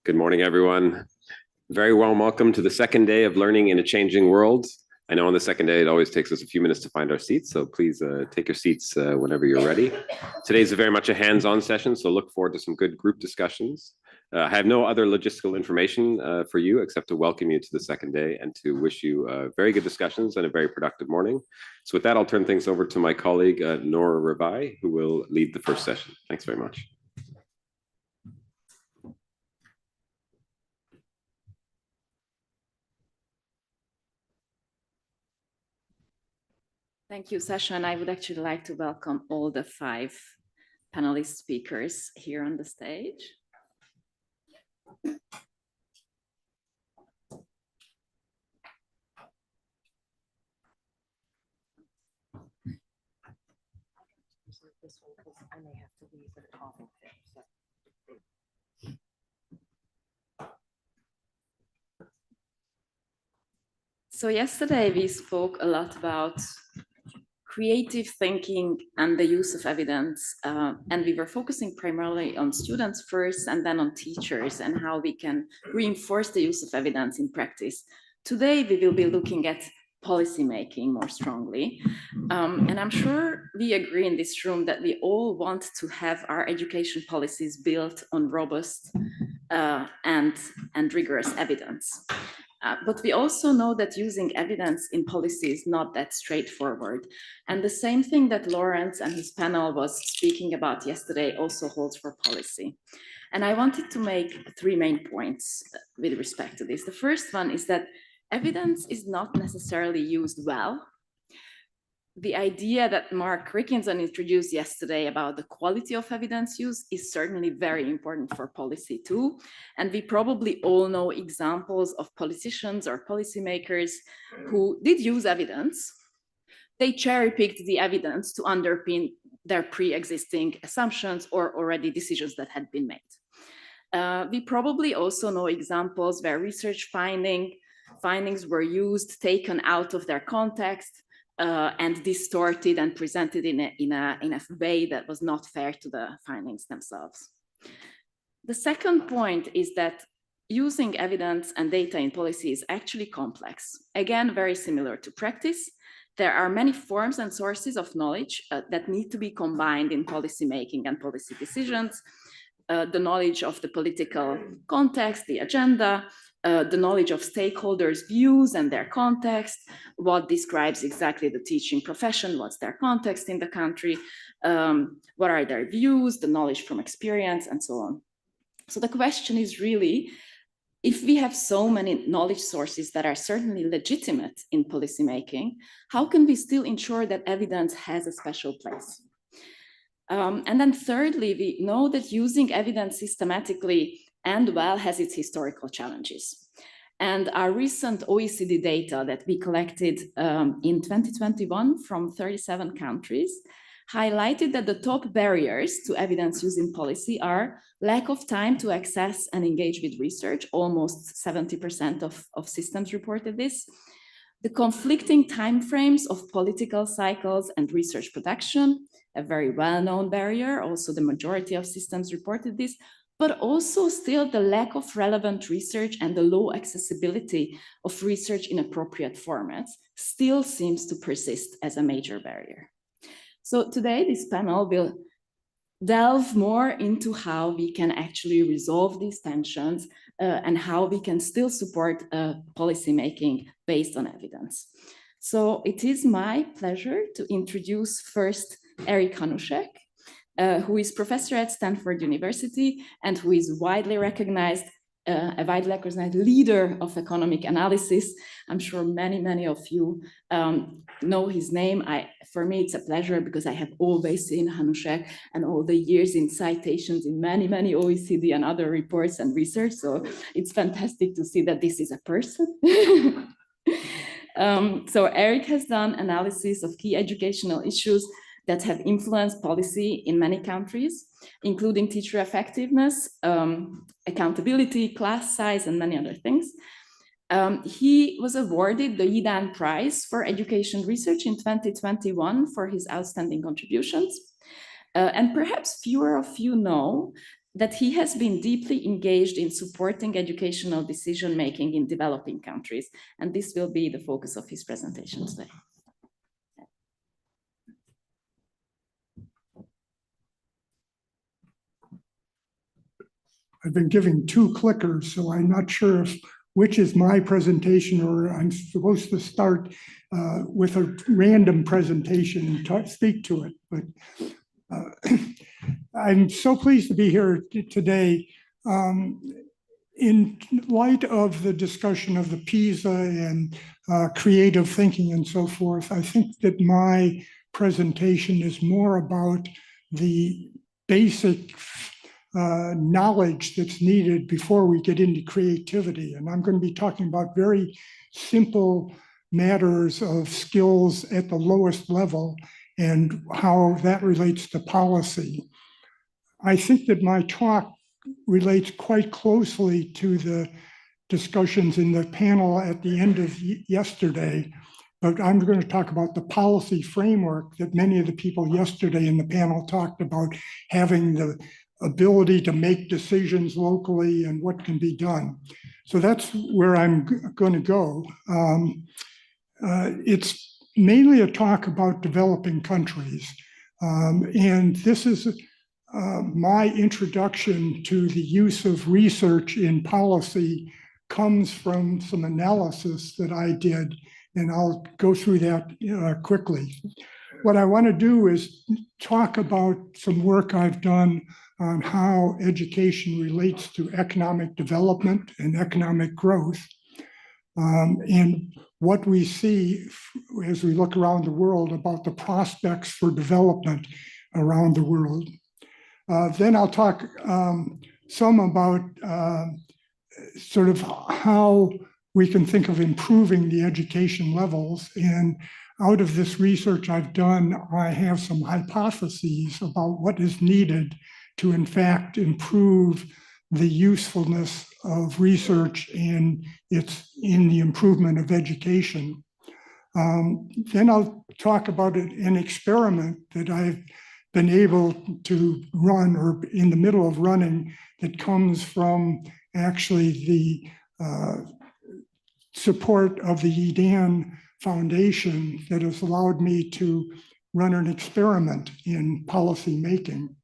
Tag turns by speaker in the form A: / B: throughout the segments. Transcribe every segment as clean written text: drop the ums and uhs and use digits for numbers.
A: Good morning, everyone. Very warm welcome to the second day of Learning in a Changing World. I know on the second day, it always takes us a few minutes to find our seats, so please take your seats whenever you're ready. Today's very much a hands-on session, so look forward to some good group discussions. I have no other logistical information for you except to welcome you to the second day and to wish you very good discussions and a very productive morning. So with that, I'll turn things over to my colleague, Nora Rabai, who will lead the first session. Thanks very much.
B: Thank you, Sasha. And I would actually like to welcome all the 5 panelist speakers here on the stage. So yesterday we spoke a lot about creative thinking and the use of evidence. And we were focusing primarily on students first and then on teachers and how we can reinforce the use of evidence in practice. Today, we will be looking at policymaking more strongly. And I'm sure we agree in this room that we all want to have our education policies built on robust and rigorous evidence. But we also know that using evidence in policy is not that straightforward. And the same thing that Lawrence and his panel was speaking about yesterday also holds for policy. And I wanted to make 3 main points with respect to this. The first one is that evidence is not necessarily used well. The idea that Mark Rickinson introduced yesterday about the quality of evidence use is certainly very important for policy too. And we probably all know examples of politicians or policymakers who did use evidence. They cherry-picked the evidence to underpin their pre-existing assumptions or already decisions that had been made. We probably also know examples where research findings were used, taken out of their context, and distorted and presented in a way that was not fair to the findings themselves. The second point is that using evidence and data in policy is actually complex. Again, very similar to practice. There are many forms and sources of knowledge that need to be combined in policy making and policy decisions. The knowledge of the political context, the agenda, the knowledge of stakeholders' views and their context, what describes exactly the teaching profession, what's their context in the country, what are their views, the knowledge from experience, and so on. So the question is really, if we have so many knowledge sources that are certainly legitimate in policymaking, how can we still ensure that evidence has a special place? And then thirdly, we know that using evidence systematically and well has its historical challenges. And our recent OECD data that we collected in 2021 from 37 countries highlighted that the top barriers to evidence use in policy are lack of time to access and engage with research. Almost 70% of systems reported this. The conflicting timeframes of political cycles and research production, a very well-known barrier. Also, the majority of systems reported this, but also still the lack of relevant research and the low accessibility of research in appropriate formats still seems to persist as a major barrier. So today, this panel will delve more into how we can actually resolve these tensions and how we can still support policymaking based on evidence. So it is my pleasure to introduce first Eric Hanushek, who is professor at Stanford University and who is a widely recognized leader of economic analysis. I'm sure many of you know his name. For me, it's a pleasure because I have always seen Hanushek and all the years in citations in many OECD and other reports and research. So it's fantastic to see that this is a person. So Eric has done analysis of key educational issues that have influenced policy in many countries, including teacher effectiveness, accountability, class size, and many other things. He was awarded the EDAN Prize for Education Research in 2021 for his outstanding contributions. And perhaps fewer of you know that he has been deeply engaged in supporting educational decision-making in developing countries. And this will be the focus of his presentation today.
C: I've been giving 2 clickers, so I'm not sure which is my presentation or I'm supposed to start with a random presentation and speak to it. But I'm so pleased to be here today. In light of the discussion of the PISA and creative thinking and so forth, I think that my presentation is more about the basic knowledge that's needed before we get into creativity. And I'm going to be talking about very simple matters of skills at the lowest level and how that relates to policy. I think that my talk relates quite closely to the discussions in the panel at the end of yesterday, but I'm going to talk about the policy framework that many of the people yesterday in the panel talked about, having the ability to make decisions locally and what can be done. So that's where I'm going to go. It's mainly a talk about developing countries. And this is my introduction to the use of research in policy comes from some analysis that I did, and I'll go through that quickly. What I want to do is talk about some work I've done on how education relates to economic development and economic growth, and what we see as we look around the world about the prospects for development around the world. Then I'll talk some about sort of how we can think of improving the education levels. And out of this research I've done, I have some hypotheses about what is needed to, in fact, improve the usefulness of research and in the improvement of education. Then I'll talk about an experiment that I've been able to run, or in the middle of running, that comes from actually the support of the EDAN Foundation that has allowed me to run an experiment in policy making.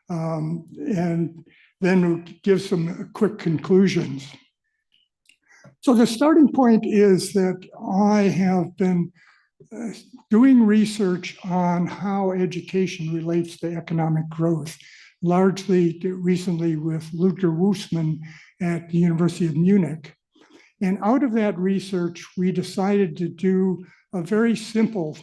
C: And then give some quick conclusions. So the starting point is that I have been doing research on how education relates to economic growth, largely recently with Ludger Woosman at the University of Munich. And out of that research, we decided to do a very simple,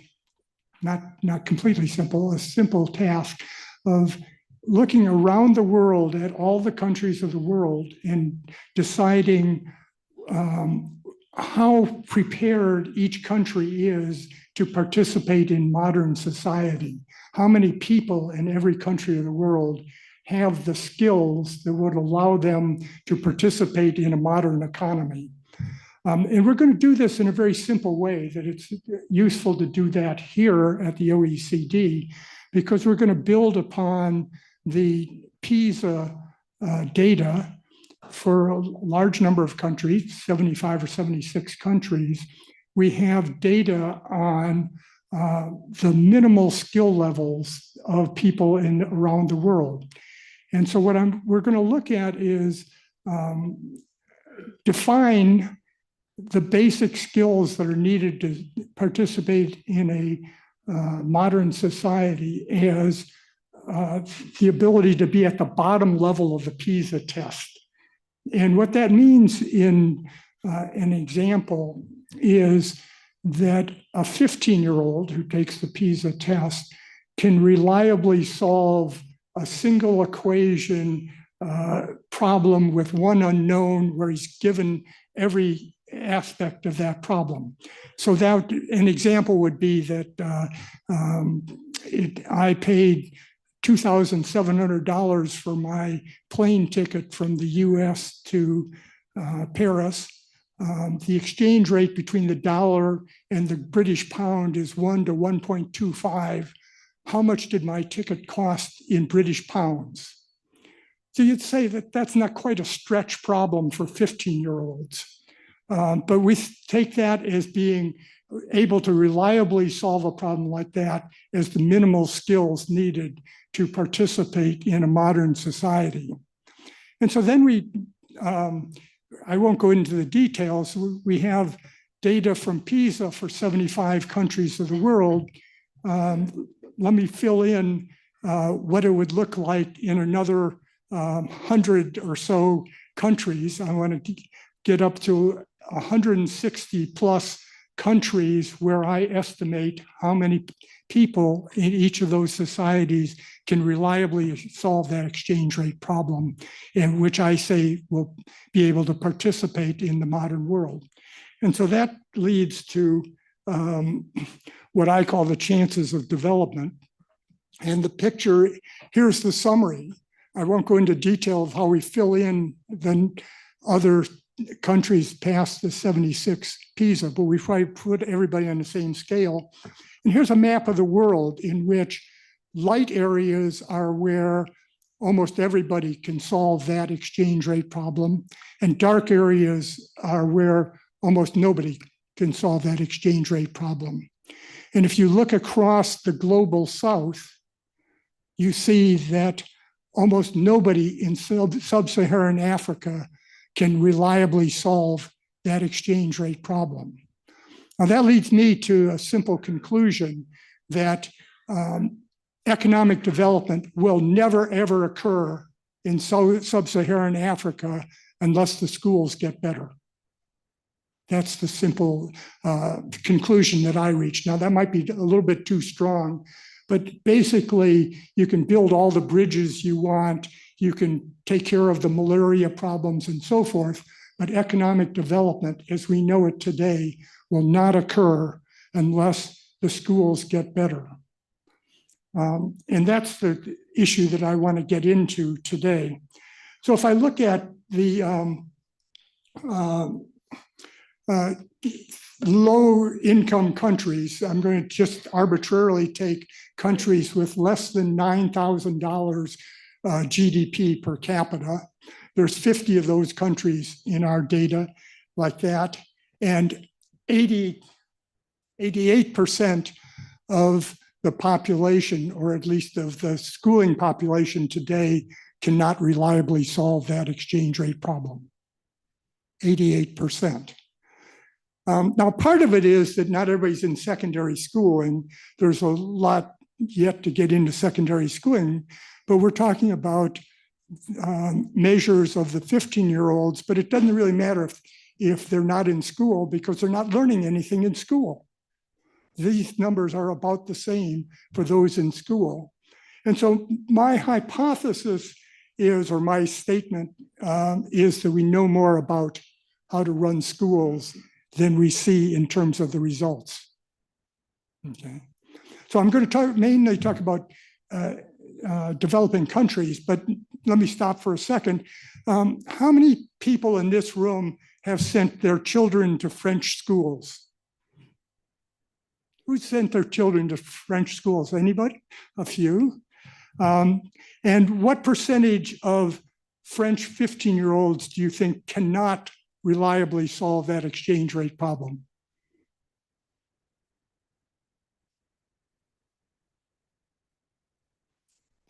C: not completely simple, a simple task of looking around the world at all the countries of the world and deciding how prepared each country is to participate in modern society. How many people in every country of the world have the skills that would allow them to participate in a modern economy. And we're going to do this in a very simple way, that it's useful to do that here at the OECD, because we're going to build upon the PISA data for a large number of countries, 75 or 76 countries. We have data on the minimal skill levels of people around the world. And so what we're going to look at is define the basic skills that are needed to participate in a modern society as the ability to be at the bottom level of the PISA test. And what that means in an example is that a 15-year-old who takes the PISA test can reliably solve a single equation problem with one unknown, where he's given every aspect of that problem. So that an example would be that I paid $2,700 for my plane ticket from the US to Paris. the exchange rate between the dollar and the British pound is 1 to 1.25. How much did my ticket cost in British pounds? So you'd say that that's not quite a stretch problem for 15-year-olds. But we take that as being able to reliably solve a problem like that as the minimal skills needed to participate in a modern society. And so then I won't go into the details. We have data from PISA for 75 countries of the world. Let me fill in what it would look like in another 100 or so countries. I want to get up to 160 plus countries where I estimate how many people in each of those societies can reliably solve that exchange rate problem, and which I say will be able to participate in the modern world. And so that leads to what I call the chances of development. And the picture, here's the summary. I won't go into detail of how we fill in the other countries past the 76 PISA, but we try to put everybody on the same scale. And here's a map of the world in which light areas are where almost everybody can solve that exchange rate problem, and dark areas are where almost nobody can solve that exchange rate problem. And if you look across the global south, you see that almost nobody in sub-Saharan Africa can reliably solve that exchange rate problem. Now that leads me to a simple conclusion that economic development will never ever occur in sub-Saharan Africa unless the schools get better. That's the simple conclusion that I reached. Now that might be a little bit too strong, but basically you can build all the bridges you want, you can take care of the malaria problems and so forth, but economic development as we know it today will not occur unless the schools get better. And that's the issue that I want to get into today. So if I look at the low income countries, I'm going to just arbitrarily take countries with less than $9,000 GDP per capita. There's 50 of those countries in our data like that. And 88% of the population, or at least of the schooling population today, cannot reliably solve that exchange rate problem. 88%. Now, part of it is that not everybody's in secondary school, and there's a lot yet to get into secondary schooling, but we're talking about measures of the 15-year-olds, but it doesn't really matter if they're not in school because they're not learning anything in school. These numbers are about the same for those in school. And so my hypothesis is, or my statement is that we know more about how to run schools than we see in terms of the results. Okay. So I'm going to mainly talk about developing countries, but let me stop for a second. How many people in this room have sent their children to French schools? Who sent their children to French schools? Anybody? A few. And what percentage of French 15-year-olds do you think cannot reliably solve that exchange rate problem?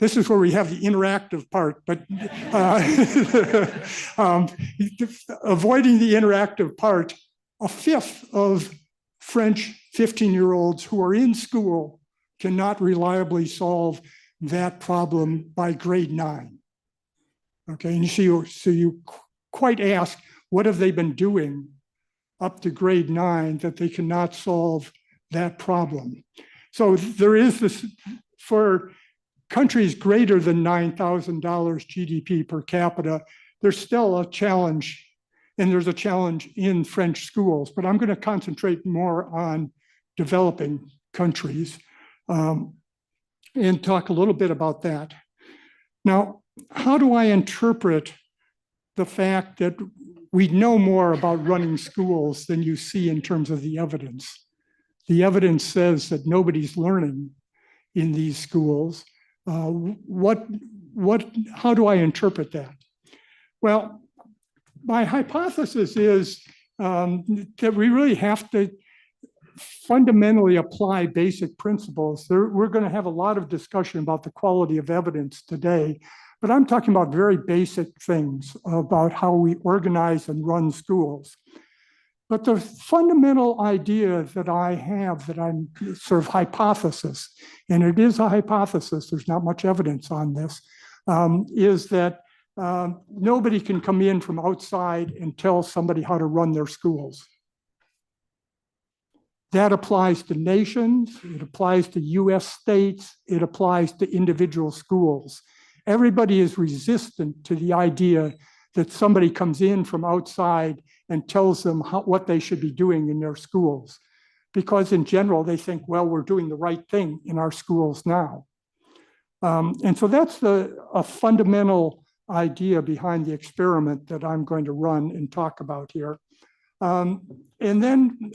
C: This is where we have the interactive part, but avoiding the interactive part, a fifth of French 15-year-olds who are in school cannot reliably solve that problem by grade 9. Okay, and so you quite ask, what have they been doing up to grade 9 that they cannot solve that problem? So there is this, for countries greater than $9,000 GDP per capita, there's still a challenge, and there's a challenge in French schools, but I'm going to concentrate more on developing countries and talk a little bit about that. Now, how do I interpret the fact that we know more about running schools than you see in terms of the evidence. The evidence says that nobody's learning in these schools. How do I interpret that? Well, my hypothesis is that we really have to fundamentally apply basic principles. We're going to have a lot of discussion about the quality of evidence today, but I'm talking about very basic things about how we organize and run schools. But the fundamental idea that I have, that I'm sort of hypothesis, and it is a hypothesis, there's not much evidence on this, is that nobody can come in from outside and tell somebody how to run their schools. That applies to nations, it applies to US states, it applies to individual schools. Everybody is resistant to the idea that somebody comes in from outside and tells them what they should be doing in their schools. Because in general, they think, well, we're doing the right thing in our schools now. And so that's a fundamental idea behind the experiment that I'm going to run and talk about here. And then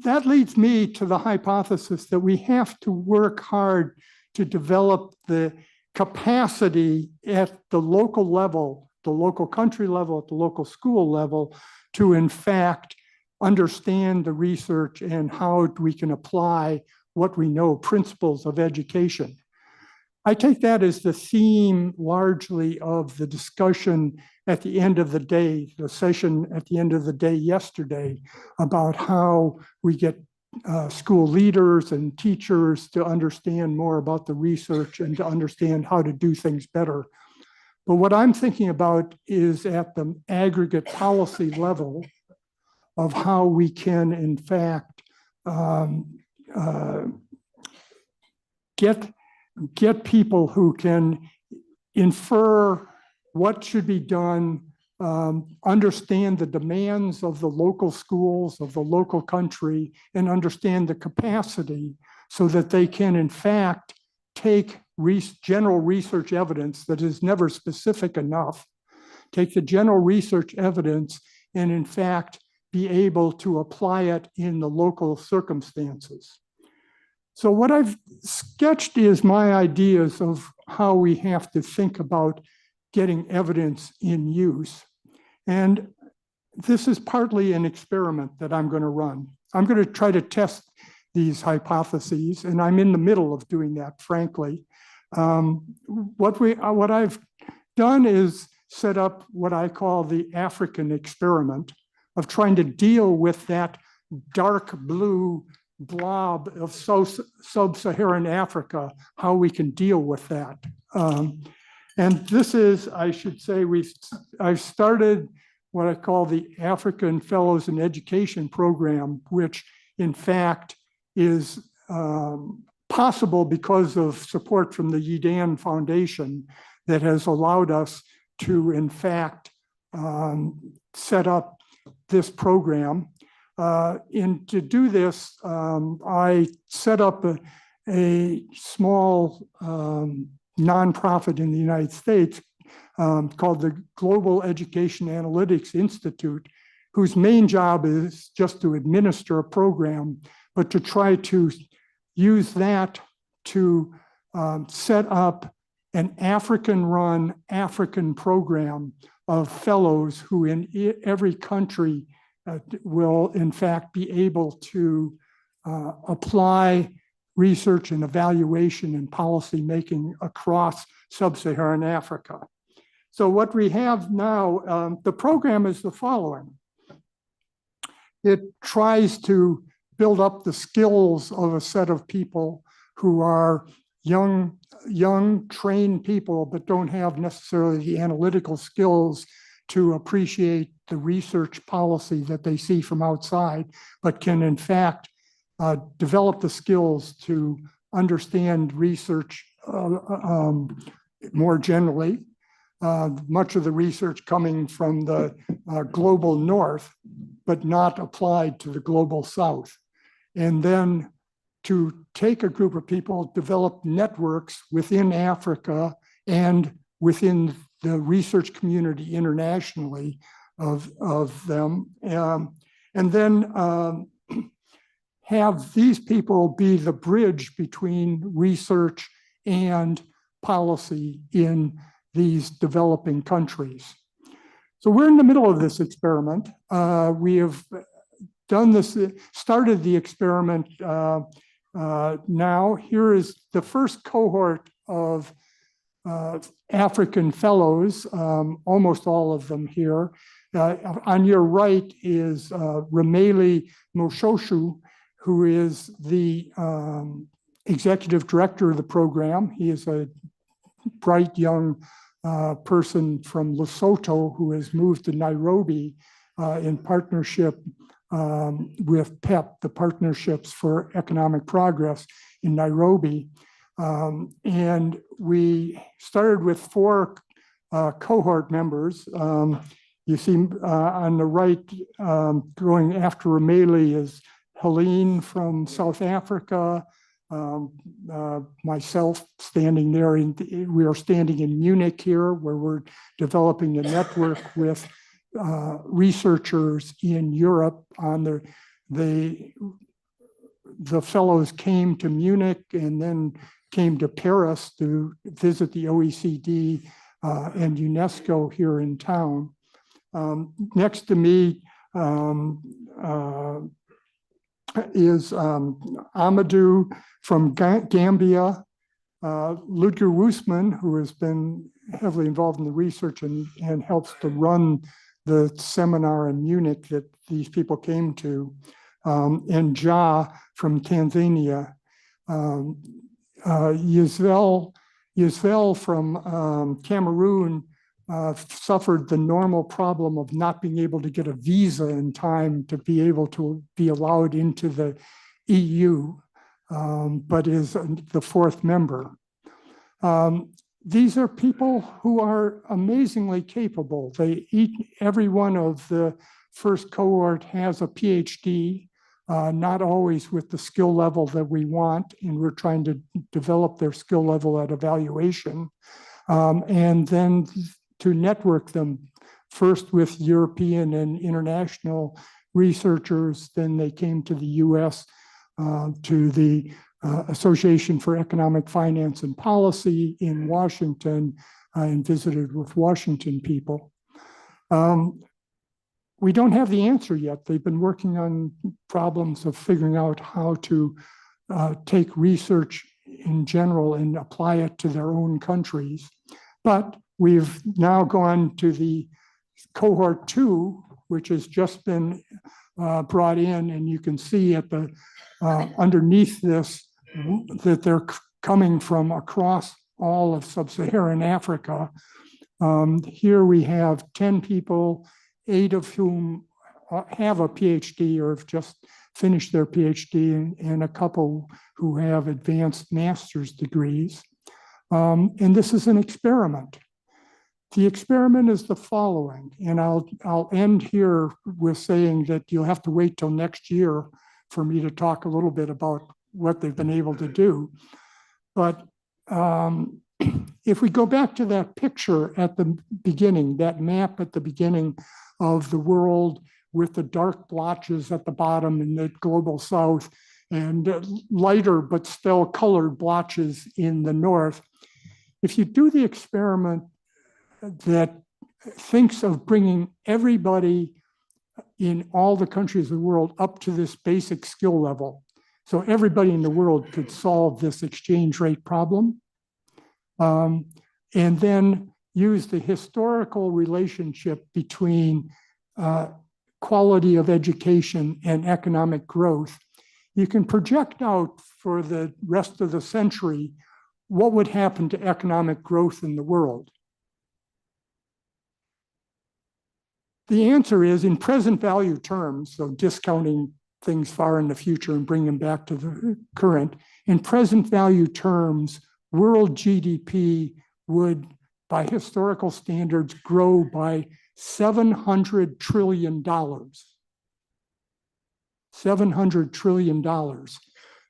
C: that leads me to the hypothesis that we have to work hard to develop the capacity at the local level, the local country level, at the local school level, to in fact understand the research and how we can apply what we know, principles of education. I take that as the theme largely of the discussion at the end of the day, the session at the end of the day yesterday, about how we get school leaders and teachers to understand more about the research and to understand how to do things better. But what I'm thinking about is at the aggregate policy level of how we can, in fact, get people who can infer what should be done, understand the demands of the local schools, of the local country, and understand the capacity so that they can, in fact, take general research evidence that is never specific enough, take the general research evidence and, in fact, be able to apply it in the local circumstances. So what I've sketched is my ideas of how we have to think about getting evidence in use. And this is partly an experiment that I'm going to run. I'm going to try to test these hypotheses, and I'm in the middle of doing that, frankly. What I've done is set up what I call the African experiment of trying to deal with that dark blue blob of sub-Saharan Africa, how we can deal with that. And this is, I should say, I've started what I call the African Fellows in Education program, which in fact is possible because of support from the Yidan Foundation that has allowed us to, in fact, set up this program. And to do this, I set up a small nonprofit in the United States called the Global Education Analytics Institute, whose main job is just to administer a program, but to try to use that to set up an African-run African program of fellows who in every country will in fact be able to apply research and evaluation and policy making across sub-Saharan Africa. So what we have now, the program is the following. It tries to build up the skills of a set of people who are young, trained people, but don't have necessarily the analytical skills to appreciate the research policy that they see from outside, but can in fact develop the skills to understand research more generally. Much of the research coming from the global north, but not applied to the global south. And then to take a group of people, develop networks within Africa and within the research community internationally of them. And then have these people be the bridge between research and policy in these developing countries. So we're in the middle of this experiment. We have done this, started the experiment now. Here is the first cohort of African fellows, almost all of them here. On your right is Remeli Moshoshu, who is the executive director of the program. He is a bright young person from Lesotho who has moved to Nairobi in partnership with PEP, the Partnerships for Economic Progress in Nairobi. And we started with 4 cohort members. You see on the right, going after Remeli is Helene from South Africa, myself standing there. We are standing in Munich here, where we're developing a network with researchers in Europe. On the fellows came to Munich and then came to Paris to visit the OECD and UNESCO here in town. Next to me is Amadou from Gambia, Ludger Woosman, who has been heavily involved in the research and helps to run the seminar in Munich that these people came to, and Ja from Tanzania. Yisvel from Cameroon suffered the normal problem of not being able to get a visa in time to be able to be allowed into the EU, but is the 4th member. These are people who are amazingly capable. Every one of the first cohort has a PhD, not always with the skill level that we want, and we're trying to develop their skill level at evaluation. And then to network them first with European and international researchers, then they came to the US, to the Association for Economic Finance and Policy in Washington, and visited with Washington people. We don't have the answer yet. They've been working on problems of figuring out how to take research in general and apply it to their own countries. But we've now gone to the cohort 2, which has just been brought in, and you can see at the underneath this that they're coming from across all of sub-Saharan Africa. Here we have 10 people, 8 of whom have a PhD or have just finished their PhD, and a couple who have advanced master's degrees. And this is an experiment. The experiment is the following, and I'll end here with saying that you'll have to wait till next year for me to talk a little bit about what they've been able to do. But if we go back to that picture at the beginning, that map at the beginning of the world with the dark blotches at the bottom in the global south and lighter but still colored blotches in the north, if you do the experiment that thinks of bringing everybody in all the countries of the world up to this basic skill level, so everybody in the world could solve this exchange rate problem, and then use the historical relationship between quality of education and economic growth, you can project out for the rest of the century what would happen to economic growth in the world. The answer is, in present value terms, so discounting things far in the future and bring them back to the current, in present value terms, world GDP would, by historical standards, grow by $700 trillion. $700 trillion.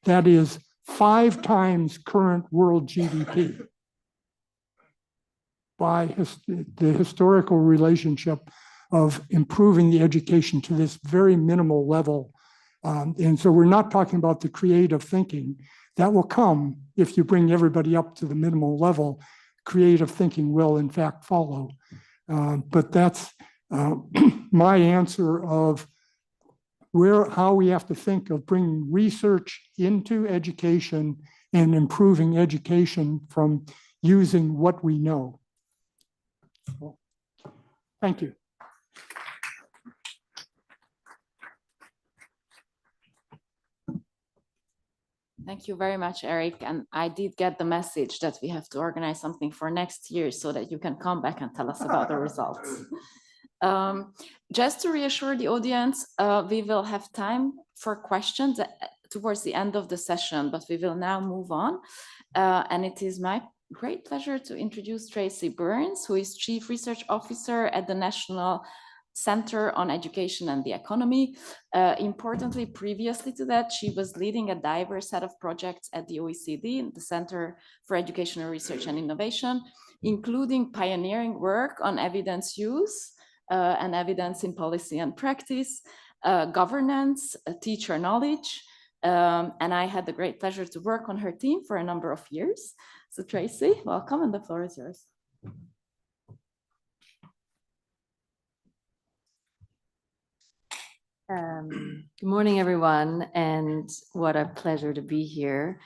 C: That is 5 times current world GDP. by the historical relationship of improving the education to this very minimal level. And so we're not talking about the creative thinking. That will come if you bring everybody up to the minimal level. Creative thinking will, in fact, follow. But that's my answer of how we have to think of bringing research into education and improving education from using what we know. So, thank you.
B: Thank you very much, Eric. And I did get the message that we have to organize something for next year so that you can come back and tell us about the results. Just to reassure the audience, we will have time for questions towards the end of the session, but we will now move on. And it is my great pleasure to introduce Tracy Burns, who is Chief Research Officer at the National Center on Education and the Economy. Importantly, previously to that, she was leading a diverse set of projects at the OECD, the Center for Educational Research and Innovation, including pioneering work on evidence use and evidence in policy and practice, governance, teacher knowledge, and I had the great pleasure to work on her team for a number of years. So Tracy, welcome, and the floor is yours.
D: Good morning, everyone, and what a pleasure to be here.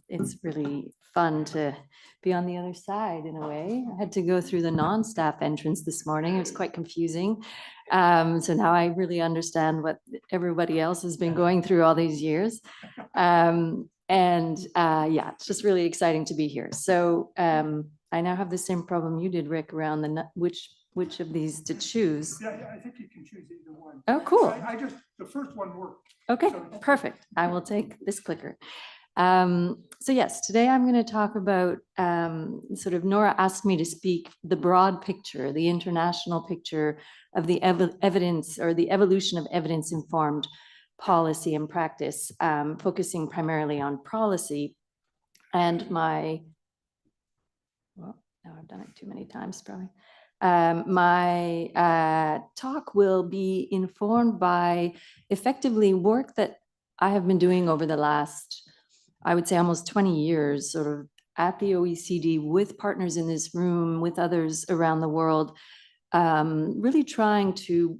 D: It's really fun to be on the other side in a way. I had to go through the non-staff entrance this morning. It was quite confusing. So now I really understand what everybody else has been going through all these years. Yeah, it's just really exciting to be here. So I now have the same problem you did, Rick, around which of these to choose.
C: Yeah, I think you can choose either one.
D: Oh, cool.
C: The first one worked.
D: Okay, perfect. I will take this clicker. So yes, today I'm going to talk about sort of Nora asked me to speak the broad picture, the international picture of the evidence or the evolution of evidence-informed policy and practice, focusing primarily on policy. And well, now I've done it too many times probably. My talk will be informed by effectively work that I have been doing over the last, I would say, almost 20 years, sort of at the OECD with partners in this room, with others around the world, really trying to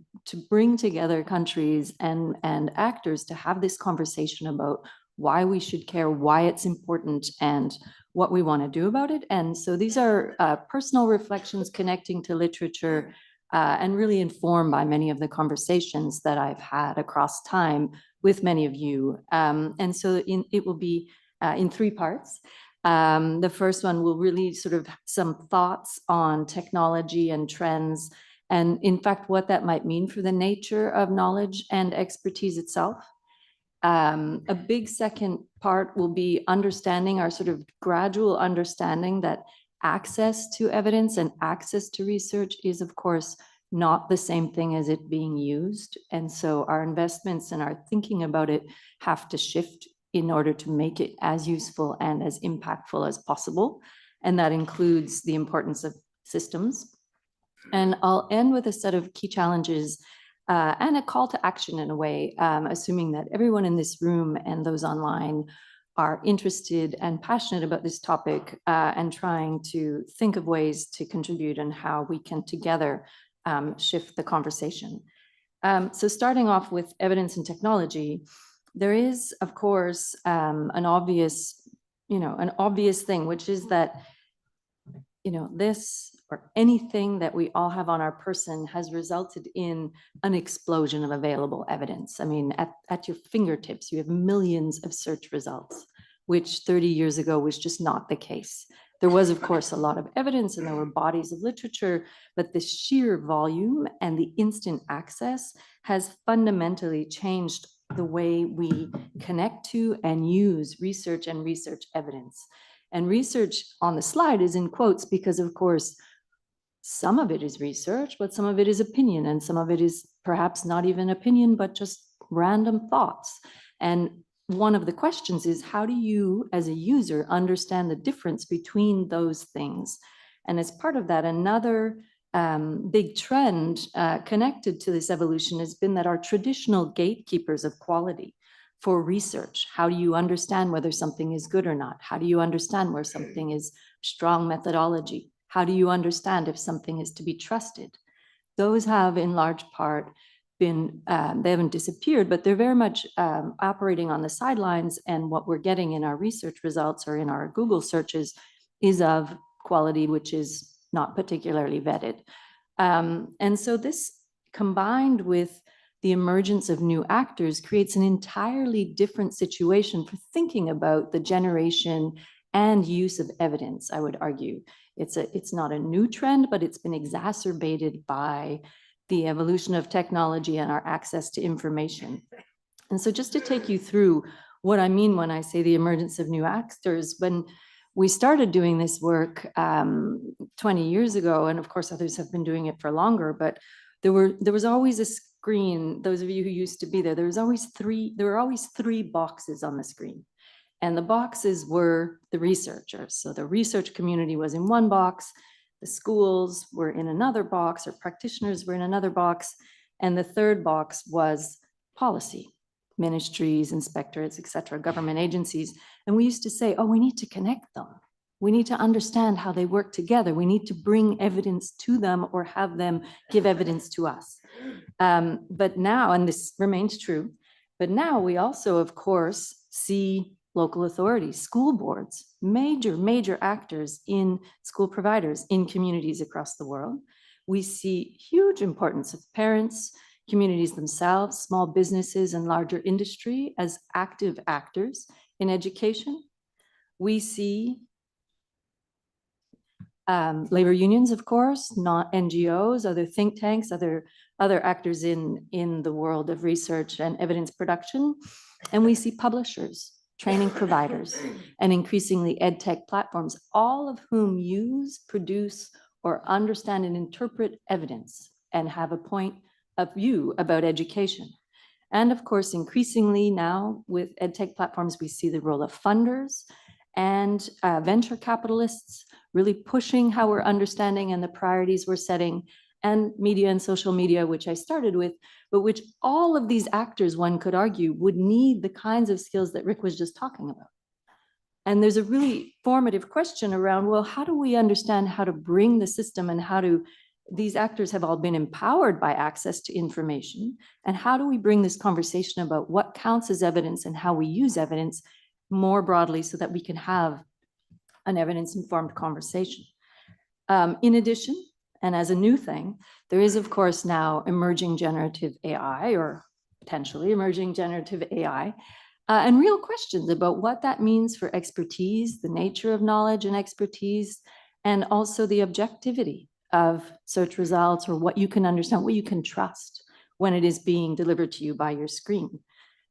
D: bring together countries and actors to have this conversation about why we should care, why it's important, and what we want to do about it. And so these are personal reflections connecting to literature and really informed by many of the conversations that I've had across time with many of you. And so it will be in three parts. The first one will really sort of some thoughts on technology and trends, and in fact, what that might mean for the nature of knowledge and expertise itself. A big second part will be understanding our sort of gradual understanding that access to evidence and access to research is, of course, not the same thing as it being used. And so our investments and our thinking about it have to shift in order to make it as useful and as impactful as possible. And that includes the importance of systems. And I'll end with a set of key challenges and a call to action in a way, assuming that everyone in this room and those online are interested and passionate about this topic and trying to think of ways to contribute and how we can together shift the conversation. So starting off with evidence and technology, there is, of course, an obvious thing, which is that, this or anything that we all have on our person has resulted in an explosion of available evidence. I mean, at your fingertips, you have millions of search results, which 30 years ago was just not the case. There was, of course, a lot of evidence and there were bodies of literature, but the sheer volume and the instant access has fundamentally changed the way we connect to and use research and research evidence. And research on the slide is in quotes because, of course, some of it is research, but some of it is opinion, and some of it is perhaps not even opinion, but just random thoughts. And one of the questions is, how do you, as a user, understand the difference between those things? And as part of that, another big trend connected to this evolution has been that our traditional gatekeepers of quality for research, how do you understand whether something is good or not? How do you understand where something is strong methodology? How do you understand if something is to be trusted? Those have in large part been, they haven't disappeared, but they're very much operating on the sidelines. And what we're getting in our research results or in our Google searches is of quality, which is not particularly vetted. And so this combined with the emergence of new actors creates an entirely different situation for thinking about the generation and use of evidence, I would argue. It's not a new trend, but it's been exacerbated by the evolution of technology and our access to information. And so just to take you through what I mean when I say the emergence of new actors, when we started doing this work 20 years ago, and of course others have been doing it for longer, but there was always a screen. Those of you who used to be there, there were always three boxes on the screen. And the boxes were the researchers. So the research community was in one box, the schools were in another box, or practitioners were in another box, and the third box was policy, ministries, inspectorates, et cetera, government agencies. And we used to say, oh, we need to connect them. We need to understand how they work together. We need to bring evidence to them or have them give evidence to us. But now, and this remains true, but now we also, of course, see local authorities, school boards, major actors in school providers in communities across the world. We see huge importance of parents, communities themselves, small businesses, and larger industry as active actors in education. We see labor unions, of course, not NGOs, other think tanks, other actors in the world of research and evidence production. And we see publishers, training providers, and increasingly ed tech platforms, all of whom use, produce, or understand and interpret evidence and have a point of view about education. And of course, increasingly now with ed tech platforms, we see the role of funders and venture capitalists really pushing how we're understanding and the priorities we're setting, and media and social media, which I started with, but which all of these actors, one could argue, would need the kinds of skills that Rick was just talking about. And there's a really formative question around, well, how do we understand how to bring the system, and how do these actors have all been empowered by access to information, and how do we bring this conversation about what counts as evidence and how we use evidence more broadly so that we can have an evidence-informed conversation. In addition, and as a new thing, there is, of course, now emerging generative AI, or potentially emerging generative AI, and real questions about what that means for expertise, the nature of knowledge and expertise, and also the objectivity of search results, or what you can understand, what you can trust when it is being delivered to you by your screen.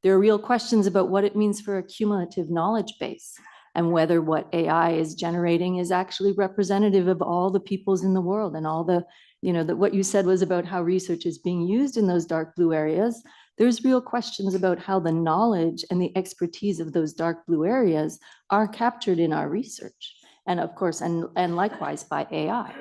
D: There are real questions about what it means for a cumulative knowledge base, and whether what AI is generating is actually representative of all the peoples in the world, and all the, what you said was about how research is being used in those dark blue areas. There's real questions about how the knowledge and the expertise of those dark blue areas are captured in our research. And of course, and likewise by AI.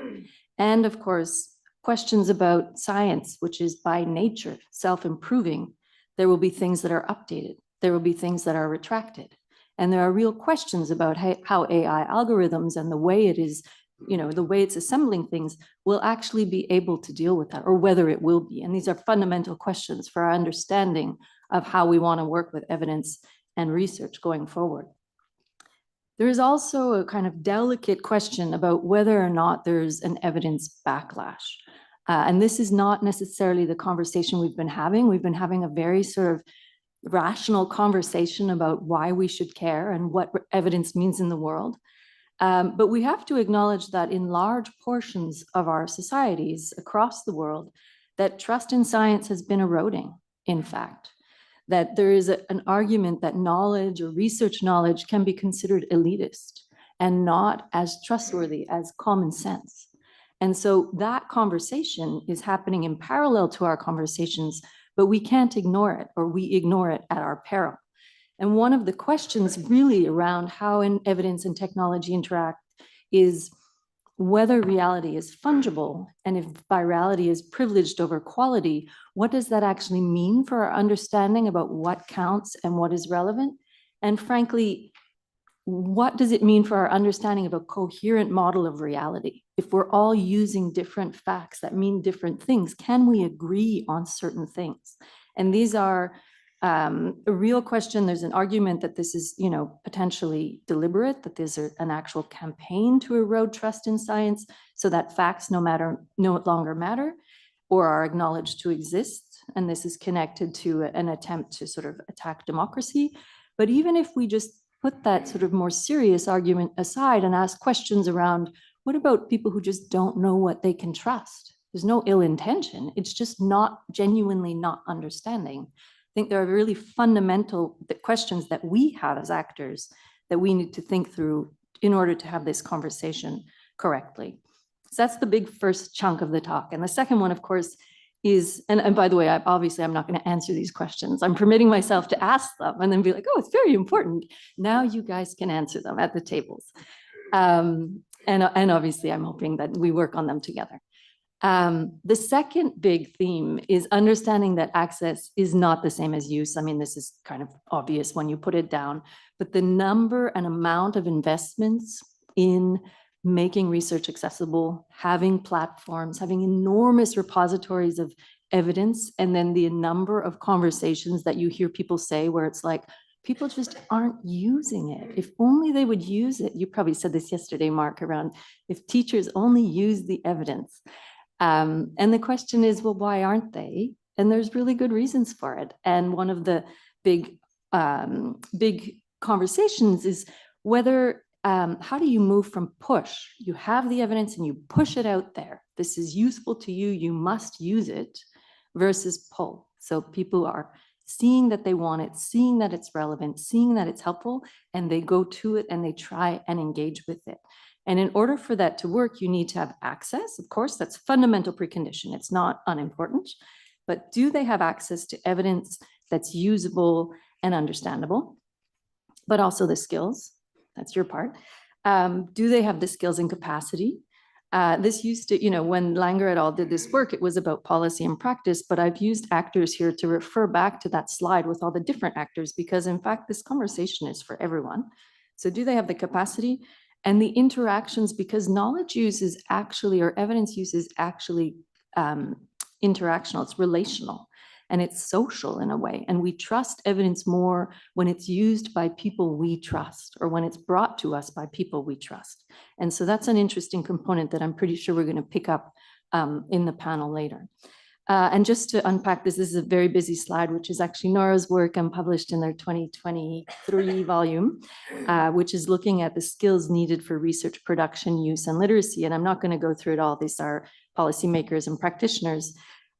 D: And of course, questions about science, which is by nature self-improving. There will be things that are updated. There will be things that are retracted. And there are real questions about how AI algorithms and the way it is, the way it's assembling things will actually be able to deal with that, or whether it will be. And these are fundamental questions for our understanding of how we want to work with evidence and research going forward. There is also a kind of delicate question about whether or not there's an evidence backlash. And this is not necessarily the conversation we've been having. We've been having a very sort of rational conversation about why we should care and what evidence means in the world. But we have to acknowledge that in large portions of our societies across the world, that trust in science has been eroding, in fact. That there is an argument that knowledge or research knowledge can be considered elitist and not as trustworthy as common sense. And so that conversation is happening in parallel to our conversations, but we can't ignore it, or we ignore it at our peril. And one of the questions really around how evidence and technology interact is whether reality is fungible, and if virality is privileged over quality, what does that actually mean for our understanding about what counts and what is relevant? And frankly, what does it mean for our understanding of a coherent model of reality? If we're all using different facts that mean different things, can we agree on certain things? And these are a real question. There's an argument that this is, potentially deliberate, that there's an actual campaign to erode trust in science so that facts no longer matter or are acknowledged to exist. And this is connected to an attempt to sort of attack democracy. But even if we just put that sort of more serious argument aside and ask questions around, what about people who just don't know what they can trust? There's no ill intention. It's just not genuinely not understanding. I think there are really fundamental questions that we have as actors that we need to think through in order to have this conversation correctly. So that's the big first chunk of the talk. And the second one, of course, is, and by the way, I'm not going to answer these questions. I'm permitting myself to ask them and then be like, oh, it's very important. Now you guys can answer them at the tables. And obviously, I'm hoping that we work on them together. The second big theme is understanding that access is not the same as use. I mean, this is kind of obvious when you put it down, but the number and amount of investments in making research accessible, having platforms, having enormous repositories of evidence, and then the number of conversations that you hear people say where it's like, people just aren't using it. If only they would use it. You probably said this yesterday, Mark, around if teachers only use the evidence. And the question is, well, why aren't they? And there's really good reasons for it. And one of the big conversations is whether, how do you move from push? You have the evidence and you push it out there. This is useful to you, you must use it, versus pull. So people are seeing that they want it, seeing that it's relevant, seeing that it's helpful, and they go to it and they try and engage with it. And in order for that to work, you need to have access. Of course, that's a fundamental precondition. It's not unimportant, but do they have access to evidence that's usable and understandable, but also the skills? That's your part. Do they have the skills and capacity? This used to, when Langer et al. Did this work, it was about policy and practice, but I've used actors here to refer back to that slide with all the different actors, because in fact, this conversation is for everyone. So do they have the capacity? And the interactions, because knowledge use is actually, or evidence use is actually interactional, it's relational, and it's social in a way. And we trust evidence more when it's used by people we trust, or when it's brought to us by people we trust. And so that's an interesting component that I'm pretty sure we're going to pick up in the panel later. And just to unpack this is a very busy slide, which is actually Nora's work and published in their 2023 volume, which is looking at the skills needed for research production, use, and literacy. And I'm not going to go through it all. These are policymakers and practitioners.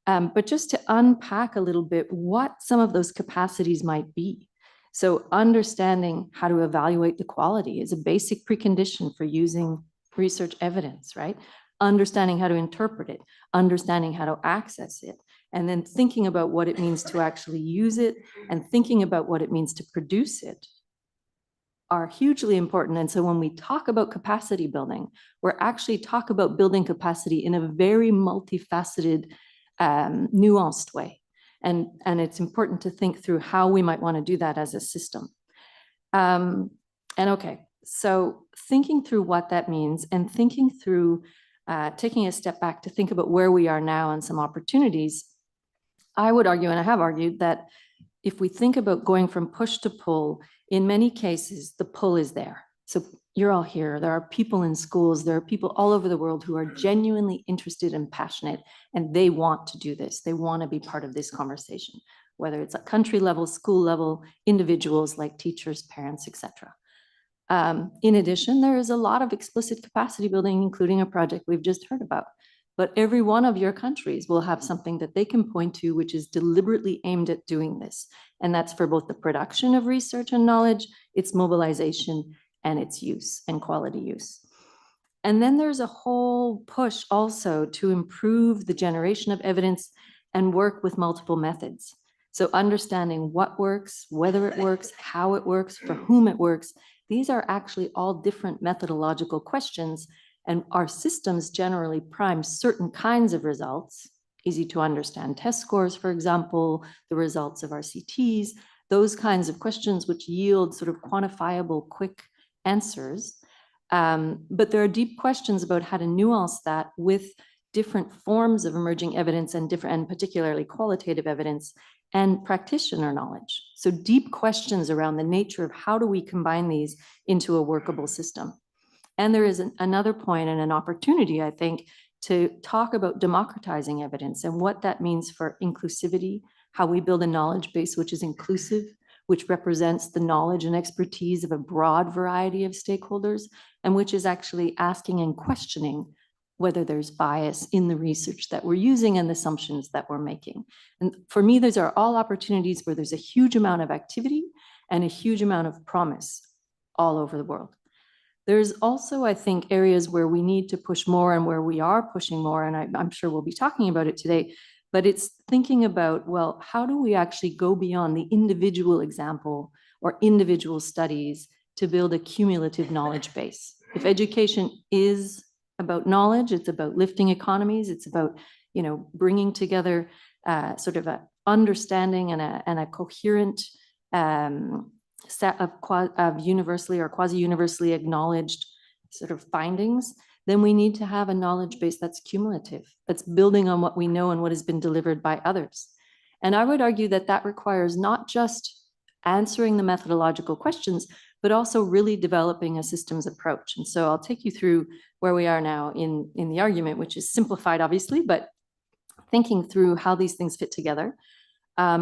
D: But just to unpack a little bit what some of those capacities might be. So understanding how to evaluate the quality is a basic precondition for using research evidence, right? Understanding how to interpret it, understanding how to access it, and then thinking about what it means to actually use it and thinking about what it means to produce it are hugely important. And so when we talk about capacity building, we're actually talking about building capacity in a very multifaceted, nuanced way. And it's important to think through how we might want to do that as a system. So thinking through what that means and thinking through taking a step back to think about where we are now and some opportunities, I would argue, and I have argued, that if we think about going from push to pull, in many cases, the pull is there. So you're all here. There are people in schools. There are people all over the world who are genuinely interested and passionate, and they want to do this. They want to be part of this conversation, whether it's at country level, school level, individuals like teachers, parents, etc. In addition, there is a lot of explicit capacity building, including a project we've just heard about. But every one of your countries will have something that they can point to, which is deliberately aimed at doing this. And that's for both the production of research and knowledge, its mobilization, and its use and quality use. And then there's a whole push also to improve the generation of evidence and work with multiple methods. So understanding what works, whether it works, how it works, for whom it works. These are actually all different methodological questions. And our systems generally prime certain kinds of results, easy to understand test scores, for example, the results of our CTs, those kinds of questions which yield sort of quantifiable, quick answers. But there are deep questions about how to nuance that with different forms of emerging evidence and particularly qualitative evidence and practitioner knowledge. So deep questions around the nature of how do we combine these into a workable system. And there is another point and an opportunity, I think, to talk about democratizing evidence and what that means for inclusivity, how we build a knowledge base which is inclusive, which represents the knowledge and expertise of a broad variety of stakeholders, and which is actually asking and questioning whether there's bias in the research that we're using and the assumptions that we're making. And for me, those are all opportunities where there's a huge amount of activity and a huge amount of promise all over the world. There's also, I think, areas where we need to push more and where we are pushing more, and I'm sure we'll be talking about it today, but it's thinking about, well, how do we actually go beyond the individual example or individual studies to build a cumulative knowledge base? If education is about knowledge, it's about lifting economies, it's about, you know, bringing together sort of an understanding and a coherent set of universally or quasi-universally acknowledged sort of findings, then we need to have a knowledge base that's cumulative, that's building on what we know and what has been delivered by others. And I would argue that that requires not just answering the methodological questions, but also really developing a systems approach. And so I'll take you through where we are now in the argument, which is simplified, obviously, but thinking through how these things fit together.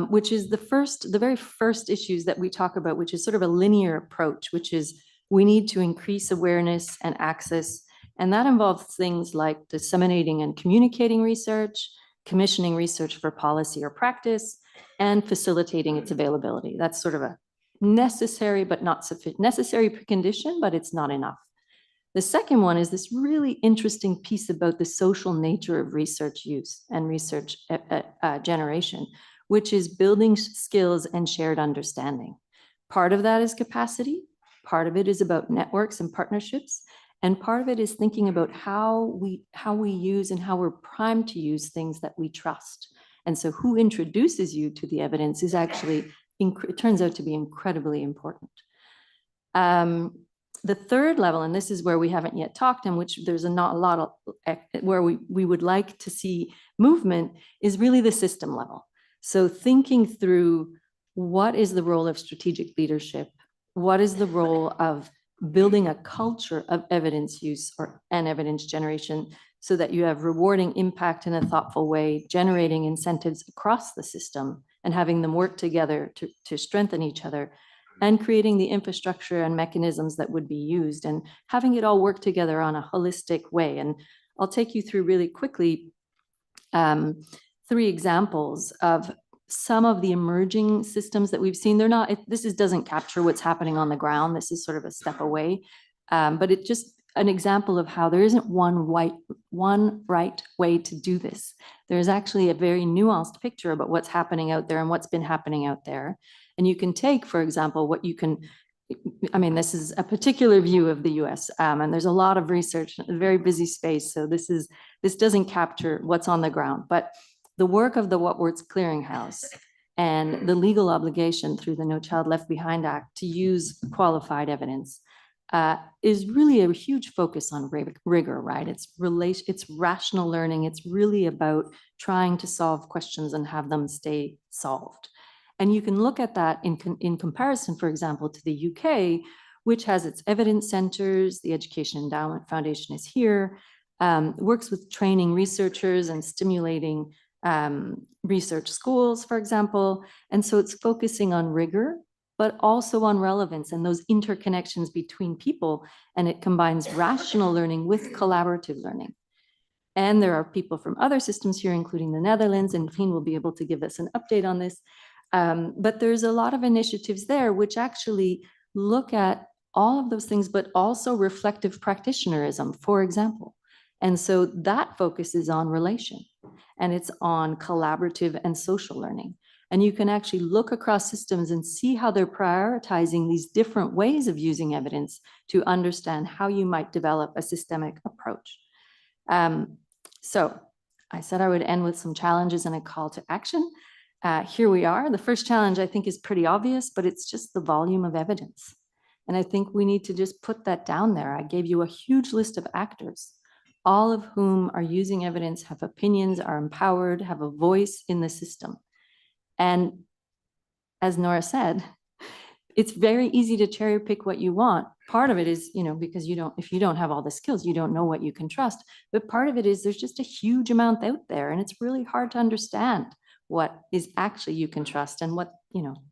D: Which is the very first issues that we talk about, which is sort of a linear approach, which is we need to increase awareness and access. And that involves things like disseminating and communicating research, commissioning research for policy or practice, and facilitating its availability. That's sort of a necessary but not sufficient, necessary precondition, but it's not enough. The second one is this really interesting piece about the social nature of research use and research generation, which is building skills and shared understanding. Part of that is capacity, part of it is about networks and partnerships, and part of it is thinking about how we use and how we're primed to use things that we trust. And so who introduces you to the evidence is actually, it turns out to be incredibly important. The third level, and this is where we haven't yet talked, and which there's not a lot of, where we would like to see movement, is really the system level. So thinking through what is the role of strategic leadership? What is the role of building a culture of evidence use and evidence generation so that you have rewarding impact in a thoughtful way, generating incentives across the system and having them work together to strengthen each other, and creating the infrastructure and mechanisms that would be used and having it all work together on a holistic way. And I'll take you through really quickly 3 examples of some of the emerging systems that we've seen. They're not, doesn't capture what's happening on the ground. This is sort of a step away, but it just an example of how there isn't one right way to do this. There's actually a very nuanced picture about what's happening out there and what's been happening out there. And you can take, for example, this is a particular view of the US, and there's a lot of research, a very busy space. So this doesn't capture what's on the ground, but the work of the What-Words Clearinghouse and the legal obligation through the No Child Left Behind Act to use qualified evidence is really a huge focus on rigor, right? It's rational learning. It's really about trying to solve questions and have them stay solved. And you can look at that in comparison, for example, to the UK, which has its evidence centers. The Education Endowment Foundation is here, works with training researchers and stimulating research schools, for example. And so it's focusing on rigor, but also on relevance and those interconnections between people. And it combines rational learning with collaborative learning. And there are people from other systems here, including the Netherlands, and Fien will be able to give us an update on this. But there's a lot of initiatives there which actually look at all of those things, but also reflective practitionerism, for example. And so that focuses on relation, and it's on collaborative and social learning. And you can actually look across systems and see how they're prioritizing these different ways of using evidence to understand how you might develop a systemic approach. So I said I would end with some challenges and a call to action. Here we are. The first challenge I think is pretty obvious, but it's just the volume of evidence. And I think we need to just put that down there. I gave you a huge list of actors, all of whom are using evidence, have opinions, are empowered, have a voice in the system. And as Nora said, it's very easy to cherry pick what you want. Part of it is, because if you don't have all the skills, you don't know what you can trust. But part of it is there's just a huge amount out there, and it's really hard to understand what is actually you can trust and what,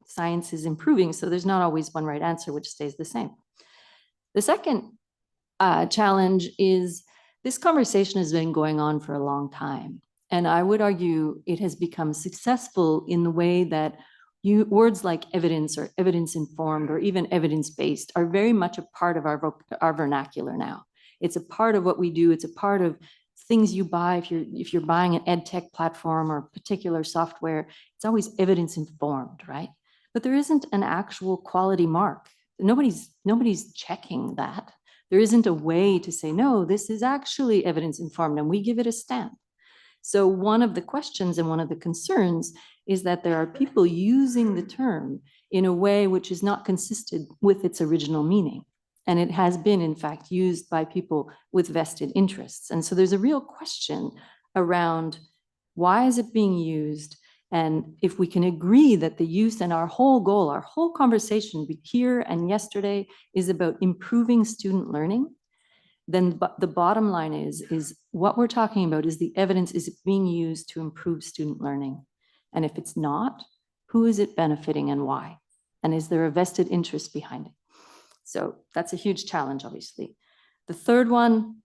D: science is improving. So there's not always one right answer, which stays the same. The second challenge is this conversation has been going on for a long time. And I would argue it has become successful in the way that words like evidence or evidence informed or even evidence based are very much a part of our vernacular now. It's a part of what we do. It's a part of things you buy. If you're buying an ed tech platform or particular software, it's always evidence informed, right? But there isn't an actual quality mark. Nobody's checking that. There isn't a way to say, no, this is actually evidence informed, and we give it a stamp. So one of the questions and one of the concerns is that there are people using the term in a way which is not consistent with its original meaning. And it has been, in fact, used by people with vested interests. And so there's a real question around why is it being used? And if we can agree that the use and our whole goal, our whole conversation here and yesterday is about improving student learning, then the bottom line is what we're talking about is the evidence, is it being used to improve student learning? And if it's not, who is it benefiting and why? And is there a vested interest behind it? So that's a huge challenge, obviously. The third one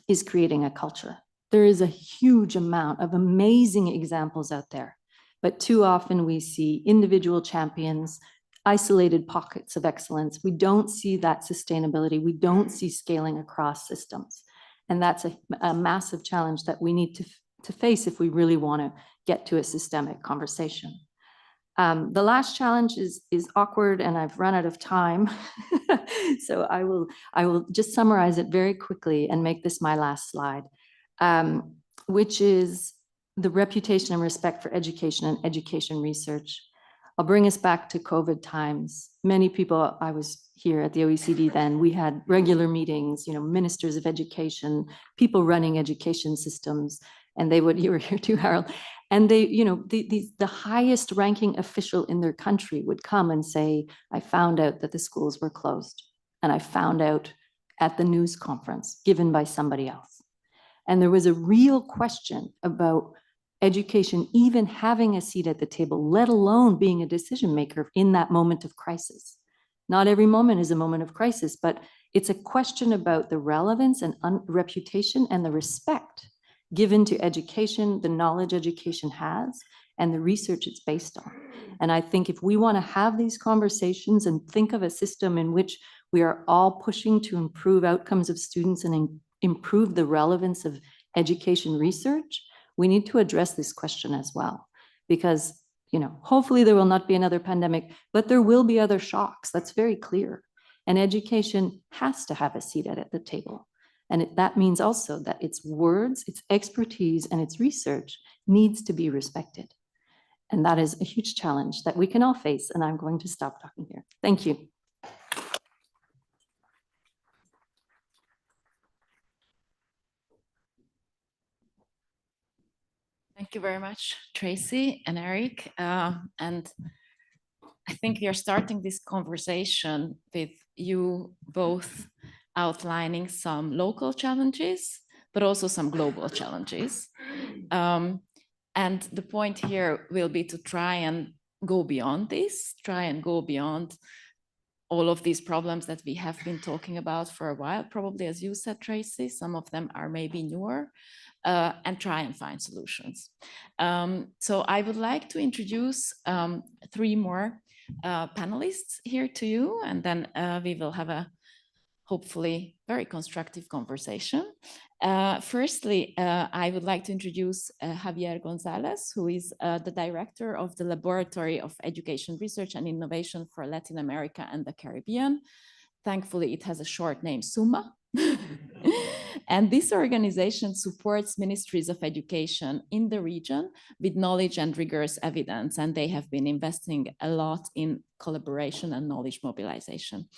D: is creating a culture. There is a huge amount of amazing examples out there, but too often we see individual champions, isolated pockets of excellence. We don't see that sustainability. We don't see scaling across systems. And that's a massive challenge that we need to face if we really want to get to a systemic conversation. The last challenge is awkward, and I've run out of time. So I will just summarize it very quickly and make this my last slide, which is the reputation and respect for education and education research. I'll bring us back to COVID times. Many people, I was here at the OECD then, we had regular meetings, ministers of education, people running education systems, and you were here too, Harold, and they, the highest ranking official in their country would come and say, I found out that the schools were closed, and I found out at the news conference given by somebody else. And there was a real question about education even having a seat at the table, let alone being a decision maker in that moment of crisis. Not every moment is a moment of crisis, but it's a question about the relevance and reputation and the respect given to education, the knowledge education has, and the research it's based on. And I think if we want to have these conversations and think of a system in which we are all pushing to improve outcomes of students and improve the relevance of education research, we need to address this question as well. Because, hopefully there will not be another pandemic, but there will be other shocks. That's very clear. And education has to have a seat at the table. And that means also that its words, its expertise, and its research needs to be respected. And that is a huge challenge that we can all face. And I'm going to stop talking here. Thank you.
B: Thank you very much, Tracy and Eric. And I think we are starting this conversation with you both outlining some local challenges, but also some global challenges. And the point here will be to try and go beyond this, try and go beyond all of these problems that we have been talking about for a while, probably, as you said, Tracy, some of them are maybe newer, and try and find solutions. So I would like to introduce 3 more panelists here to you, and then we will have a hopefully very constructive conversation. Firstly, I would like to introduce Javier Gonzalez, who is the director of the Laboratory of Education Research and Innovation for Latin America and the Caribbean. Thankfully, it has a short name, SUMA. And this organization supports ministries of education in the region with knowledge and rigorous evidence, and they have been investing a lot in collaboration and knowledge mobilization.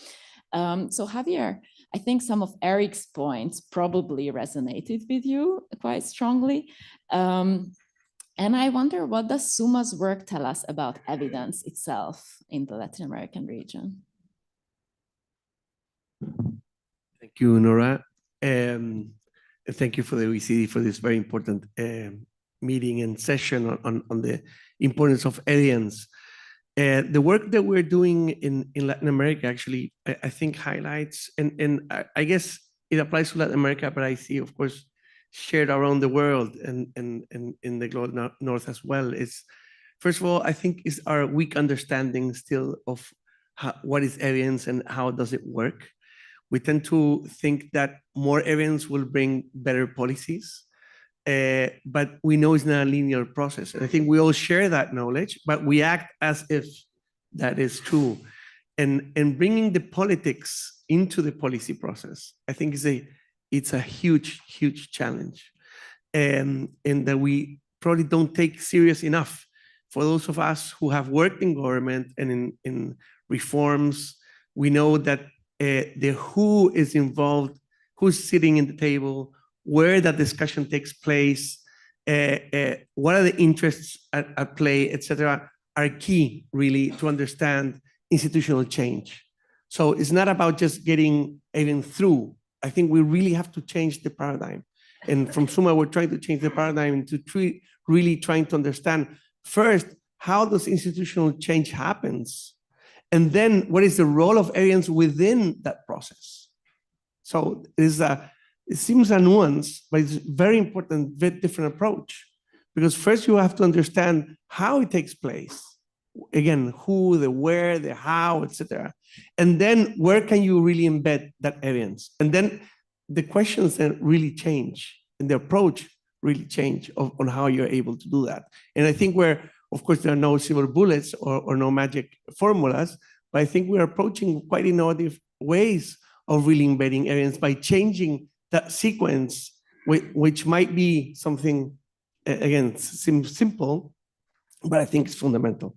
B: So Javier, I think some of Eric's points probably resonated with you quite strongly. And I wonder, what does SUMA's work tell us about evidence itself in the Latin American region?
E: Thank you, Nora. Thank you for the OECD for this very important meeting and session on the importance of evidence. The work that we're doing in Latin America actually, I think highlights, and I guess it applies to Latin America, but I see, of course, shared around the world and in the global north as well. Is first of all, I think is our weak understanding still of what is evidence and how does it work. We tend to think that more evidence will bring better policies, but we know it's not a linear process. And I think we all share that knowledge, but we act as if that is true. And bringing the politics into the policy process, I think it's a huge, huge challenge. And that we probably don't take serious enough. For those of us who have worked in government and in reforms, we know that the who is involved, who's sitting in the table, where that discussion takes place, what are the interests at play, etc., are key really to understand institutional change. So it's not about just getting even through. I think we really have to change the paradigm. And from SUMA, we're trying to change the paradigm to really trying to understand first, how does institutional change happens? And then what is the role of evidence within that process? So it seems a nuance, but it's very important, very different approach. Because first you have to understand how it takes place. Again, who, the where, the how, etc. And then where can you really embed that evidence? And then the questions then really change and the approach really change on how you're able to do that. And I think of course, there are no silver bullets or no magic formulas, but I think we're approaching quite innovative ways of really embedding evidence by changing that sequence, which might be something, again, seems simple, but I think it's fundamental.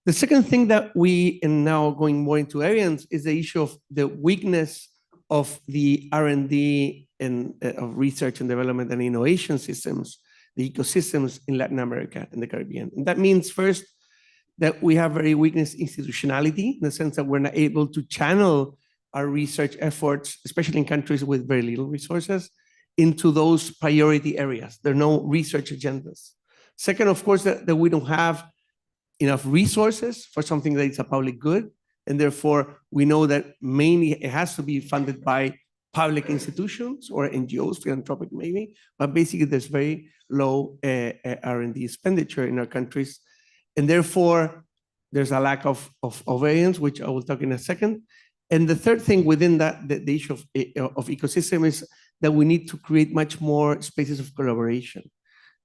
E: The second thing that we, and now going more into evidence, is the issue of the weakness of the R&D and of research and development and innovation systems, the ecosystems in Latin America and the Caribbean. And that means first that we have very weakness institutionality in the sense that we're not able to channel our research efforts, especially in countries with very little resources, into those priority areas. There are no research agendas. Second, of course, that we don't have enough resources for something that is a public good. And therefore, we know that mainly it has to be funded by public institutions or NGOs, philanthropic maybe, but basically there's very low R&D expenditure in our countries. And therefore, there's a lack of evidence, which I will talk in a second. And the third thing within that, the issue of ecosystem is that we need to create much more spaces of collaboration.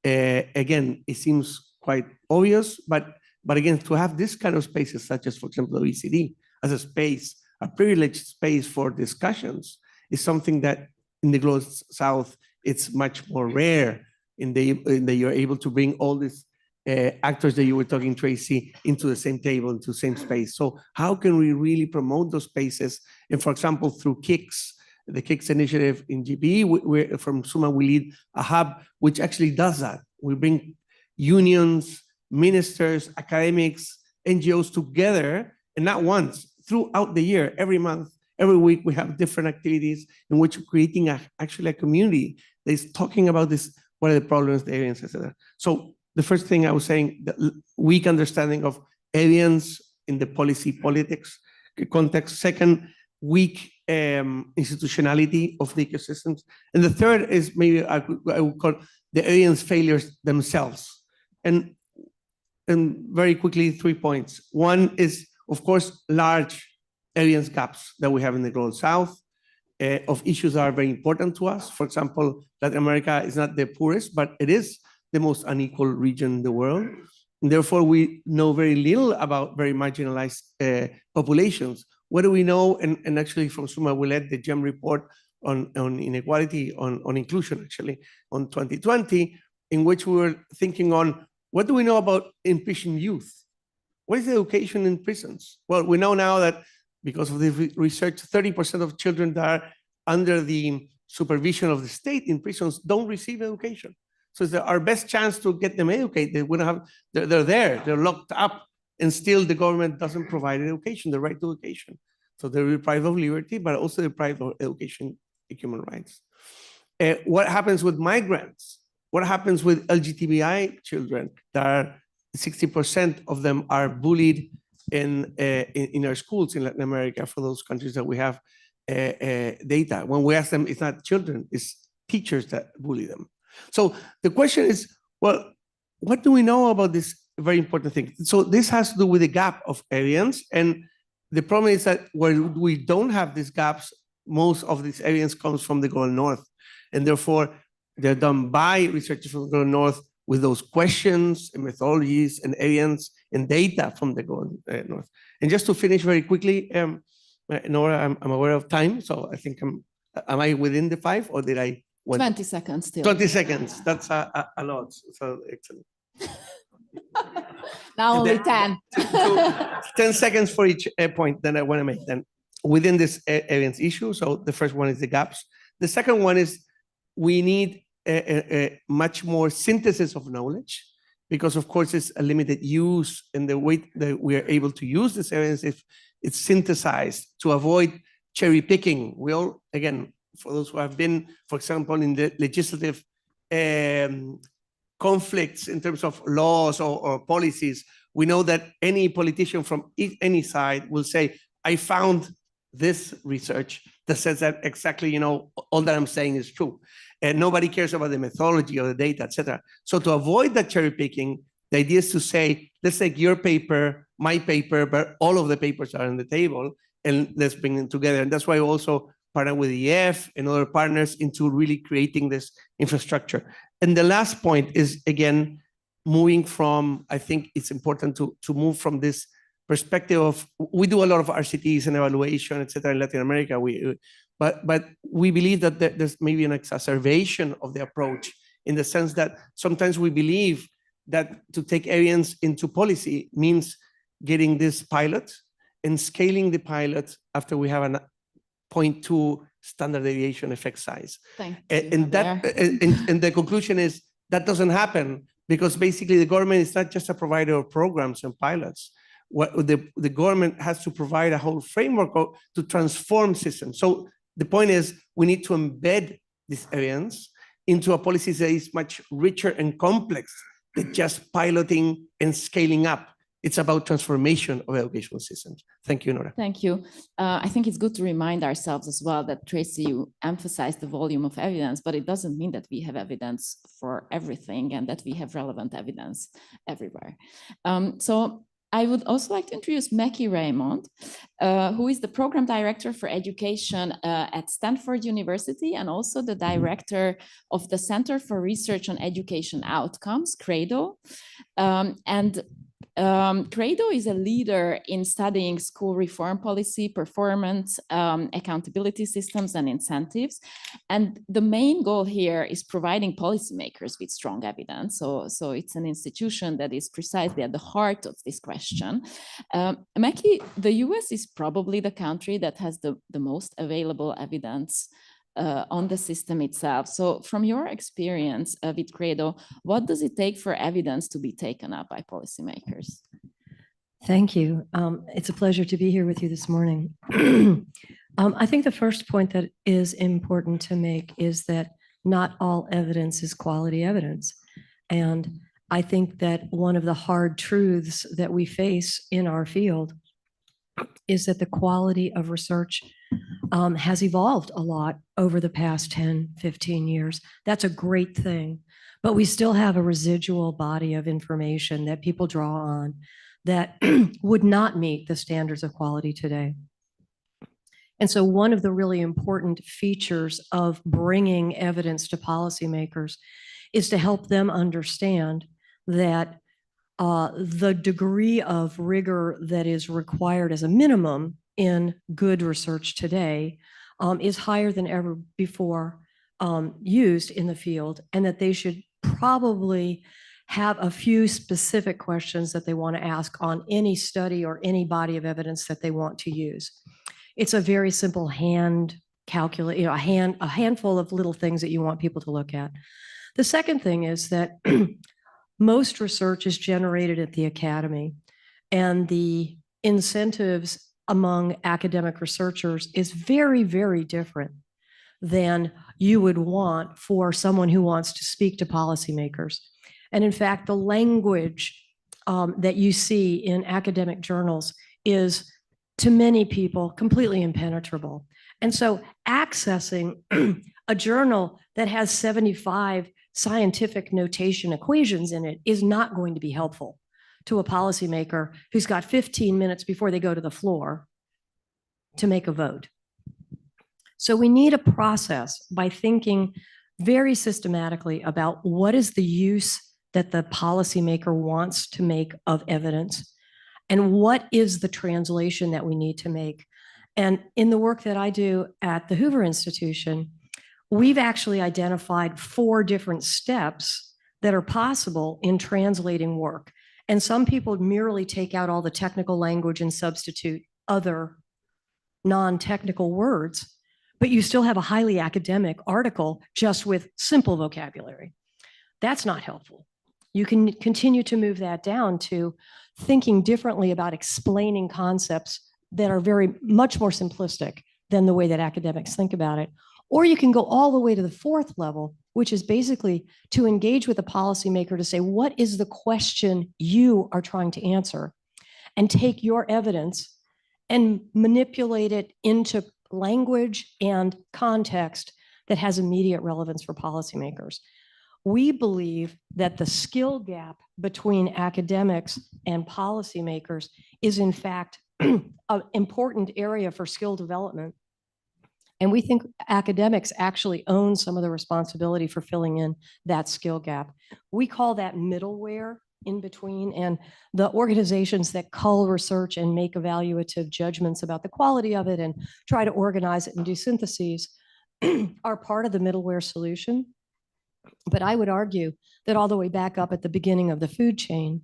E: Again, it seems quite obvious, but again, to have this kind of spaces, such as, for example, the OECD, as a space, a privileged space for discussions, is something that in the global South, it's much more rare in that you're able to bring all these actors that you were talking, Tracy, into the same table, into the same space. So how can we really promote those spaces? And for example, through KICS, the KICS initiative in GBE, from SUMA, we lead a hub which actually does that. We bring unions, ministers, academics, NGOs together, and not once, throughout the year, every month, every week, we have different activities in which we're creating actually a community that is talking about this, what are the problems, the evidence, etc. So the first thing I was saying, the weak understanding of evidence in the politics context. Second, weak institutionality of the ecosystems. And the third is maybe I would call the evidence failures themselves. And very quickly, 3 points. One is, of course, large evidence gaps that we have in the global South. of issues that are very important to us. For example, Latin America is not the poorest, but it is the most unequal region in the world. And therefore, we know very little about very marginalized populations. What do we know? And actually, from Suma, we led the GEM report on inequality, on inclusion, actually, on 2020, in which we were thinking on what do we know about imprisoned youth? What is education in prisons? Well, we know now that because of the research, 30% of children that are under the supervision of the state in prisons don't receive education. So it's our best chance to get them educated. We don't have, they're there, they're locked up, and still the government doesn't provide education, the right to education. So they're deprived of liberty, but also deprived of education, human rights. What happens with migrants? What happens with LGBTI children that are 60% of them are bullied in our schools in Latin America for those countries that we have data. When we ask them, it's not children, it's teachers that bully them. So the question is, well, what do we know about this very important thing? So this has to do with the gap of evidence. And the problem is that where we don't have these gaps, most of this evidence comes from the global north. And therefore, they're done by researchers from the global north with those questions and methodologies and evidence and data from the global north. And just to finish very quickly, Nora, I'm aware of time, so I think am I within the 5 or did I?
B: 20 seconds still.
E: 20 seconds, that's a lot, so excellent.
B: Now only 10.
E: 10 seconds for each point that I want to make then within this evidence issue. So the first one is the gaps. The second one is we need a much more synthesis of knowledge, because of course it's a limited use, and the way that we are able to use this evidence if it's synthesized to avoid cherry picking. We all, again, for those who have been, for example, in the legislative conflicts in terms of laws or policies, we know that any politician from any side will say, I found this research that says that exactly, all that I'm saying is true. And nobody cares about the methodology or the data, etc. So to avoid that cherry picking, the idea is to say, let's take your paper, my paper, but all of the papers are on the table, and let's bring them together. And that's why we also partner with EF and other partners into really creating this infrastructure. And the last point is, again, moving from, I think it's important to move from this perspective of, we do a lot of RCTs and evaluation, et cetera, in Latin America. But we believe that there's maybe an exacerbation of the approach, in the sense that sometimes we believe that to take evidence into policy means getting this pilot and scaling the pilot after we have a 0.2 standard deviation effect size.
B: Thank you.
E: And the conclusion is that doesn't happen, because basically the government is not just a provider of programs and pilots. What the government has to provide a whole framework to transform systems. So the point is, we need to embed this evidence into a policy that is much richer and complex than just piloting and scaling up. It's about transformation of educational systems. Thank you, Nora.
B: Thank you. I think it's good to remind ourselves as well that, Tracy, you emphasized the volume of evidence, but it doesn't mean that we have evidence for everything and that we have relevant evidence everywhere. So I would also like to introduce Mackie Raymond, who is the Program Director for Education at Stanford University, and also the Director of the Center for Research on Education Outcomes, CRADO. CRADO is a leader in studying school reform policy, performance, accountability systems, and incentives. And the main goal here is providing policymakers with strong evidence. So it's an institution that is precisely at the heart of this question. Mackie, the US is probably the country that has the most available evidence on the system itself. So from your experience with CRADO, what does it take for evidence to be taken up by policymakers?
F: Thank you. It's a pleasure to be here with you this morning. I think the first point that is important to make is that not all evidence is quality evidence. And I think that one of the hard truths that we face in our field is that the quality of research has evolved a lot over the past 10, 15 years. That's a great thing, but we still have a residual body of information that people draw on that would not meet the standards of quality today. And so one of the really important features of bringing evidence to policymakers is to help them understand that the degree of rigor that is required as a minimum in good research today is higher than ever before used in the field, and that they should probably have a few specific questions that they want to ask on any study or any body of evidence that they want to use. It's a very simple hand calculate, a handful of little things that you want people to look at. The second thing is that most research is generated at the academy, and the incentives among academic researchers is very, very different than you would want for someone who wants to speak to policymakers. And in fact, the language that you see in academic journals is, to many people, completely impenetrable. And so accessing a journal that has 75 scientific notation equations in it is not going to be helpful to a policymaker who's got 15 minutes before they go to the floor to make a vote. So we need a process by thinking very systematically about what is the use that the policymaker wants to make of evidence, and what is the translation that we need to make. And in the work that I do at the Hoover Institution, we've actually identified 4 different steps that are possible in translating work. And some people merely take out all the technical language and substitute other non-technical words, but you still have a highly academic article just with simple vocabulary. That's not helpful. You can continue to move that down to thinking differently about explaining concepts that are very much more simplistic than the way that academics think about it. Or you can go all the way to the 4th level, which is basically to engage with a policymaker to say, what is the question you are trying to answer? And take your evidence and manipulate it into language and context that has immediate relevance for policymakers. We believe that the skill gap between academics and policymakers is, in fact, an important area for skill development. And we think academics actually own some of the responsibility for filling in that skill gap. We call that middleware in between, and the organizations that cull research and make evaluative judgments about the quality of it and try to organize it and do syntheses are part of the middleware solution. But I would argue that all the way back up at the beginning of the food chain,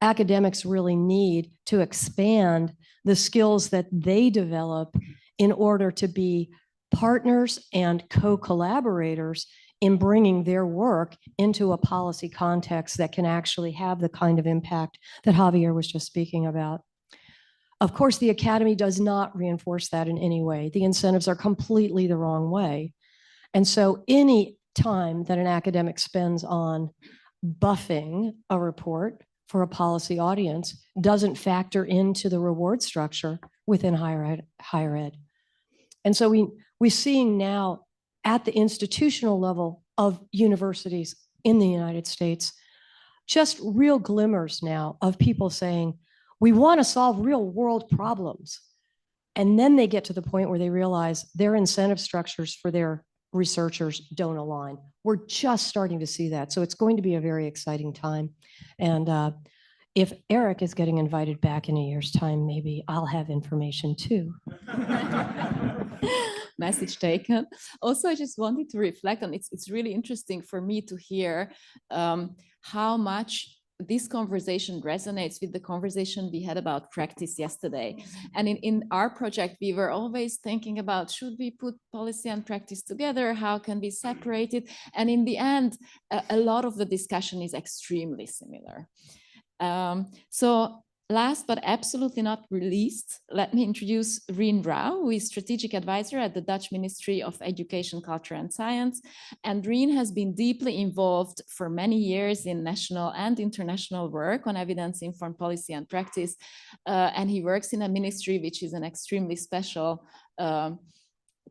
F: academics really need to expand the skills that they develop in order to be partners and co-collaborators in bringing their work into a policy context that can actually have the kind of impact that Javier was just speaking about. Of course, the academy does not reinforce that in any way. The incentives are completely the wrong way. And so any time that an academic spends on buffing a report for a policy audience doesn't factor into the reward structure within higher ed. And so we're seeing now at the institutional level of universities in the United States, just real glimmers now of people saying, we want to solve real world problems. And then they get to the point where they realize their incentive structures for their researchers don't align. We're just starting to see that. So it's going to be a very exciting time. And if Eric is getting invited back in a year's time, maybe I'll have information too.
B: Message taken. Also, I just wanted to reflect on it's really interesting for me to hear how much this conversation resonates with the conversation we had about practice yesterday. And in our project, we were always thinking about, should we put policy and practice together? How can we separate it? And in the end, a lot of the discussion is extremely similar. So last but absolutely not least, let me introduce Rien Rao, who is strategic advisor at the Dutch Ministry of Education, Culture and Science. And Rien has been deeply involved for many years in national and international work on evidence-informed policy and practice. And he works in a ministry which is an extremely special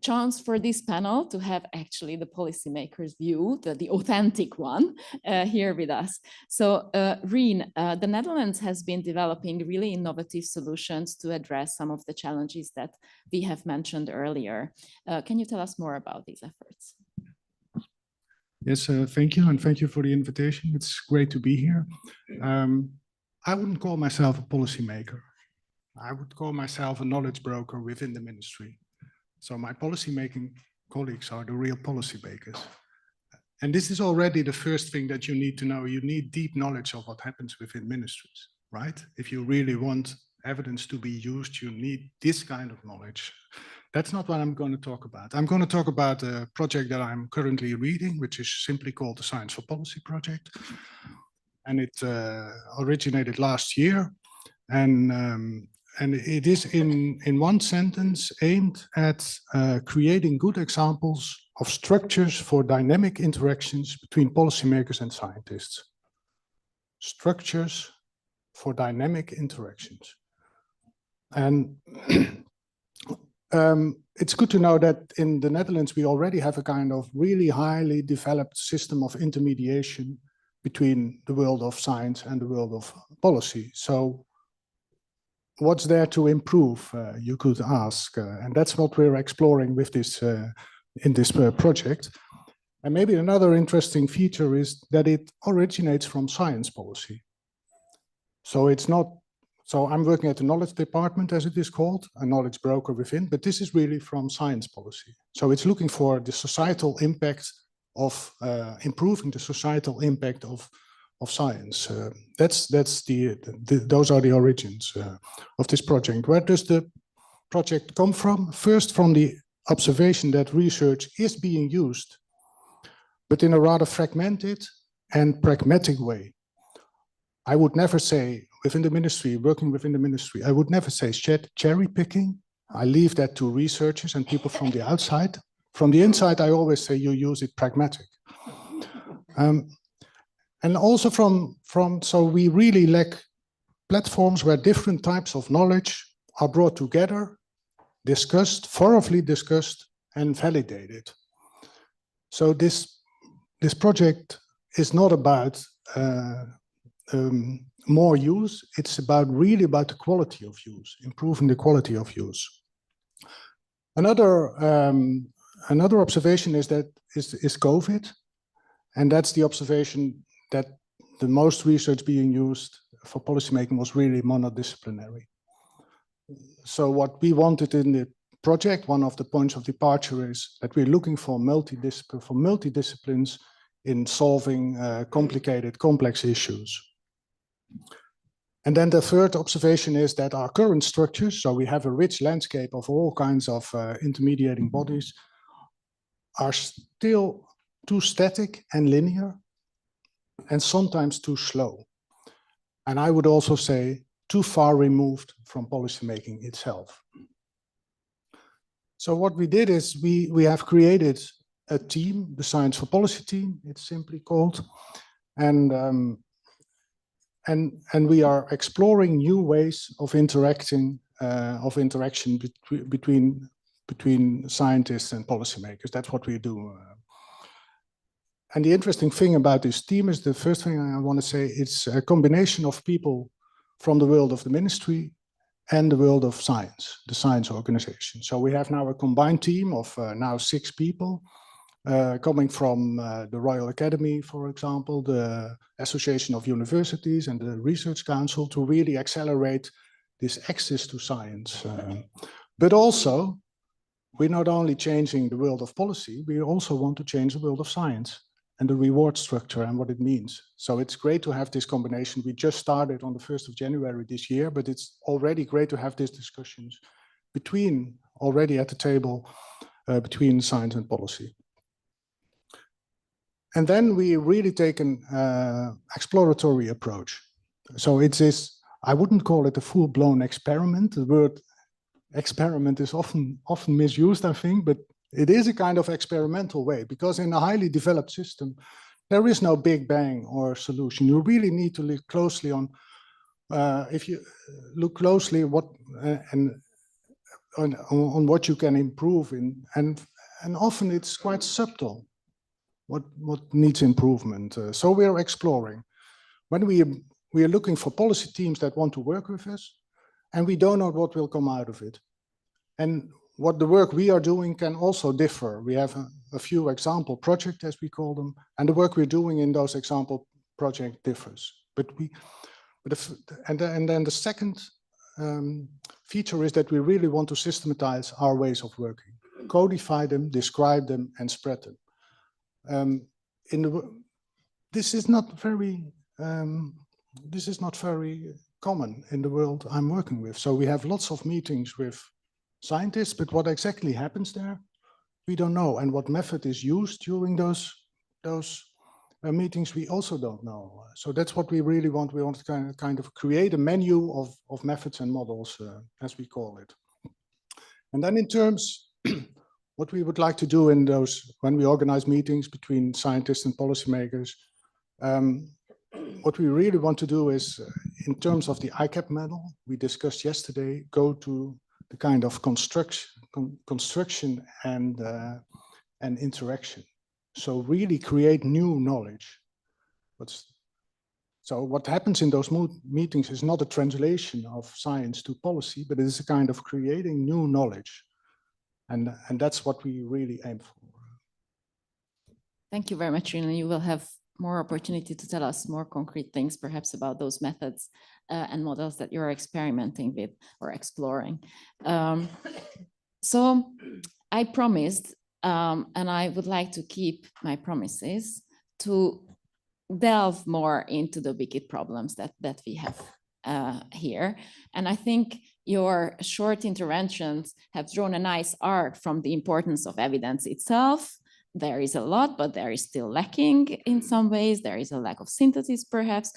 B: chance for this panel to have actually the policymakers' view, the authentic one, here with us. So Rien, the Netherlands has been developing really innovative solutions to address some of the challenges that we have mentioned earlier. Can you tell us more about these efforts?
G: Yes, thank you, and thank you for the invitation. It's great to be here. I wouldn't call myself a policymaker. I would call myself a knowledge broker within the ministry. So my policymaking colleagues are the real policymakers. And this is already the first thing that you need to know. You need deep knowledge of what happens within ministries, right? If you really want evidence to be used, you need this kind of knowledge. That's not what I'm going to talk about. I'm going to talk about a project that I'm currently reading, which is simply called the Science for Policy Project. And it originated last year. And it is in one sentence aimed at creating good examples of structures for dynamic interactions between policymakers and scientists. Structures for dynamic interactions. And it's good to know that in the Netherlands, we already have a kind of really highly developed system of intermediation between the world of science and the world of policy. So what's there to improve, you could ask, and that's what we're exploring with this in this project. And maybe another interesting feature is that it originates from science policy. So it's not, so I'm working at the knowledge department, as it is called, a knowledge broker within, but this is really from science policy. So it's looking for the societal impact of improving the societal impact of science. Those are the origins of this project. Where does the project come from? First, from the observation that research is being used, but in a rather fragmented and pragmatic way. I would never say within the ministry, working within the ministry, I would never say cherry picking. I leave that to researchers and people from the outside. From the inside, I always say you use it pragmatic. And also so we really lack platforms where different types of knowledge are brought together, discussed, thoroughly discussed, and validated. So this project is not about more use, it's really about the quality of use, improving the quality of use. Another observation is COVID, and that's the observation that the most research being used for policymaking was really monodisciplinary. So what we wanted in the project, one of the points of departure is that we're looking for multidisciplines in solving complicated, complex issues. And then the third observation is that our current structures, so we have a rich landscape of all kinds of intermediating bodies, are still too static and linear, and sometimes too slow. And I would also say too far removed from policymaking itself. So what we did is we have created a team, the Science for Policy team, it's simply called, and we are exploring new ways of interaction between scientists and policymakers. That's what we do. And the interesting thing about this team is, the first thing I want to say, it's a combination of people from the world of the ministry and the world of science, the science organization. So we have now a combined team of now 6 people, coming from the Royal Academy, for example, the Association of Universities and the Research Council, to really accelerate this access to science. But also, we're not only changing the world of policy, we also want to change the world of science and the reward structure and what it means. So it's great to have this combination. We just started on the 1st of January this year, but it's already great to have these discussions already at the table between science and policy. And then we really take an exploratory approach. So it's this, I wouldn't call it a full-blown experiment. The word experiment is often misused, I think, but it is a kind of experimental way, because in a highly developed system, there is no big bang or solution. You really need to look closely on, if you look closely and on what you can improve in, and often it's quite subtle what needs improvement. So we are exploring. When we are looking for policy teams that want to work with us, and we don't know what will come out of it. And what the work we are doing can also differ. We have a few example projects, as we call them, and the work we're doing in those example projects differs. And then the second feature is that we really want to systematize our ways of working, codify them, describe them, and spread them. This is not very common in the world I'm working with. So we have lots of meetings with scientists, but what exactly happens there, we don't know. And what method is used during those meetings, we also don't know. So that's what we really want. We want to kind of create a menu of methods and models, as we call it. And then in terms, what we would like to do in those, when we organize meetings between scientists and policymakers, what we really want to do is, in terms of the ICAP model we discussed yesterday, go to the kind of construction and interaction. So really create new knowledge. So what happens in those meetings is not a translation of science to policy, but it is a kind of creating new knowledge. And that's what we really aim for.
B: Thank you very much, Rina. You will have more opportunity to tell us more concrete things, perhaps about those methods and models that you're experimenting with or exploring. So I promised, and I would like to keep my promises, to delve more into the wicked problems that we have here. And I think your short interventions have drawn a nice arc from the importance of evidence itself. There is a lot, but there is still lacking in some ways. There is a lack of synthesis, perhaps,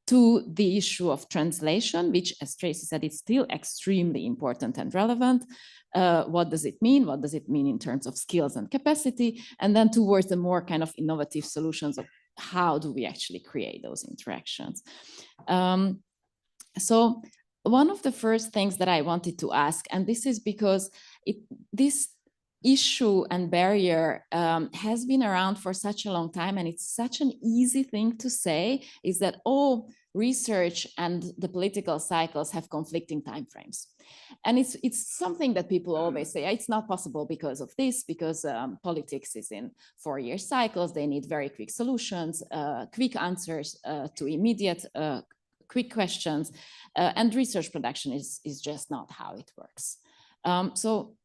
B: to the issue of translation, which, as Tracy said, is still extremely important and relevant. What does it mean? What does it mean in terms of skills and capacity? And then towards the more kind of innovative solutions of how do we actually create those interactions? So one of the first things that I wanted to ask, and this is because this issue and barrier has been around for such a long time, and it's such an easy thing to say, is that all research and the political cycles have conflicting timeframes. And it's something that people always say, it's not possible because of this, because politics is in 4-year cycles, they need very quick solutions, quick answers to immediate quick questions, and research production is just not how it works. So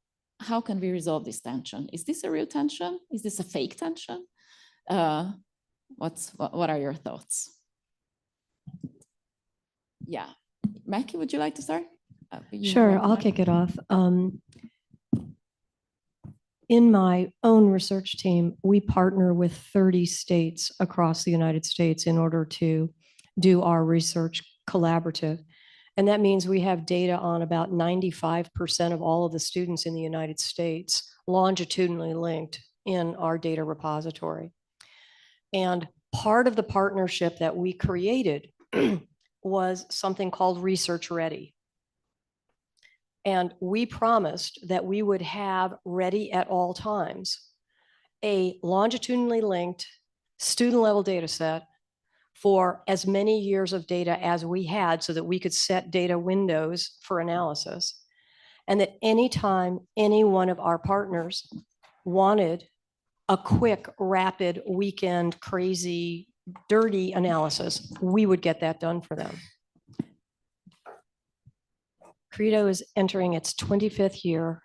B: how can we resolve this tension? Is this a real tension? Is this a fake tension? What are your thoughts? Yeah, Mackie, would you like to start?
F: Sure, I'll kick it off. In my own research team, we partner with 30 states across the United States in order to do our research collaborative. And that means we have data on about 95% of all of the students in the United States longitudinally linked in our data repository. And part of the partnership that we created was something called Research Ready. And we promised that we would have ready at all times a longitudinally linked student level data set for as many years of data as we had so that we could set data windows for analysis. And that anytime any one of our partners wanted a quick, rapid, weekend, crazy, dirty analysis, we would get that done for them. Credo is entering its 25th year.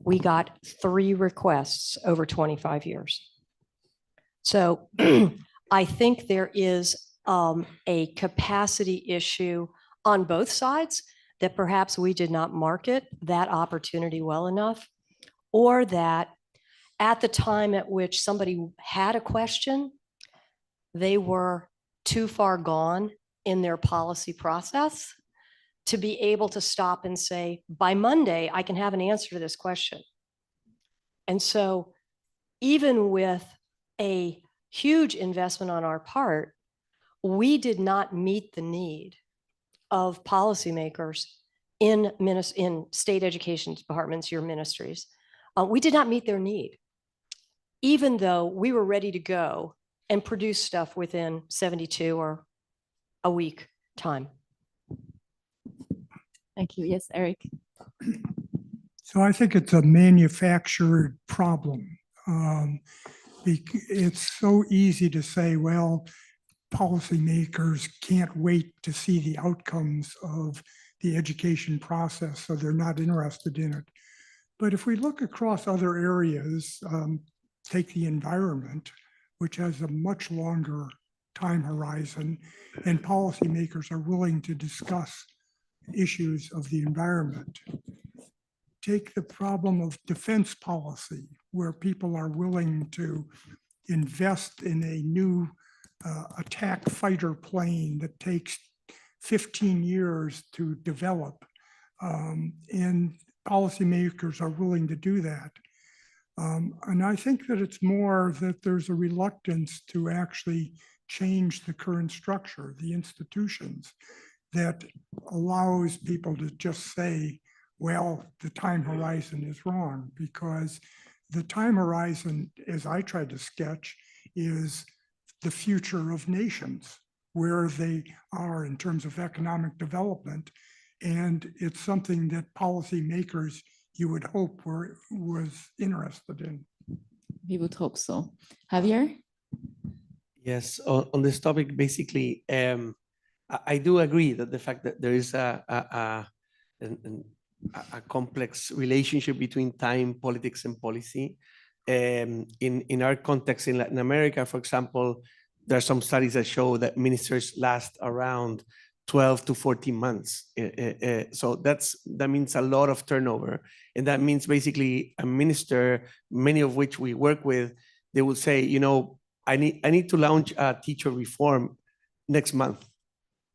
F: We got 3 requests over 25 years. So I think there is a capacity issue on both sides that perhaps we did not market that opportunity well enough, or that at the time at which somebody had a question, they were too far gone in their policy process to be able to stop and say, by Monday, I can have an answer to this question. And so even with a huge investment on our part, we did not meet the need of policymakers in state education departments, your ministries, we did not meet their need, even though we were ready to go and produce stuff within 72 or a week time.
B: Thank you. Yes, Eric.
C: So I think it's a manufactured problem. It's so easy to say, well, policymakers can't wait to see the outcomes of the education process, so they're not interested in it. But if we look across other areas, take the environment, which has a much longer time horizon, and policymakers are willing to discuss issues of the environment. Take the problem of defense policy, where people are willing to invest in a new attack fighter plane that takes 15 years to develop. And policymakers are willing to do that. And I think that it's more that there's a reluctance to actually change the current structure, the institutions, that allows people to just say, well, the time horizon is wrong, because the time horizon, as I tried to sketch, is the future of nations, where they are in terms of economic development. And it's something that policymakers, you would hope, was interested in.
B: We would hope so. Javier?
E: Yes, on this topic, basically, I do agree that the fact that there is a complex relationship between time, politics, and policy. In our context in Latin America, for example, there are some studies that show that ministers last around 12 to 14 months. So that means a lot of turnover. And that means basically a minister, many of which we work with, they will say, you know, I need to launch a teacher reform next month.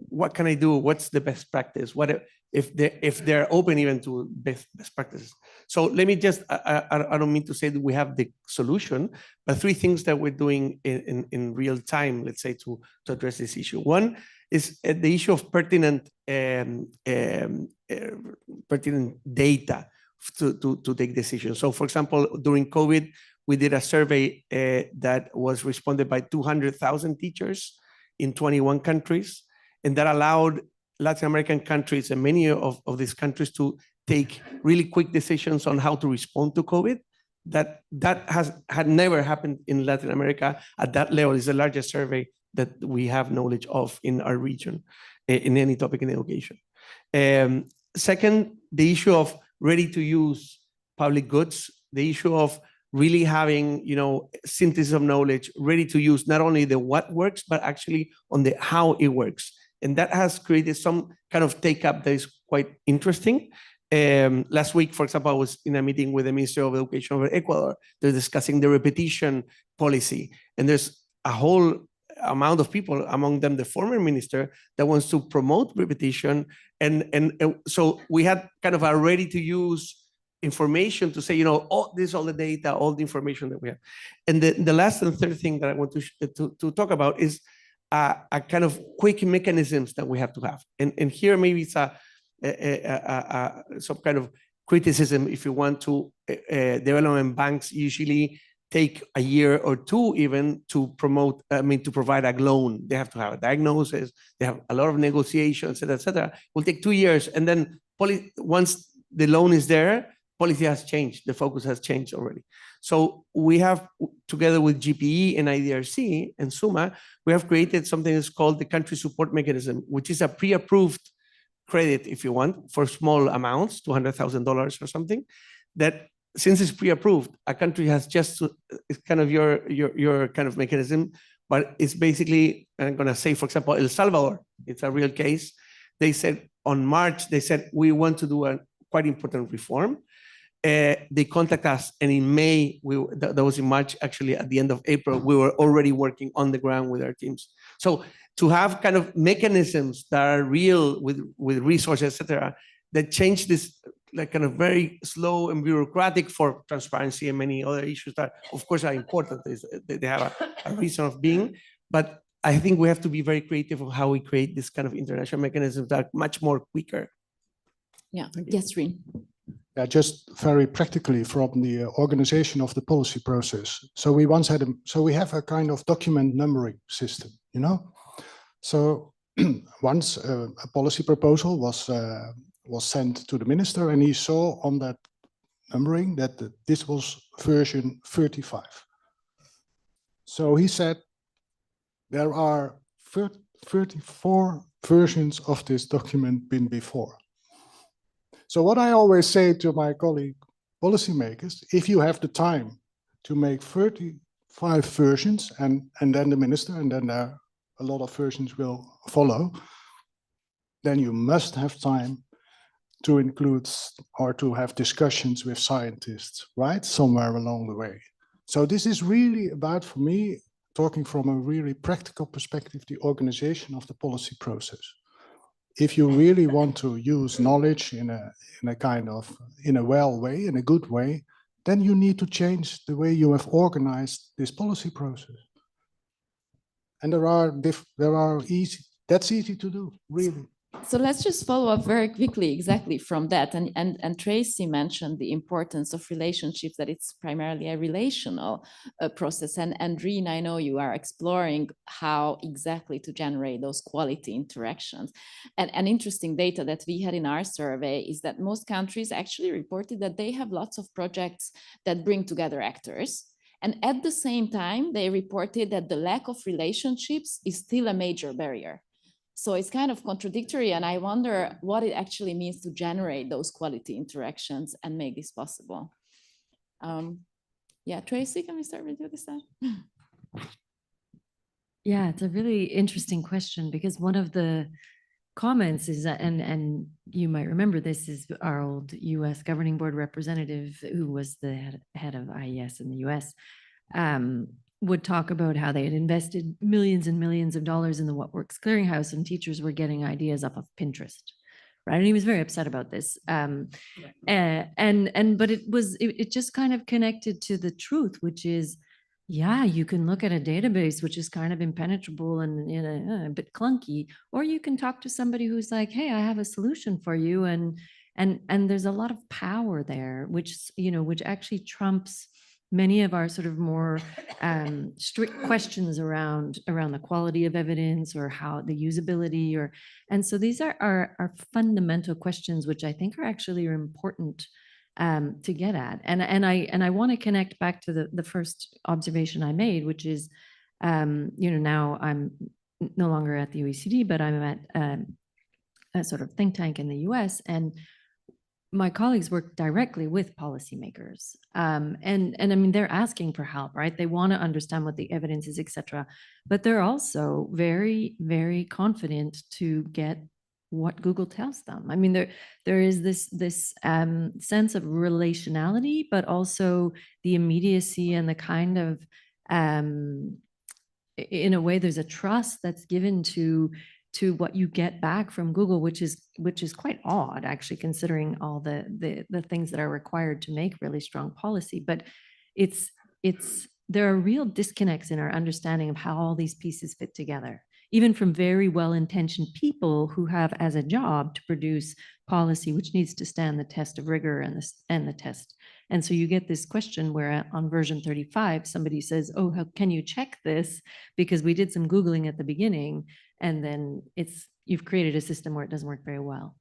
E: What can I do? What's the best practice? What if they're open even to best practices? So let me just, I don't mean to say that we have the solution, but 3 things that we're doing in real time, let's say, to address this issue. One is the issue of pertinent data to take decisions. So for example, during COVID, we did a survey that was responded by 200,000 teachers in 21 countries. And that allowed Latin American countries and many of these countries to take really quick decisions on how to respond to COVID. That had never happened in Latin America at that level. It's the largest survey that we have knowledge of in our region, in any topic in education. Second, the issue of ready-to-use public goods, the issue of really having, you know, synthesis of knowledge, ready to use, not only the what works, but actually on the how it works. And that has created some kind of take-up that is quite interesting. Last week, for example, I was in a meeting with the Minister of Education of Ecuador. They're discussing the repetition policy. And there's a whole amount of people, among them the former minister, that wants to promote repetition. And so we had kind of a ready-to-use information to say, you know, oh, this is all the data, all the information that we have. And the last and third thing that I want to talk about is a kind of quick mechanisms that we have to have. And here maybe it's some kind of criticism if you want to. Development banks usually take a year or 2 even to promote, to provide a loan. They have to have a diagnosis, they have a lot of negotiations, et cetera. It will take 2 years. And then once the loan is there, policy has changed, the focus has changed already. So we have, together with GPE and IDRC and SUMA, we have created something that's called the country support mechanism, which is a pre-approved credit, if you want, for small amounts, $200,000 or something, that since it's pre-approved, a country has just, it's kind of your kind of mechanism, but it's basically, I'm gonna say, for example, El Salvador, it's a real case. They said on March, they said, we want to do a quite important reform. They contact us, and in May, that was in March, actually at the end of April, we were already working on the ground with our teams. So to have kind of mechanisms that are real with resources, et cetera, that change this like kind of very slow and bureaucratic for transparency and many other issues that of course are important. They have a reason of being, but I think we have to be very creative of how we create this kind of international mechanisms that are much more quicker.
B: Yeah, yes, Reen.
G: Yeah, just very practically from the organization of the policy process. So we once had we have a kind of document numbering system, you know. So once a policy proposal was sent to the minister, and he saw on that numbering that this was version 35. So he said there are 34 versions of this document been before. So what I always say to my colleague policymakers, if you have the time to make 35 versions and then the minister, and then a lot of versions will follow, then you must have time to include or to have discussions with scientists, right? Somewhere along the way. So this is really about, for me, talking from a really practical perspective, the organization of the policy process. If you really want to use knowledge in a kind of, in a well way, in a good way, then you need to change the way you have organized this policy process. And that's easy to do, really.
B: So let's just follow up very quickly exactly from that. And Tracy mentioned the importance of relationships, that it's primarily a relational process. And Reen, I know you are exploring how exactly to generate those quality interactions. And interesting data that we had in our survey is that most countries actually reported that they have lots of projects that bring together actors. And at the same time, they reported that the lack of relationships is still a major barrier. So it's kind of contradictory, and I wonder what it actually means to generate those quality interactions and make this possible. Yeah, Tracy, can we start with you this time?
F: Yeah, it's a really interesting question, because one of the comments is that, and you might remember this, is our old US governing board representative, who was the head of IES in the US, would talk about how they had invested millions and millions of dollars in the What Works Clearinghouse, and teachers were getting ideas off of Pinterest, right? And he was very upset about this. But it just kind of connected to the truth, which is, yeah, you can look at a database which is kind of impenetrable and a bit clunky, or you can talk to somebody who's like, hey, I have a solution for you, and there's a lot of power there, which actually trumps many of our sort of more strict questions around the quality of evidence, or how the usability, and so these are fundamental questions, which I think are actually important to get at. And I want to connect back to the first observation I made, which is, now I'm no longer at the OECD, but I'm at a sort of think tank in the US, and my colleagues work directly with policymakers. And I mean, they're asking for help, right? They want to understand what the evidence is, et cetera. But they're also very, very confident to get what Google tells them. I mean, there is this sense of relationality, but also the immediacy and the kind of, in a way, there's a trust that's given to what you get back from Google, which is quite odd, actually, considering all the things that are required to make really strong policy. But there are real disconnects in our understanding of how all these pieces fit together, even from very well-intentioned people who have as a job to produce policy which needs to stand the test of rigor and the test. And so you get this question where on version 35, somebody says, oh, how can you check this? Because we did some Googling at the beginning, and then you've created a system where it doesn't work very well.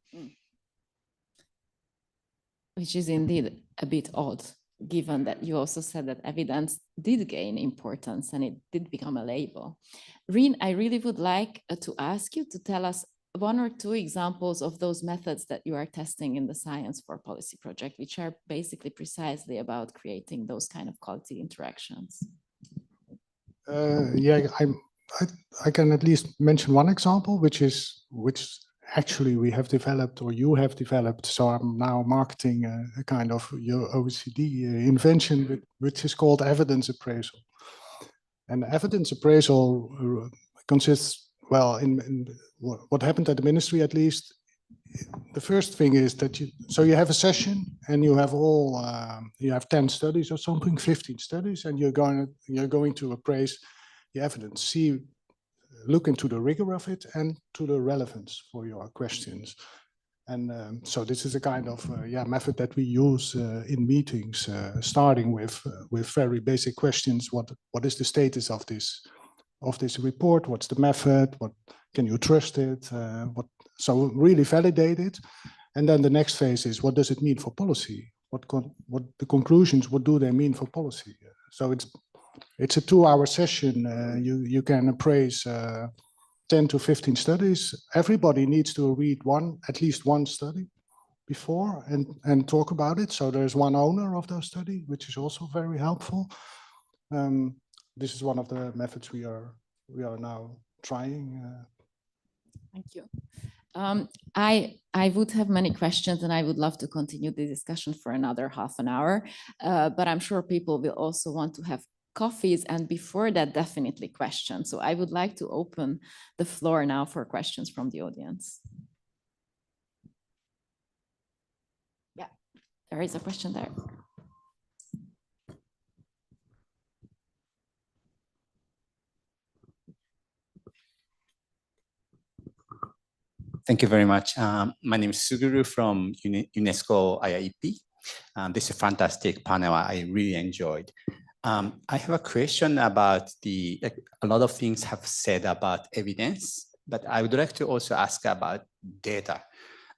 B: Which is indeed a bit odd, given that you also said that evidence did gain importance and it did become a label. Reen, I really would like to ask you to tell us one or two examples of those methods that you are testing in the Science for Policy project, which are basically precisely about creating those kind of quality interactions.
G: Yeah, I can at least mention one example, which actually we have developed, or you have developed. So I'm now marketing a kind of your OECD invention, which is called evidence appraisal. And evidence appraisal consists, well, in what happened at the ministry, at least. The first thing is that you have a session, and you have you have 10 studies or something, 15 studies, and you're going to appraise the evidence, look into the rigor of it and to the relevance for your questions. And so this is a kind of method that we use in meetings, starting with very basic questions. What is the status of this report? What's the method? What can you trust it? So really validate it. And then the next phase is, what does it mean for policy? What the conclusions? What do they mean for policy? So it's a 2-hour session. You can appraise 10 to 15 studies. Everybody needs to read at least one study before and talk about it. So there's one owner of those study, which is also very helpful. This is one of the methods we are now trying.
B: Thank you. I would have many questions and I would love to continue the discussion for another half an hour, but I'm sure people will also want to have coffees, and before that, definitely questions. So I would like to open the floor now for questions from the audience. Yeah, there is a question there.
H: Thank you very much. My name is Suguru from UNESCO IIP. This is a fantastic panel. I really enjoyed. I have a question about a lot of things have said about evidence, but I would like to also ask about data.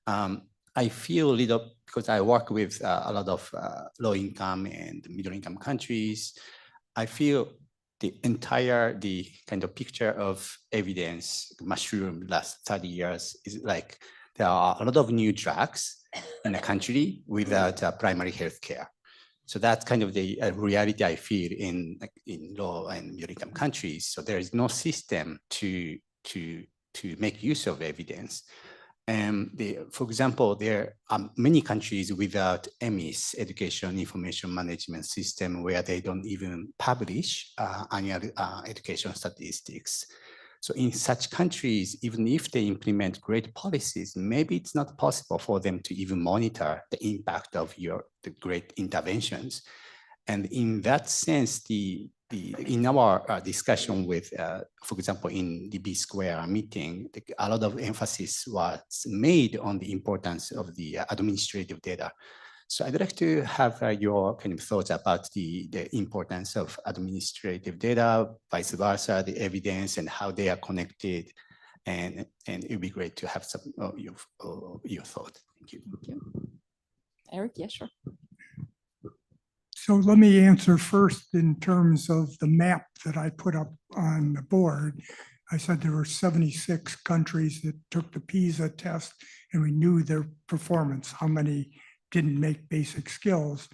H: I feel a little, because I work with a lot of low income and middle income countries, I feel the kind of picture of evidence mushroom last 30 years is like there are a lot of new drugs in a country without primary health care. So that's kind of the reality I feel in low and middle income countries. So there is no system to make use of evidence. For example, there are many countries without EMIS, Education Information Management System, where they don't even publish annual education statistics. So in such countries, even if they implement great policies, maybe it's not possible for them to even monitor the impact of the great interventions. And in that sense, in our discussion with, for example, in the B Square meeting, a lot of emphasis was made on the importance of the administrative data. So I'd like to have your kind of thoughts about the importance of administrative data, vice versa, the evidence and how they are connected. And it would be great to have some of your thoughts. Thank you.
B: Thank you. Eric, yeah, sure.
C: So let me answer first in terms of the map that I put up on the board. I said there were 76 countries that took the PISA test and we knew their performance, how many didn't make basic skills.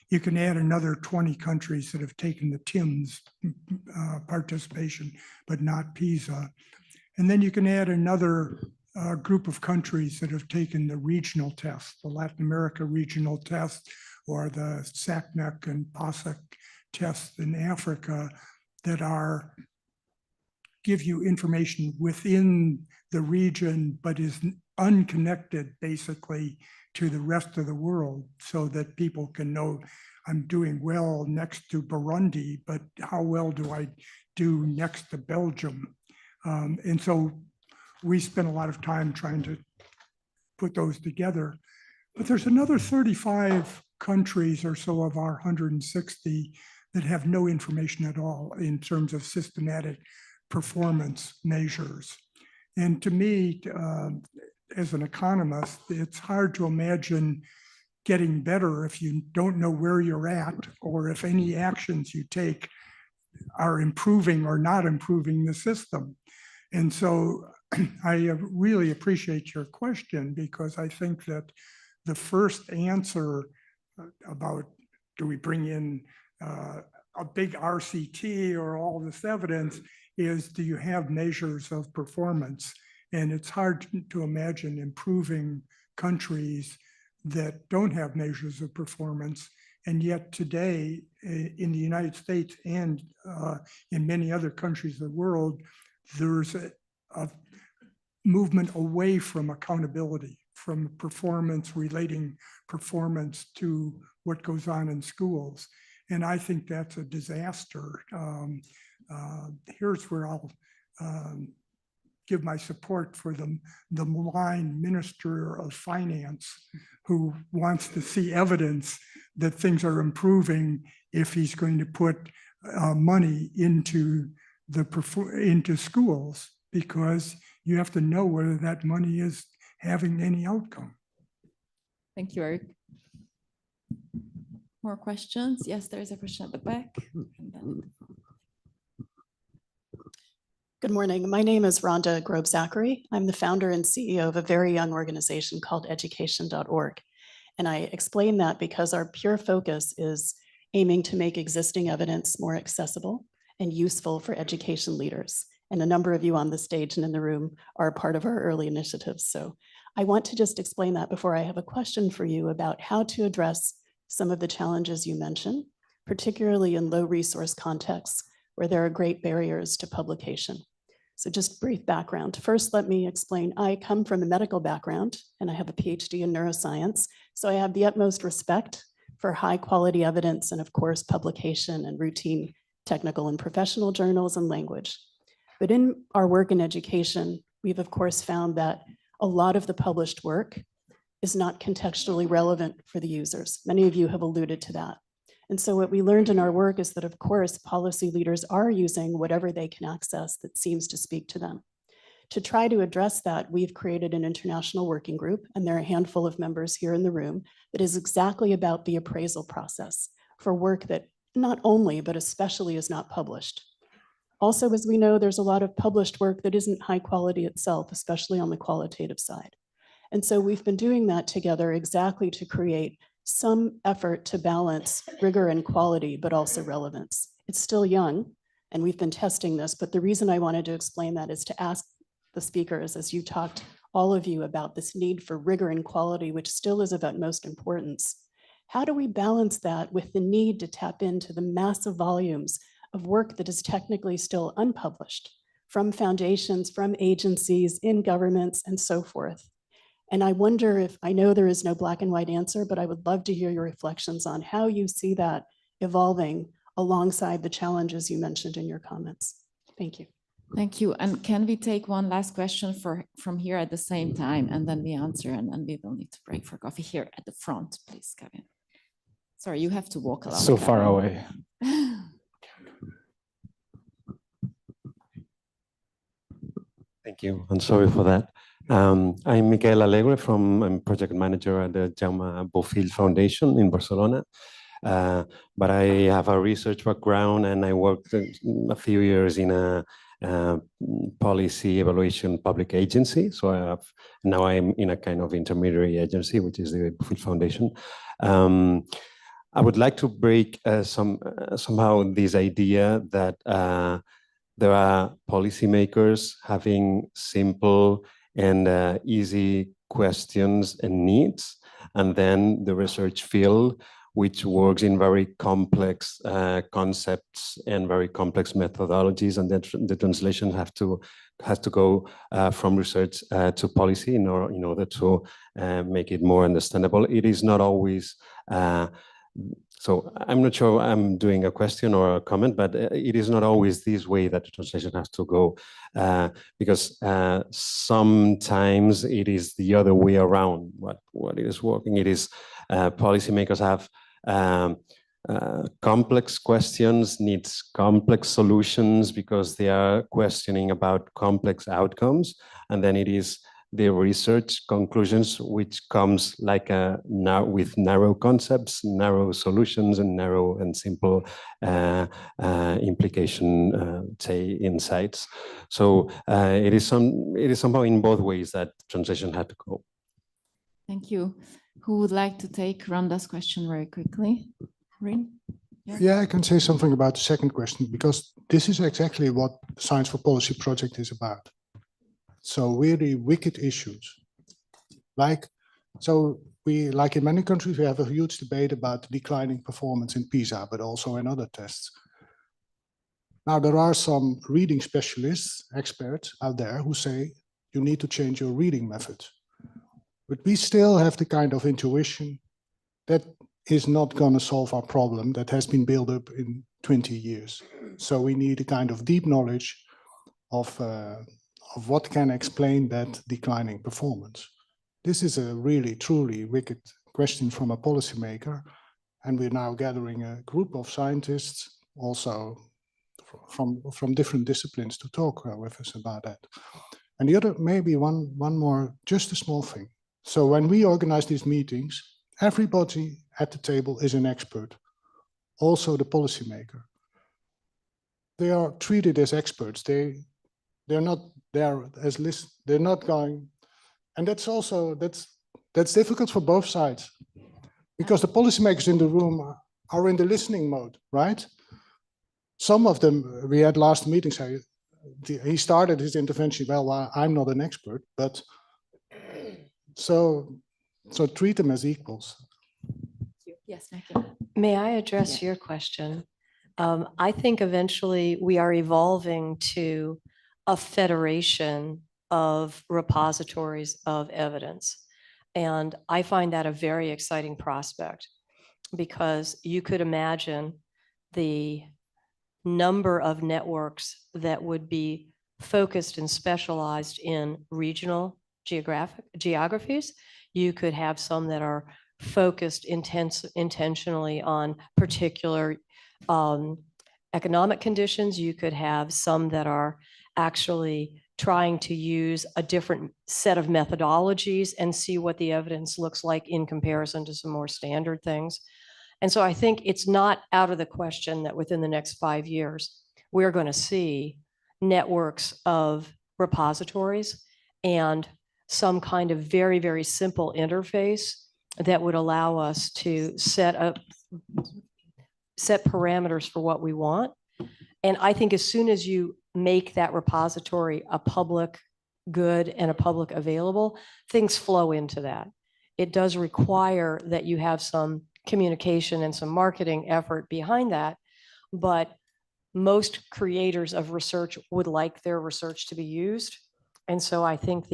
C: You can add another 20 countries that have taken the TIMSS participation, but not PISA. And then you can add another group of countries that have taken the regional test, the Latin America regional test, or the SACNEC and POSIC tests in Africa that give you information within the region, but is unconnected basically to the rest of the world, so that people can know I'm doing well next to Burundi, but how well do I do next to Belgium? And so we spent a lot of time trying to put those together. But there's another 35 countries or so of our 160 that have no information at all in terms of systematic performance measures. And to me, as an economist, it's hard to imagine getting better if you don't know where you're at, or if any actions you take are improving or not improving the system. And so I really appreciate your question, because I think that the first answer about do we bring in a big RCT or all this evidence is, do you have measures of performance? And it's hard to imagine improving countries that don't have measures of performance. And yet today in the United States and in many other countries of the world, there's a movement away from accountability, from performance, relating performance to what goes on in schools. And I think that's a disaster. Here's where I'll give my support for the malign Minister of Finance who wants to see evidence that things are improving if he's going to put money into into schools, because you have to know whether that money is having any outcome.
B: Thank you, Eric. More questions? Yes, there is a question at the back. And then
I: Good morning. My name is Rhonda Grobe-Zachary. I'm the founder and CEO of a very young organization called education.org. And I explain that because our pure focus is aiming to make existing evidence more accessible and useful for education leaders. And a number of you on the stage and in the room are part of our early initiatives. So I want to just explain that before I have a question for you about how to address some of the challenges you mentioned, particularly in low resource contexts where there are great barriers to publication. So just brief background. First, let me explain. I come from a medical background and I have a PhD in neuroscience. So I have the utmost respect for high quality evidence and of course, publication and routine technical and professional journals and language. But in our work in education, we've of course found that a lot of the published work is not contextually relevant for the users. Many of you have alluded to that. And so what we learned in our work is that, of course, policy leaders are using whatever they can access that seems to speak to them. To try to address that, we've created an international working group, and there are a handful of members here in the room, that is exactly about the appraisal process for work that not only, but especially is not published. Also, as we know, there's a lot of published work that isn't high quality itself, especially on the qualitative side. And so we've been doing that together exactly to create some effort to balance rigor and quality, but also relevance. It's still young, and we've been testing this, but the reason I wanted to explain that is to ask the speakers, as you talked, all of you, about this need for rigor and quality, which still is of utmost importance. How do we balance that with the need to tap into the massive volumes of work that is technically still unpublished from foundations, from agencies, in governments, and so forth? And I wonder if, I know there is no black and white answer, but I would love to hear your reflections on how you see that evolving alongside the challenges you mentioned in your comments. Thank you.
B: Thank you. And can we take one last question from here at the same time, and then we answer, and then we will need to break for coffee here at the front, please, Kevin. Sorry, you have to walk along.
J: So far away. Thank you. I'm sorry for that. I'm Miquel Alegre I'm project manager at the Jaume Bofill Foundation in Barcelona. But I have a research background and I worked a few years in a policy evaluation public agency. So now I'm in a kind of intermediary agency, which is the Bofill Foundation. I would like to break somehow this idea that there are policymakers having simple and easy questions and needs, and then the research field, which works in very complex concepts and very complex methodologies, and then the translation has to go from research to policy in order to make it more understandable. It is not always so I'm not sure I'm doing a question or a comment, but it is not always this way that the translation has to go, because sometimes it is the other way around. What is working, it is policymakers have complex questions, needs complex solutions because they are questioning about complex outcomes, and then it is the research conclusions, which comes like with narrow concepts, narrow solutions, and narrow and simple implication, say, insights. So it is somehow in both ways that translation had to go.
B: Thank you. Who would like to take Rhonda's question very quickly? Rin?
G: Yeah, I can say something about the second question, because this is exactly what the Science for Policy project is about. So really wicked issues. Like in many countries, we have a huge debate about declining performance in PISA, but also in other tests. Now, there are some reading specialists, experts out there who say you need to change your reading methods. But we still have the kind of intuition that is not going to solve our problem that has been built up in 20 years. So we need a kind of deep knowledge of of what can explain that declining performance. This is a really, truly wicked question from a policymaker. And we're now gathering a group of scientists, also from different disciplines, to talk with us about that. And the other, maybe one more, just a small thing. So when we organize these meetings, everybody at the table is an expert, also the policymaker. They are treated as experts. They're not there as they're not going, and that's also that's difficult for both sides, because the policymakers in the room are in the listening mode, right? Some of them, we had last meeting say, he started his intervention, well, I'm not an expert, but so treat them as equals.
B: Yes, Maggie.
F: May I address your question? I think eventually we are evolving to a federation of repositories of evidence. And I find that a very exciting prospect, because you could imagine the number of networks that would be focused and specialized in regional geographies. You could have some that are focused intentionally on particular economic conditions. You could have some that are actually trying to use a different set of methodologies and see what the evidence looks like in comparison to some more standard things. And so I think it's not out of the question that within the next 5 years, we're going to see networks of repositories and some kind of very, very simple interface that would allow us to set parameters for what we want. And I think as soon as you make that repository a public good and a public available, things flow into that. It does require that you have some communication and some marketing effort behind that, but most creators of research would like their research to be used. And so I think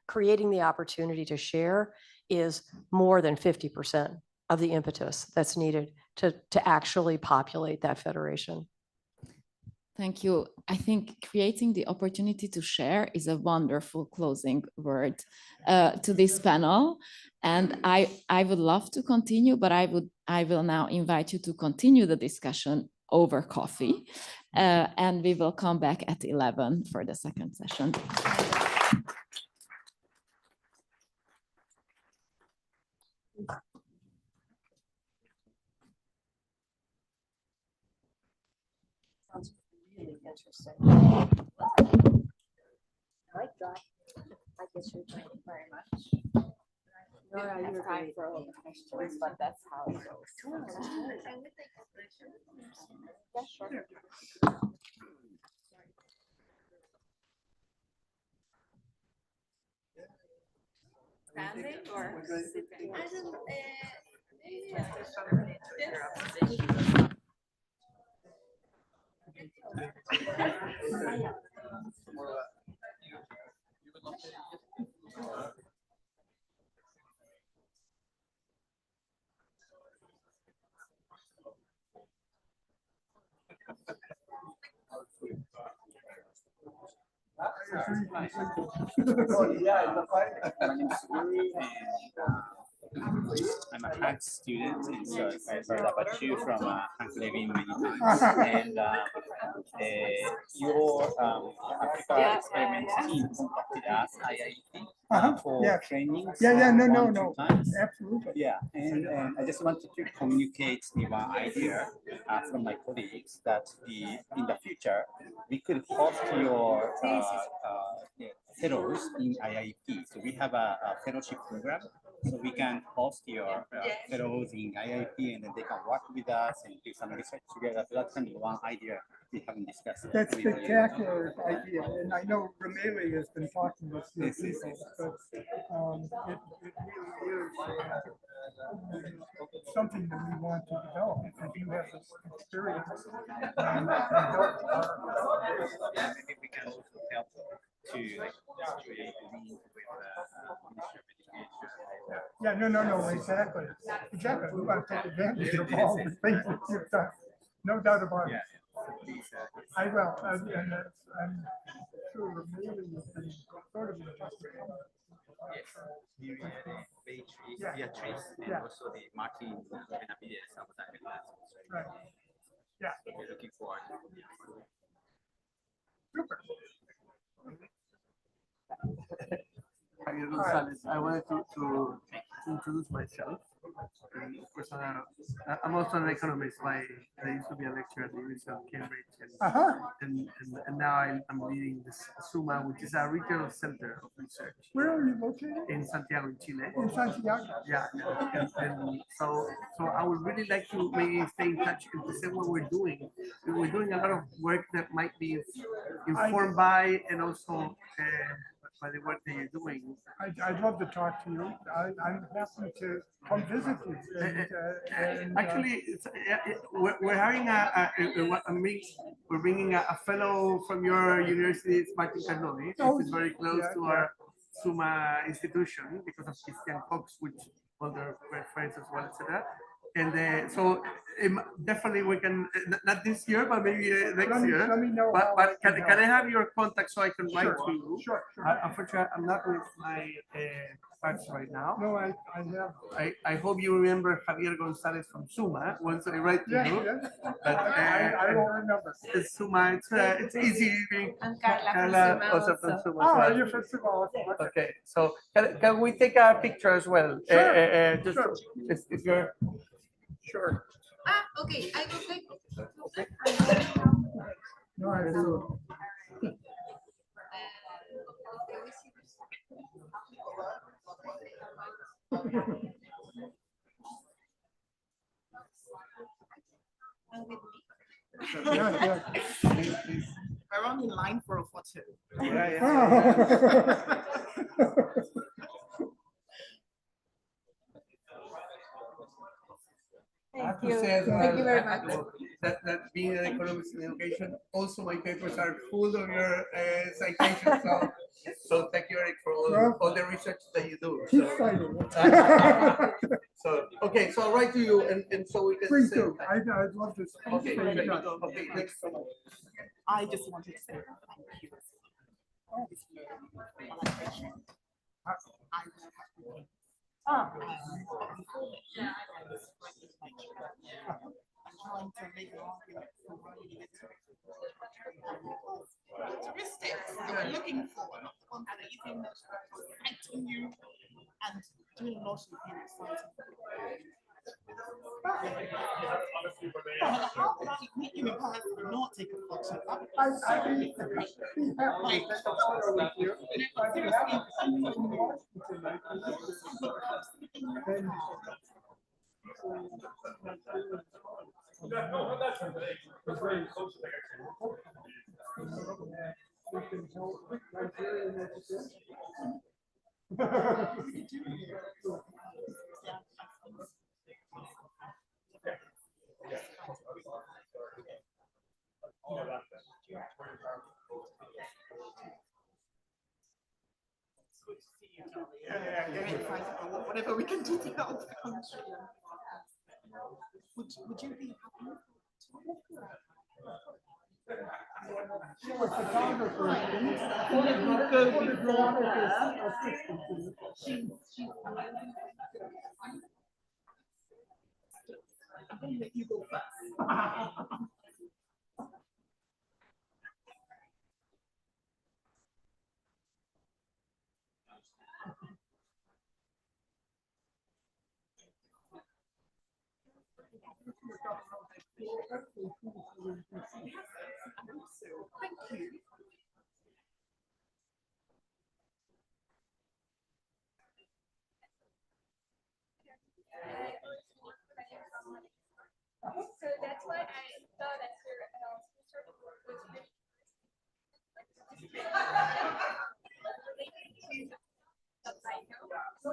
F: creating the opportunity to share is more than 50% of the impetus that's needed to actually populate that federation.
B: Thank you. I think creating the opportunity to share is a wonderful closing word to this panel. And I would love to continue, but I will now invite you to continue the discussion over coffee. And we will come back at 11 for the second session.
F: Sounds really interesting. I guess you're thank you very much.
B: Nora, you're time for all the questions, but that's how it goes. Yeah, sure. Standing or sitting?
H: I'm a Hank student, and so I've heard about you from Hank Levin many times. And your Africa experiment team contacted us, IIT, for training. No, absolutely. Yeah, and I just wanted to communicate one idea from my colleagues that in the future we could host your fellows in IIT. So we have a fellowship program. So we can host your fellows in IIT, and then they can work with us and do some research together. So that's kind of one idea we haven't discussed.
C: That's a spectacular idea, and I know Rameli has been talking with your people, but it really is something that we want to develop, because you have this experience and help our.
H: Maybe we can also help to create a link with Ministry of Education.
C: Yeah, no, exactly. We want to take advantage of all the things that you've done. No doubt about it. I will, and I'm
K: Beatrice, and also the Martin Benavides.
C: Right. Yeah.
K: We're looking forward.
E: Javier Gonzalez. I wanted to introduce myself. And of course, I'm also an economist. I used to be a lecturer at the University of Cambridge, and now I'm leading this SUMA, which is a regional center of research.
C: Where are you located?
E: In Santiago, Chile.
C: In Santiago.
E: Yeah, and so I would really like to maybe stay in touch and present what we're doing. We're doing a lot of work that might be informed by and also by the work that you're doing.
C: I'd love to talk to you. I'm happy to come visit you.
E: Actually, we're having we're bringing a fellow from your university, it's Martin Carnoni.
C: Oh,
E: It's very close to our SUMA institution because of Christian Cox, which all their friends as well, etc. And so definitely we can, not this year, but maybe next year.
C: Let me know.
E: But can I have your contact so I can write to you?
C: Sure.
E: Unfortunately, I'm not with my cards right now.
C: No, I have.
E: I hope you remember Javier Gonzalez from SUMA once I write to you. But,
C: I will remember.
E: It's SUMA, it's easy.
B: And
E: Carla also from SUMA. as
C: Oh,
E: well.
C: you're from Summa.
E: Okay, so can we take a picture as well?
C: Sure.
E: Just
C: Sure.
E: if you're.
C: Sure.
L: Okay, I will take.
C: No, I do. Yeah.
L: We're on in line for a photo.
E: Thank you. Thank
L: you very much.
E: That being an economist in education, also my papers are full of your citations. So thank you, Eric, for all the research that you do. So okay, so I'll write to you and so we can.
C: Please do. I'd love to.
E: Okay, next.
L: I just wanted to say thank you. I'm trying to make an argument for running it. Characteristics that we're looking for, not the ones that you think that's affecting you and doing a lot of exciting. How could I meet you in person and not take a photo? Whatever we can do to help the country. Would you be happy?
C: You're a photographer.
L: I'm going to let you go first. Thank you.
M: So that's why I thought that your research was really related to what I know. So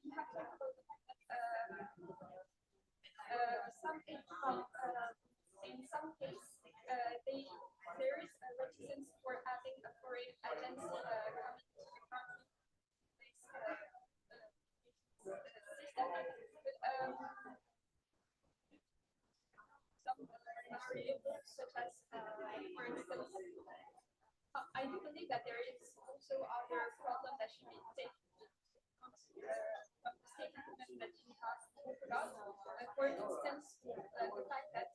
M: you have to talk about the fact that some in some cases there is a resistance for having a foreign agency coming to the country. Some variables such as think that there is also other problem that should be taken into from the state implement that you have talked about. For instance, the fact that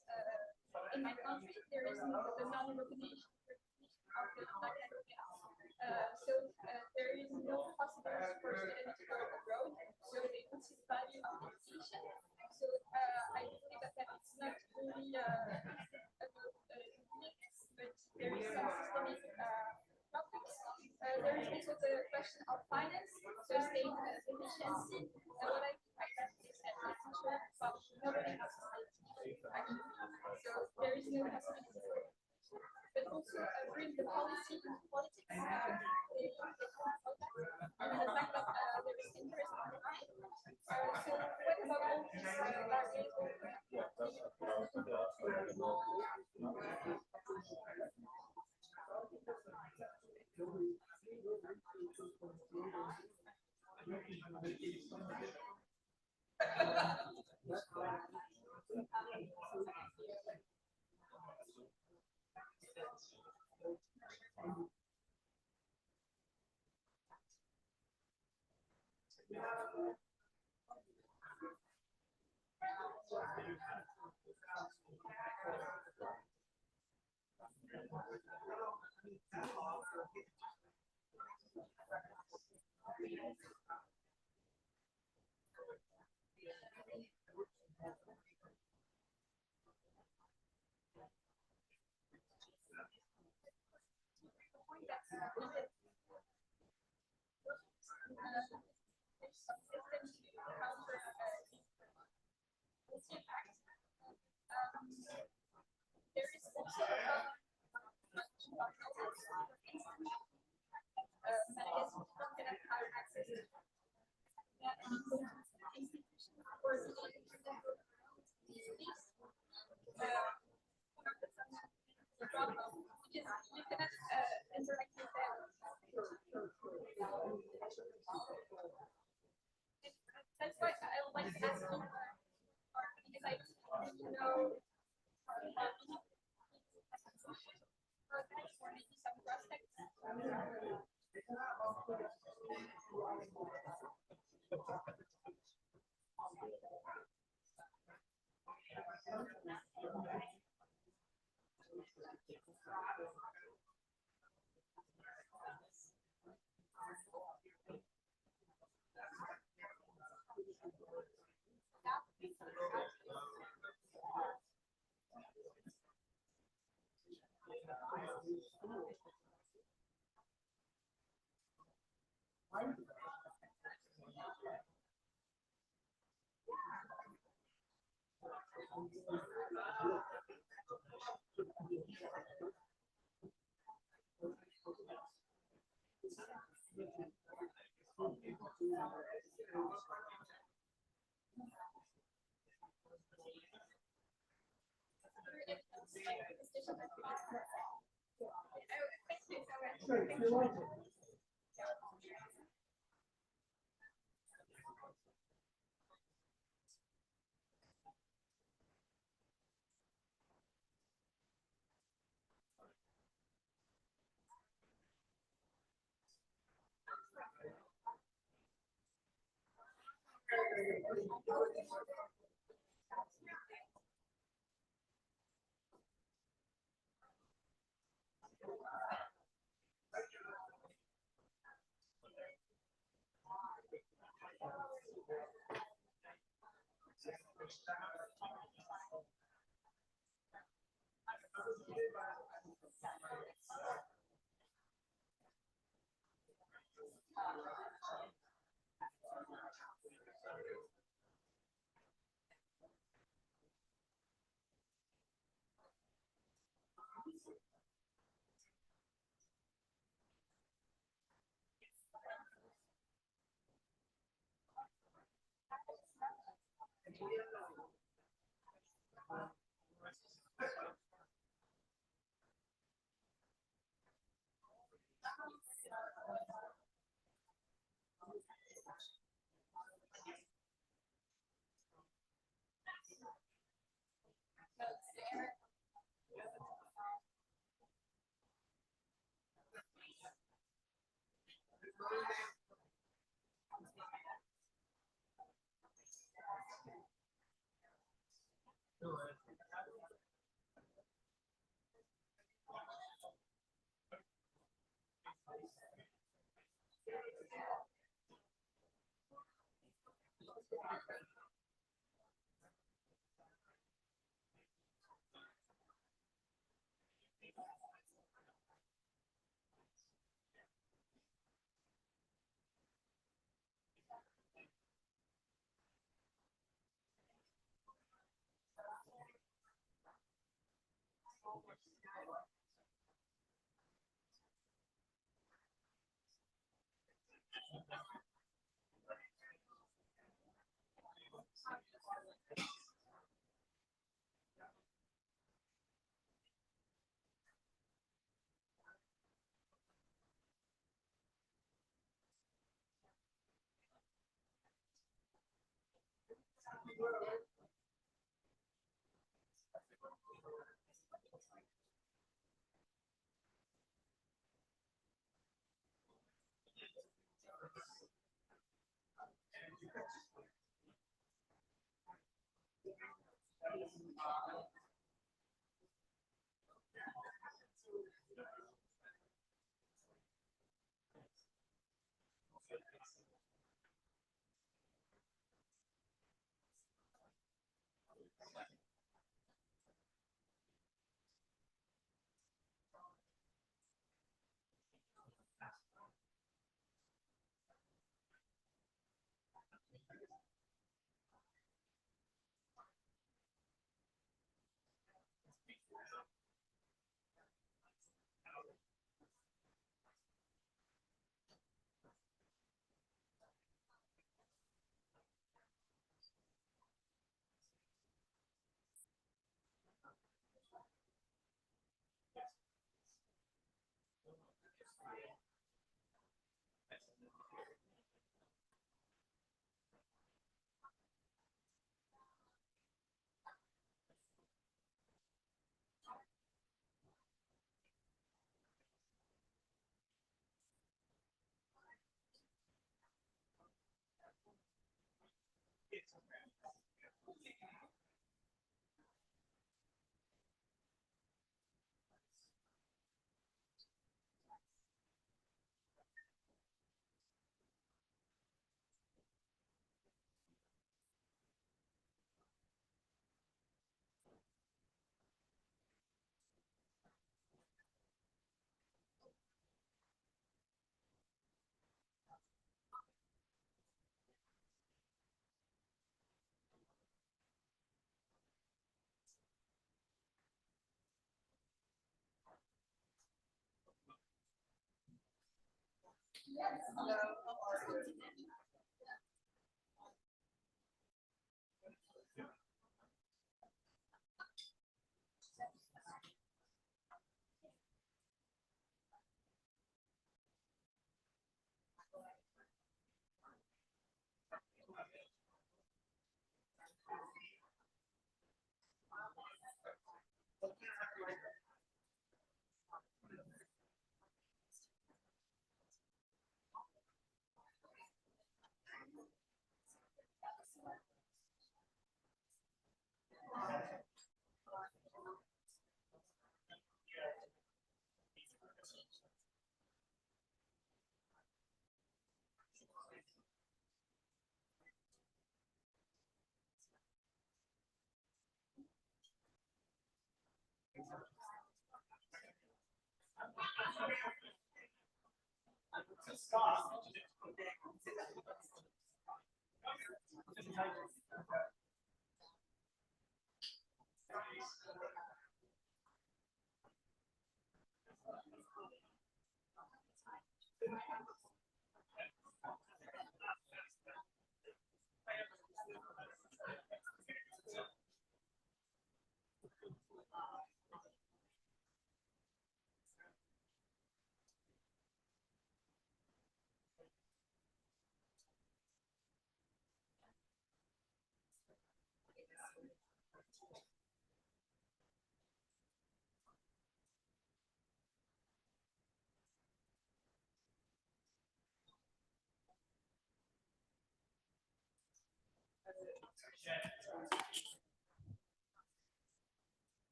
M: in my country there is the non-recognition of the black language. There is no possibility for students to go abroad, so they don't see the value of education. So I believe that it's not only about uniqueness, but there is some systemic topics. There is also the question of finance, so state efficiency. What I mean by that is that the teacher, well, nobody has society, actually. So there is no possibility for it. But also bring the policy into politics. And the fact that there is interest online. So what about all these barriers? There is also that's why I would like to ask you, because I know or maybe some prospects.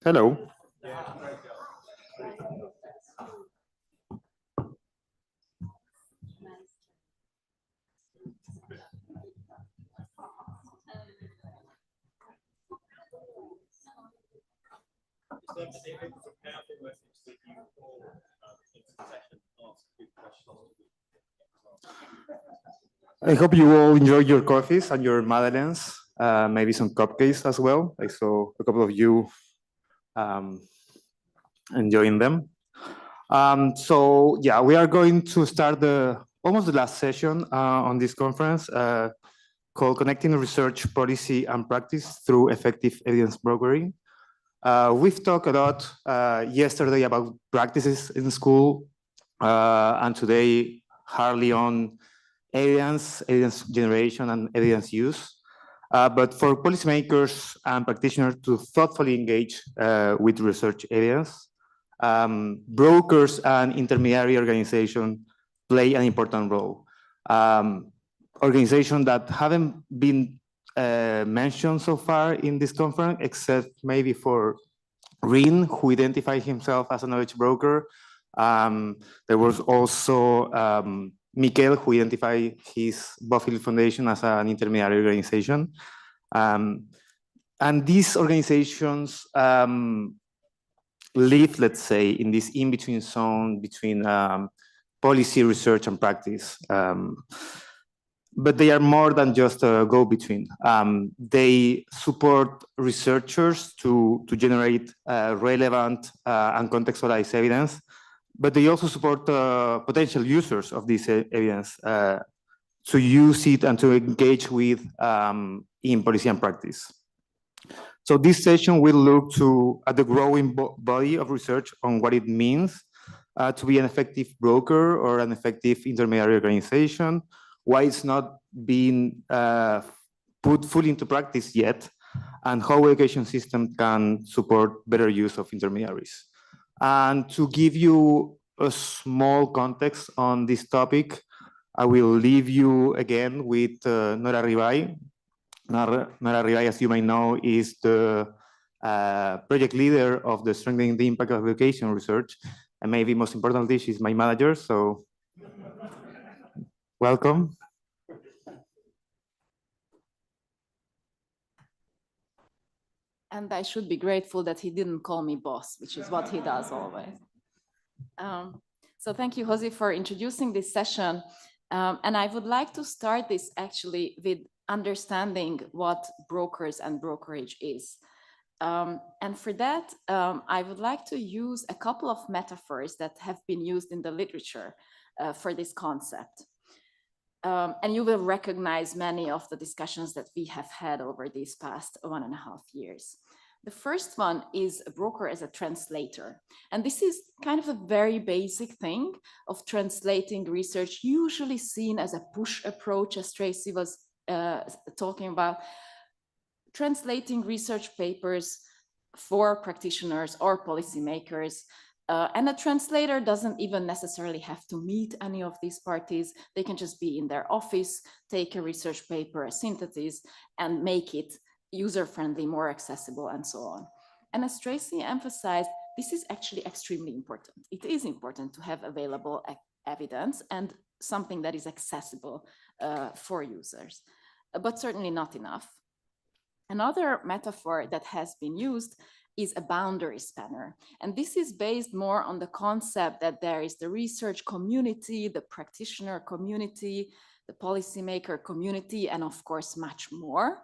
N: Hello. I hope you all enjoyed your coffees and your madeleines, maybe some cupcakes as well. I saw a couple of you enjoying them. So yeah, we are going to start almost the last session on this conference called Connecting Research, Policy and Practice Through Effective Evidence Brokering. We've talked a lot yesterday about practices in school and today hardly on evidence generation and evidence use. But for policymakers and practitioners to thoughtfully engage with research evidence, brokers and intermediary organizations play an important role. Organizations that haven't been mentioned so far in this conference, except maybe for Rin, who identified himself as a knowledge broker. There was also Mikel, who identified his Bofill Foundation as an intermediary organization. And these organizations live, let's say, in this in-between zone between policy, research, and practice. But they are more than just a go-between. They support researchers to generate relevant and contextualized evidence, but they also support potential users of this evidence to use it and to engage with in policy and practice. So this session will look at the growing body of research on what it means to be an effective broker or an effective intermediary organization, why it's not being put fully into practice yet, and how education system can support better use of intermediaries. And to give you a small context on this topic, I will leave you again with Nora Ribay. Nora Ribay, as you may know, is the project leader of the Strengthening the Impact of Education research. And maybe most importantly, she's my manager, so welcome.
B: And I should be grateful that he didn't call me boss, which is what he does always. So thank you, Jose, for introducing this session. And I would like to start this actually with understanding what brokers and brokerage is. And for that, I would like to use a couple of metaphors that have been used in the literature for this concept. And you will recognize many of the discussions that we have had over these past 1.5 years. The first one is a broker as a translator. And this is kind of a very basic thing of translating research, usually seen as a push approach, as Tracy was talking about, translating research papers for practitioners or policymakers. And a translator doesn't even necessarily have to meet any of these parties. They can just be in their office, take a research paper, a synthesis, and make it user-friendly, more accessible, and so on. And as Tracy emphasized, this is actually extremely important. It is important to have available evidence and something that is accessible for users, but certainly not enough. Another metaphor that has been used is a boundary spanner. And this is based more on the concept that there is the research community, the practitioner community, the policymaker community, and of course, much more,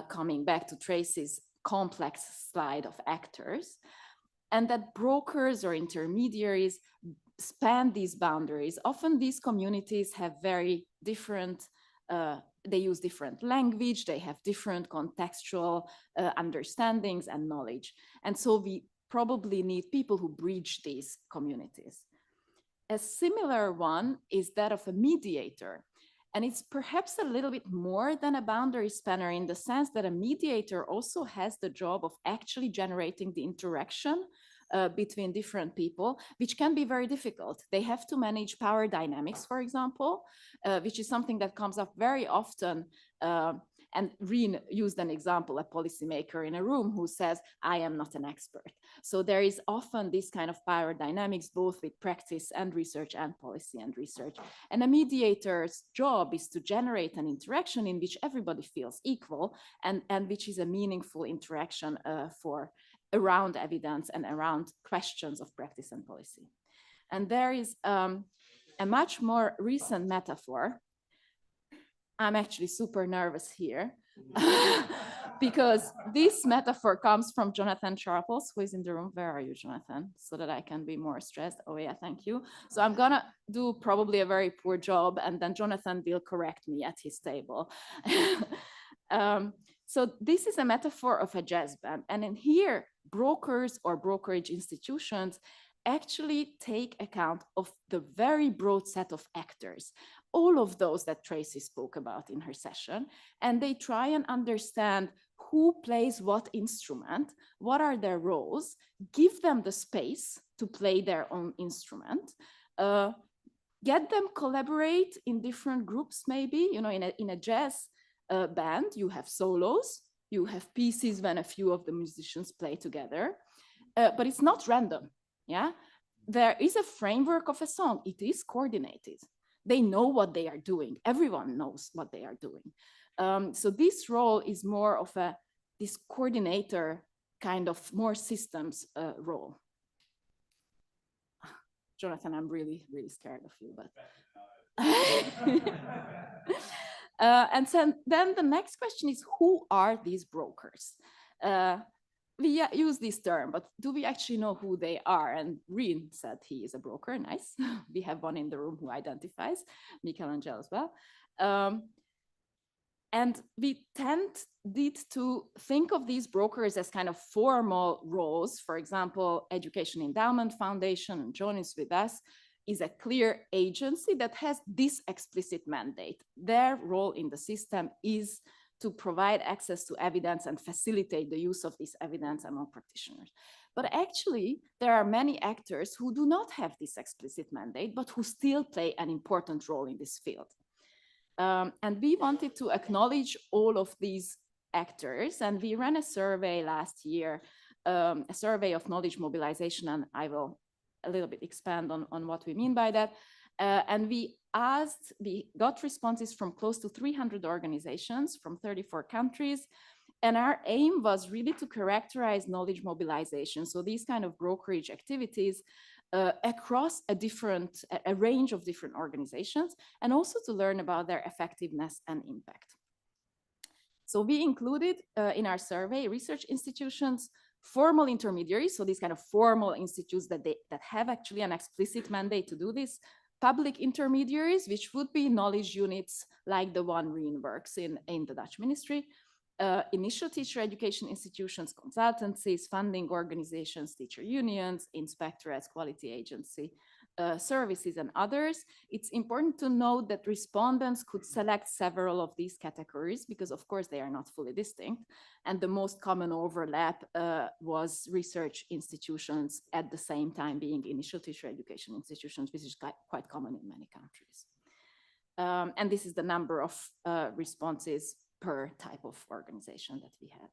B: coming back to Tracy's complex slide of actors, and that brokers or intermediaries span these boundaries. Often these communities have very different they use different language, they have different contextual understandings and knowledge. And so we probably need people who bridge these communities. A similar one is that of a mediator. And it's perhaps a little bit more than a boundary spanner in the sense that a mediator also has the job of actually generating the interaction between different people, which can be very difficult. They have to manage power dynamics, for example, which is something that comes up very often. And Reen used an example, a policymaker in a room who says, I am not an expert. So there is often this kind of power dynamics, both with practice and research and policy and research. And a mediator's job is to generate an interaction in which everybody feels equal and which is a meaningful interaction around evidence and around questions of practice and policy. And there is a much more recent metaphor. I'm actually super nervous here because this metaphor comes from Jonathan Sharples, who is in the room. Where are you, Jonathan? So that I can be more stressed. Oh yeah, thank you. So I'm gonna do probably a very poor job, and then Jonathan will correct me at his table. So this is a metaphor of a jazz band. And in here, brokers or brokerage institutions actually take account of the very broad set of actors, all of those that Tracy spoke about in her session, and they try and understand who plays what instrument, what are their roles, give them the space to play their own instrument, get them collaborate in different groups maybe. You know, in a jazz band, you have solos, you have pieces when a few of the musicians play together, but it's not random. Yeah, there is a framework of a song. It is coordinated. They know what they are doing. Everyone knows what they are doing. So this role is more of this coordinator kind of more systems role. Jonathan, I'm really, really scared of you, but. And so then the next question is, who are these brokers? We use this term, but do we actually know who they are? And Reen said he is a broker. Nice. We have one in the room who identifies, Michelangelo as well. And we tended to think of these brokers as kind of formal roles. For example, Education Endowment Foundation, and John is with us, is a clear agency that has this explicit mandate. Their role in the system is to provide access to evidence and facilitate the use of this evidence among practitioners. But actually, there are many actors who do not have this explicit mandate, but who still play an important role in this field. And we wanted to acknowledge all of these actors, and we ran a survey last year, a survey of knowledge mobilization, and I will a little bit expand on what we mean by that. And we got responses from close to 300 organizations from 34 countries. And our aim was really to characterize knowledge mobilization. So these kind of brokerage activities across a range of different organizations, and also to learn about their effectiveness and impact. So we included in our survey research institutions, formal intermediaries, so these kind of formal institutes that have actually an explicit mandate to do this, public intermediaries, which would be knowledge units like the one Reen works in the Dutch ministry, initial teacher education institutions, consultancies, funding organizations, teacher unions, inspectorates, quality agency, services, and others. It's important to note that respondents could select several of these categories because, of course, they are not fully distinct. And the most common overlap was research institutions at the same time being initial teacher education institutions, which is quite common in many countries. And this is the number of responses per type of organization that we had.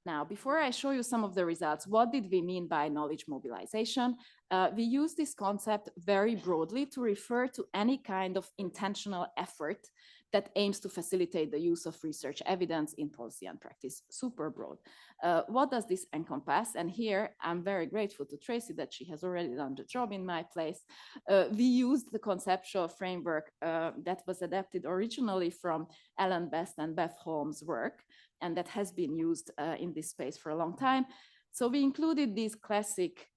B: Now, before I show you some of the results, what did we mean by knowledge mobilization? We use this concept very broadly to refer to any kind of intentional effort that aims to facilitate the use of research evidence in policy and practice, super broad. What does this encompass? And here, I'm very grateful to Tracy that she has already done the job in my place. We used the conceptual framework that was adapted originally from Alan Best and Beth Holmes' work, and that has been used in this space for a long time. So we included these classic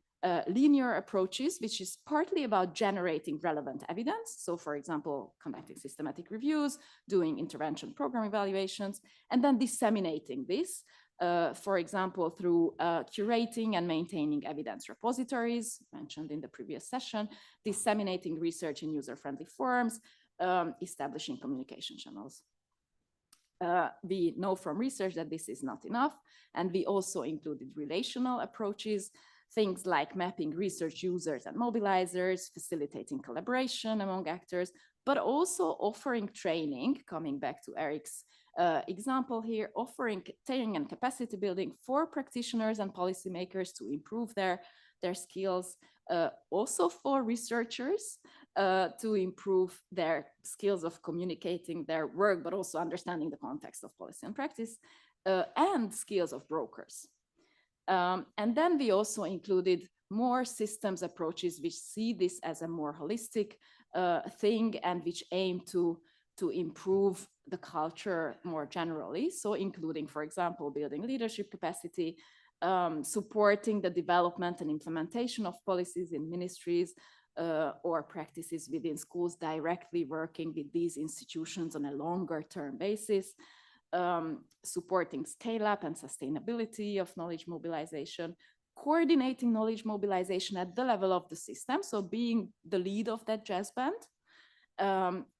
B: linear approaches, which is partly about generating relevant evidence. So for example, conducting systematic reviews, doing intervention program evaluations, and then disseminating this, for example, through curating and maintaining evidence repositories, mentioned in the previous session, disseminating research in user-friendly forums, establishing communication channels. We know from research that this is not enough, and we also included relational approaches. things like mapping research users and mobilizers, facilitating collaboration among actors, but also offering training, coming back to Eric's example here, offering training and capacity building for practitioners and policymakers to improve their skills, also for researchers to improve their skills of communicating their work, but also understanding the context of policy and practice, and skills of brokers. And then we also included more systems approaches which see this as a more holistic thing and which aim to improve the culture more generally. So including, for example, building leadership capacity, supporting the development and implementation of policies in ministries or practices within schools, directly working with these institutions on a longer term basis, supporting scale up and sustainability of knowledge mobilization, coordinating knowledge mobilization at the level of the system, so being the lead of that jazz band,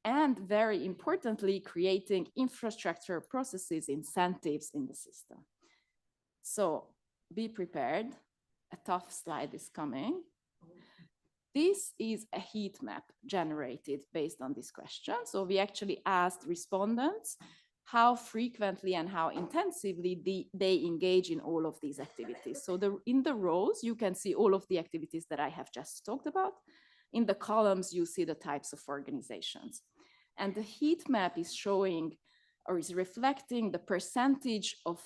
B: and very importantly, creating infrastructure, processes, incentives in the system. So be prepared, a tough slide is coming. This is a heat map generated based on this question. So we actually asked respondents how frequently and how intensively they engage in all of these activities. So in the rows, you can see all of the activities that I have just talked about. In the columns, you see the types of organizations. And the heat map is showing or is reflecting the percentage of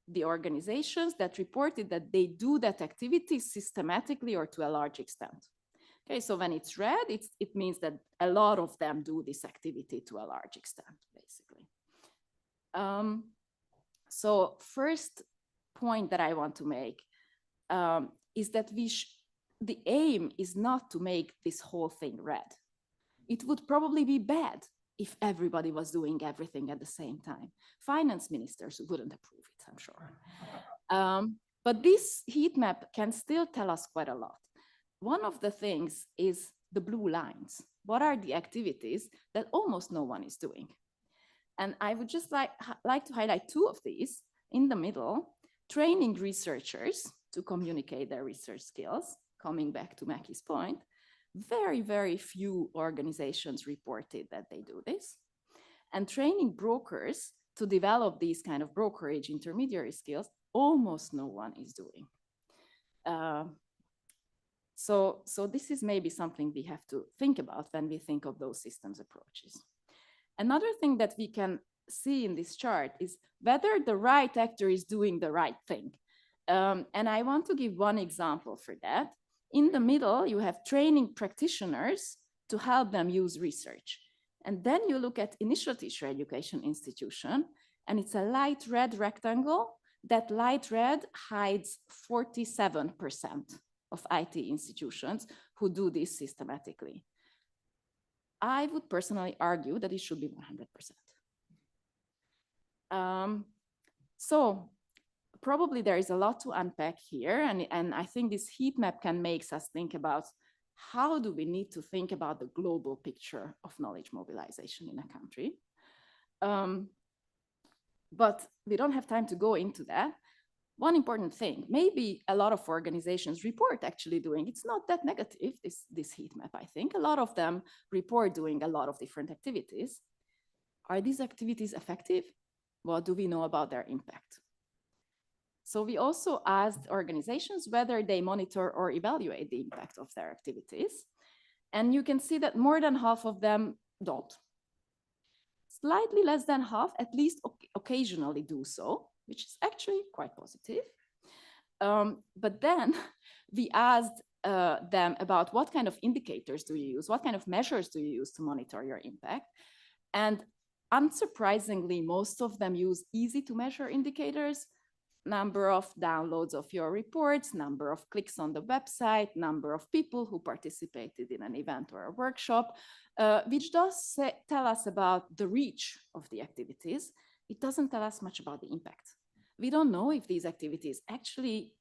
B: the organizations that reported that they do that activity systematically or to a large extent. Okay, so when it's red, it means that a lot of them do this activity to a large extent, basically. So first point that I want to make is that the aim is not to make this whole thing red. It would probably be bad if everybody was doing everything at the same time. Finance ministers wouldn't approve it, I'm sure. But this heat map can still tell us quite a lot. One of the things is the blue lines. What are the activities that almost no one is doing? And I would just like to highlight two of these. In the middle, training researchers to communicate their research skills, coming back to Mackie's point. Very, very few organizations reported that they do this. And training brokers to develop these kind of brokerage intermediary skills, almost no one is doing. So this is maybe something we have to think about when we think of those systems approaches. Another thing that we can see in this chart is whether the right actor is doing the right thing. And I want to give one example for that. In the middle, you have training practitioners to help them use research. And then you look at initial teacher education institution, and it's a light red rectangle. That light red hides 47% of IT institutions who do this systematically. I would personally argue that it should be 100%. So probably there is a lot to unpack here. And I think this heat map can make us think about how do we need to think about the global picture of knowledge mobilization in a country. But we don't have time to go into that. One important thing, maybe a lot of organizations report actually doing, it's not that negative, this heat map, I think. A lot of them report doing a lot of different activities. Are these activities effective? What do we know about their impact? So we also asked organizations whether they monitor or evaluate the impact of their activities. And you can see that more than half of them don't. Slightly less than half, at least occasionally do so, which is actually quite positive. But then we asked them about what kind of indicators do you use? What kind of measures do you use to monitor your impact? And unsurprisingly, most of them use easy to measure indicators: number of downloads of your reports, number of clicks on the website, number of people who participated in an event or a workshop, which does tell us about the reach of the activities. It doesn't tell us much about the impact. We don't know if these activities actually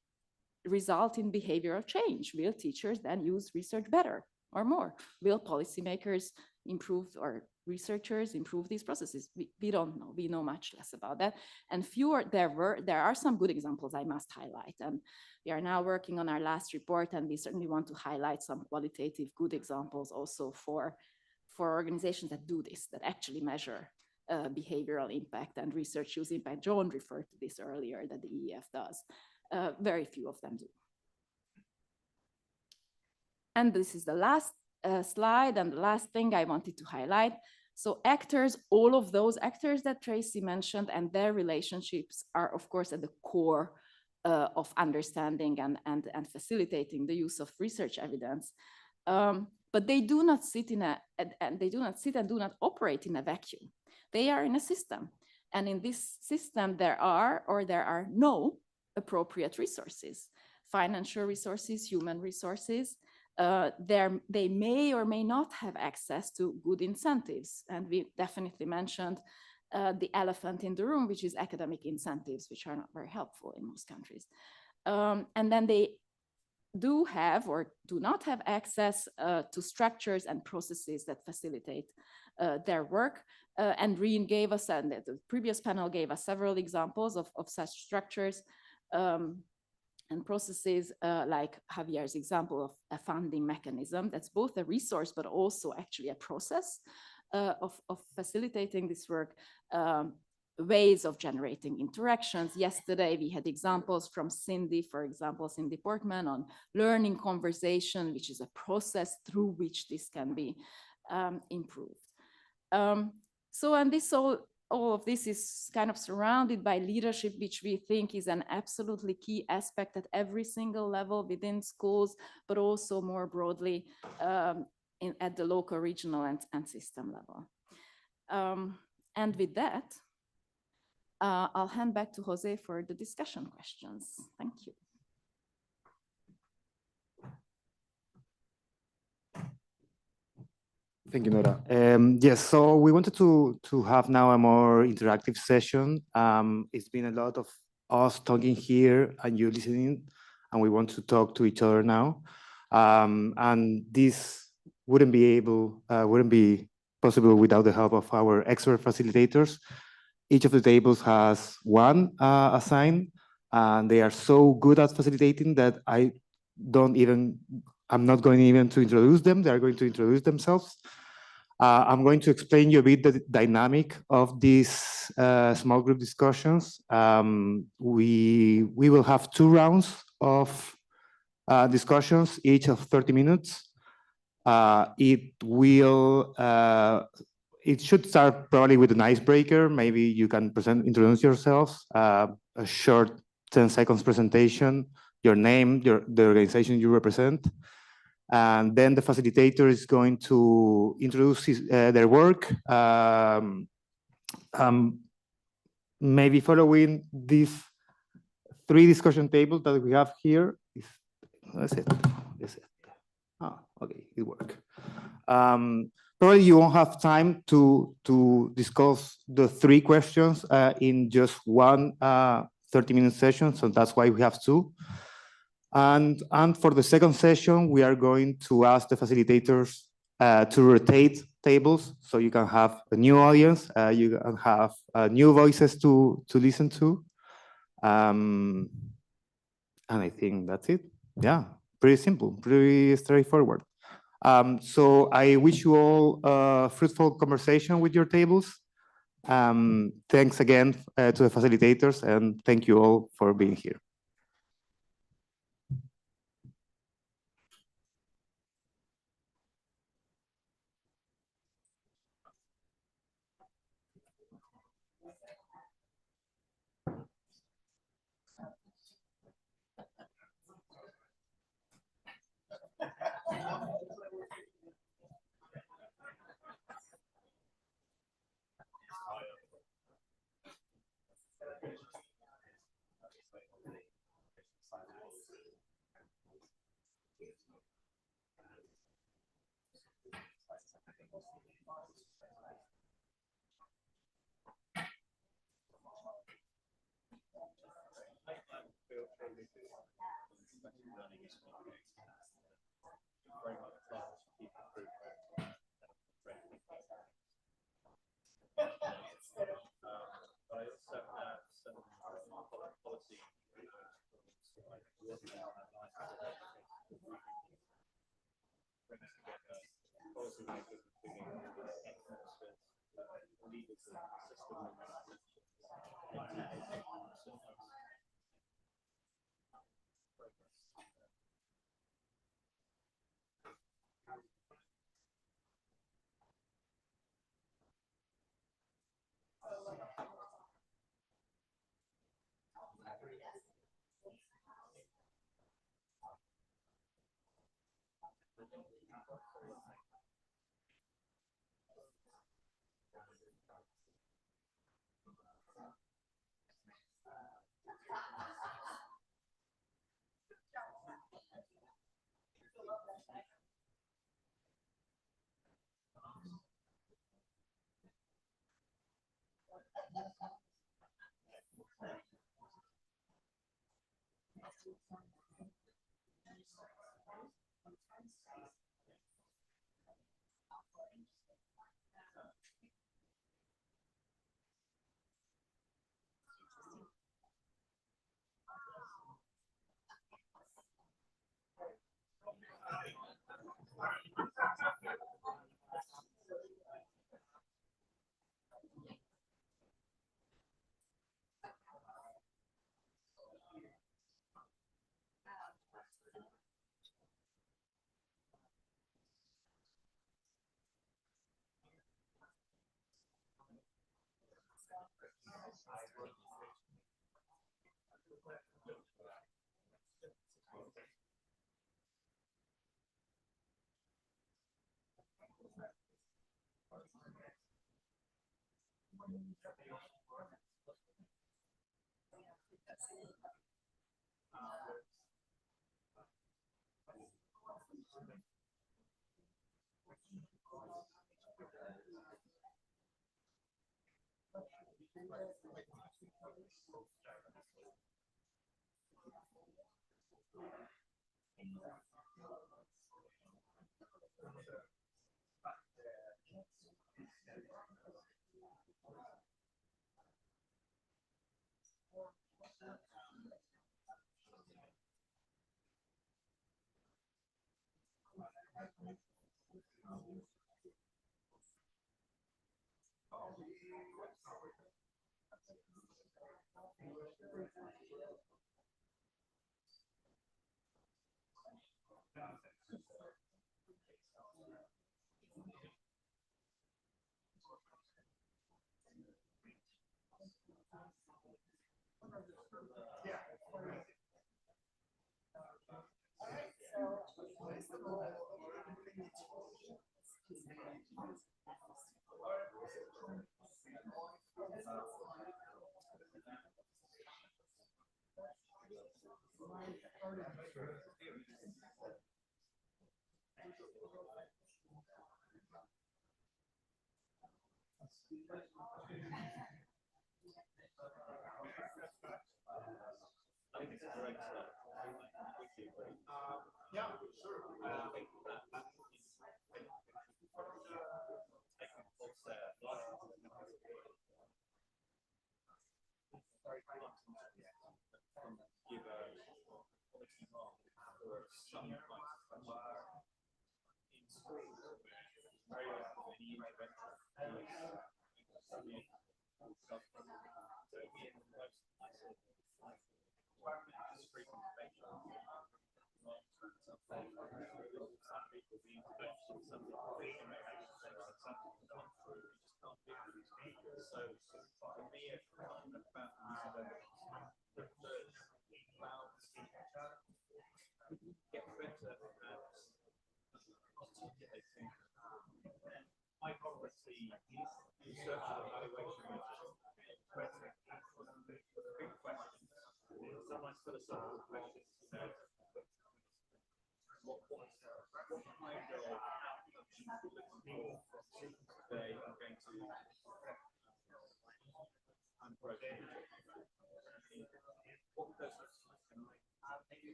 B: result in behavioral change. Will teachers then use research better or more? Will policymakers improve or researchers improve these processes? We don't know. We know much less about that. And there are some good examples I must highlight. And we are now working on our last report, and we certainly want to highlight some qualitative good examples also for organizations that do this, that actually measure behavioral impact and research use impact. John referred to this earlier, that the EEF does. Very few of them do. And this is the last slide and the last thing I wanted to highlight. So actors, all of those actors that Tracy mentioned and their relationships are of course at the core of understanding and facilitating the use of research evidence. But they do not sit and do not operate in a vacuum. They are in a system. And in this system, there are no appropriate resources, financial resources, human resources. They may or may not have access to good incentives. And we definitely mentioned the elephant in the room, which is academic incentives, which are not very helpful in most countries. And then they do have or do not have access to structures and processes that facilitate their work. And Reen gave us, and the previous panel gave us several examples of such structures and processes, like Javier's example of a funding mechanism that's both a resource but also actually a process of facilitating this work. Ways of generating interactions. Yesterday, we had examples from Cindy, for example, Cindy Portman, on learning conversation, which is a process through which this can be improved. And all of this is kind of surrounded by leadership, which we think is an absolutely key aspect at every single level within schools, but also more broadly at the local, regional, and system level. And with that, I'll hand back to Jose for the discussion questions. Thank you.
N: Thank you, Nora. Yes, so we wanted to have now a more interactive session. It's been a lot of us talking here and you listening, and we want to talk to each other now. And this wouldn't be possible without the help of our expert facilitators. Each of the tables has one assigned, and they are so good at facilitating that I'm not going even to introduce them. They are going to introduce themselves. I'm going to explain you a bit the dynamic of these small group discussions. We will have 2 rounds of discussions, each of 30 minutes. It should start probably with an icebreaker. Maybe you can introduce yourselves, a short 10 seconds presentation, your name, the organization you represent. And then the facilitator is going to introduce their work, maybe following these 3 discussion tables that we have here. That's it. Okay, it worked. Probably you won't have time to discuss the 3 questions in just one 30-minute session, so that's why we have 2. And for the second session, we are going to ask the facilitators to rotate tables, so you can have a new audience, you can have new voices to listen to. And I think that's it. Yeah, pretty simple, pretty straightforward. So I wish you all a fruitful conversation with your tables. Thanks again to the facilitators, and thank you all for being here.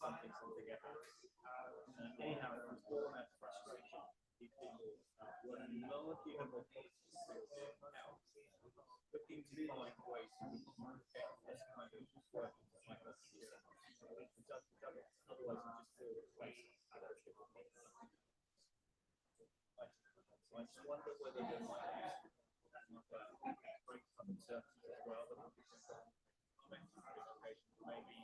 K: something about. Anyhow, it was born out of frustration. People were not given the now, looking to find ways to get this kind of work like this. Otherwise, you just feel replaced. So I just wonder whether there might be break from services as well. That would be maybe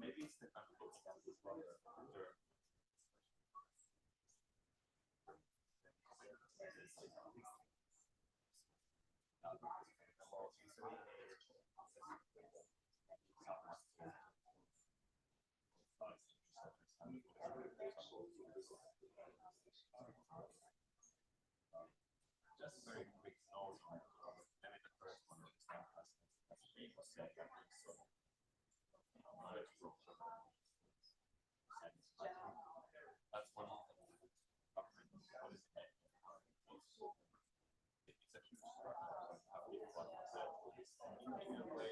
K: maybe it's the kind of just very quick note on maybe the first one is not as people say so that's one of the it's a huge in a way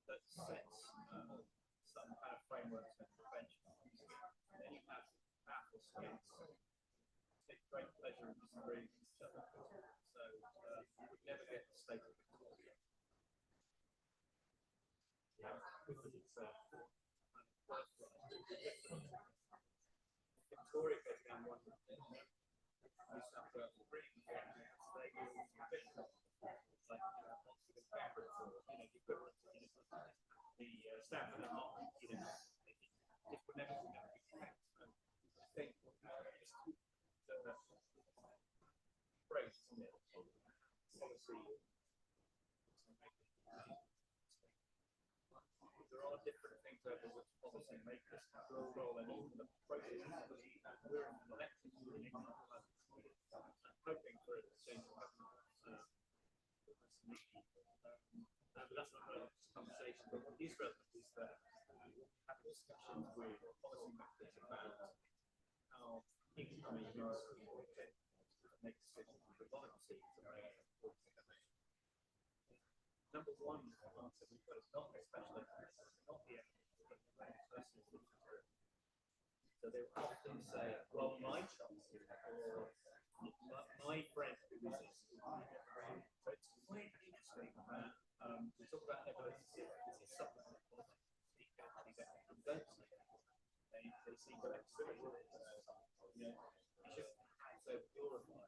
K: that sets some kind of frameworks and benchmarks. And then you have powerful states take great pleasure in disagreeing with each other. So you would never get the state of Victoria. Victoria goes down one route, New South Wales agrees with that, they will like Oxford and Cambridge, or the equivalent to the Stanford and Harvard, it would never be going to be correct. So I think the phrase, policy. There are different things over which policy makers have a role in all the processes. We're in elections, I'm hoping for a change of government. But that's not a conversation. But what is relevant is that have discussions with policy makers about how incoming ministry make decisions with policy to make. Number one answer we've got is not the special education, not the person. So they will often say, well, my child or my friend who is this. So it's quite interesting that we talk about evidence as a supplement of politics. Actually, they don't see it. They see collectivity. You should so glorify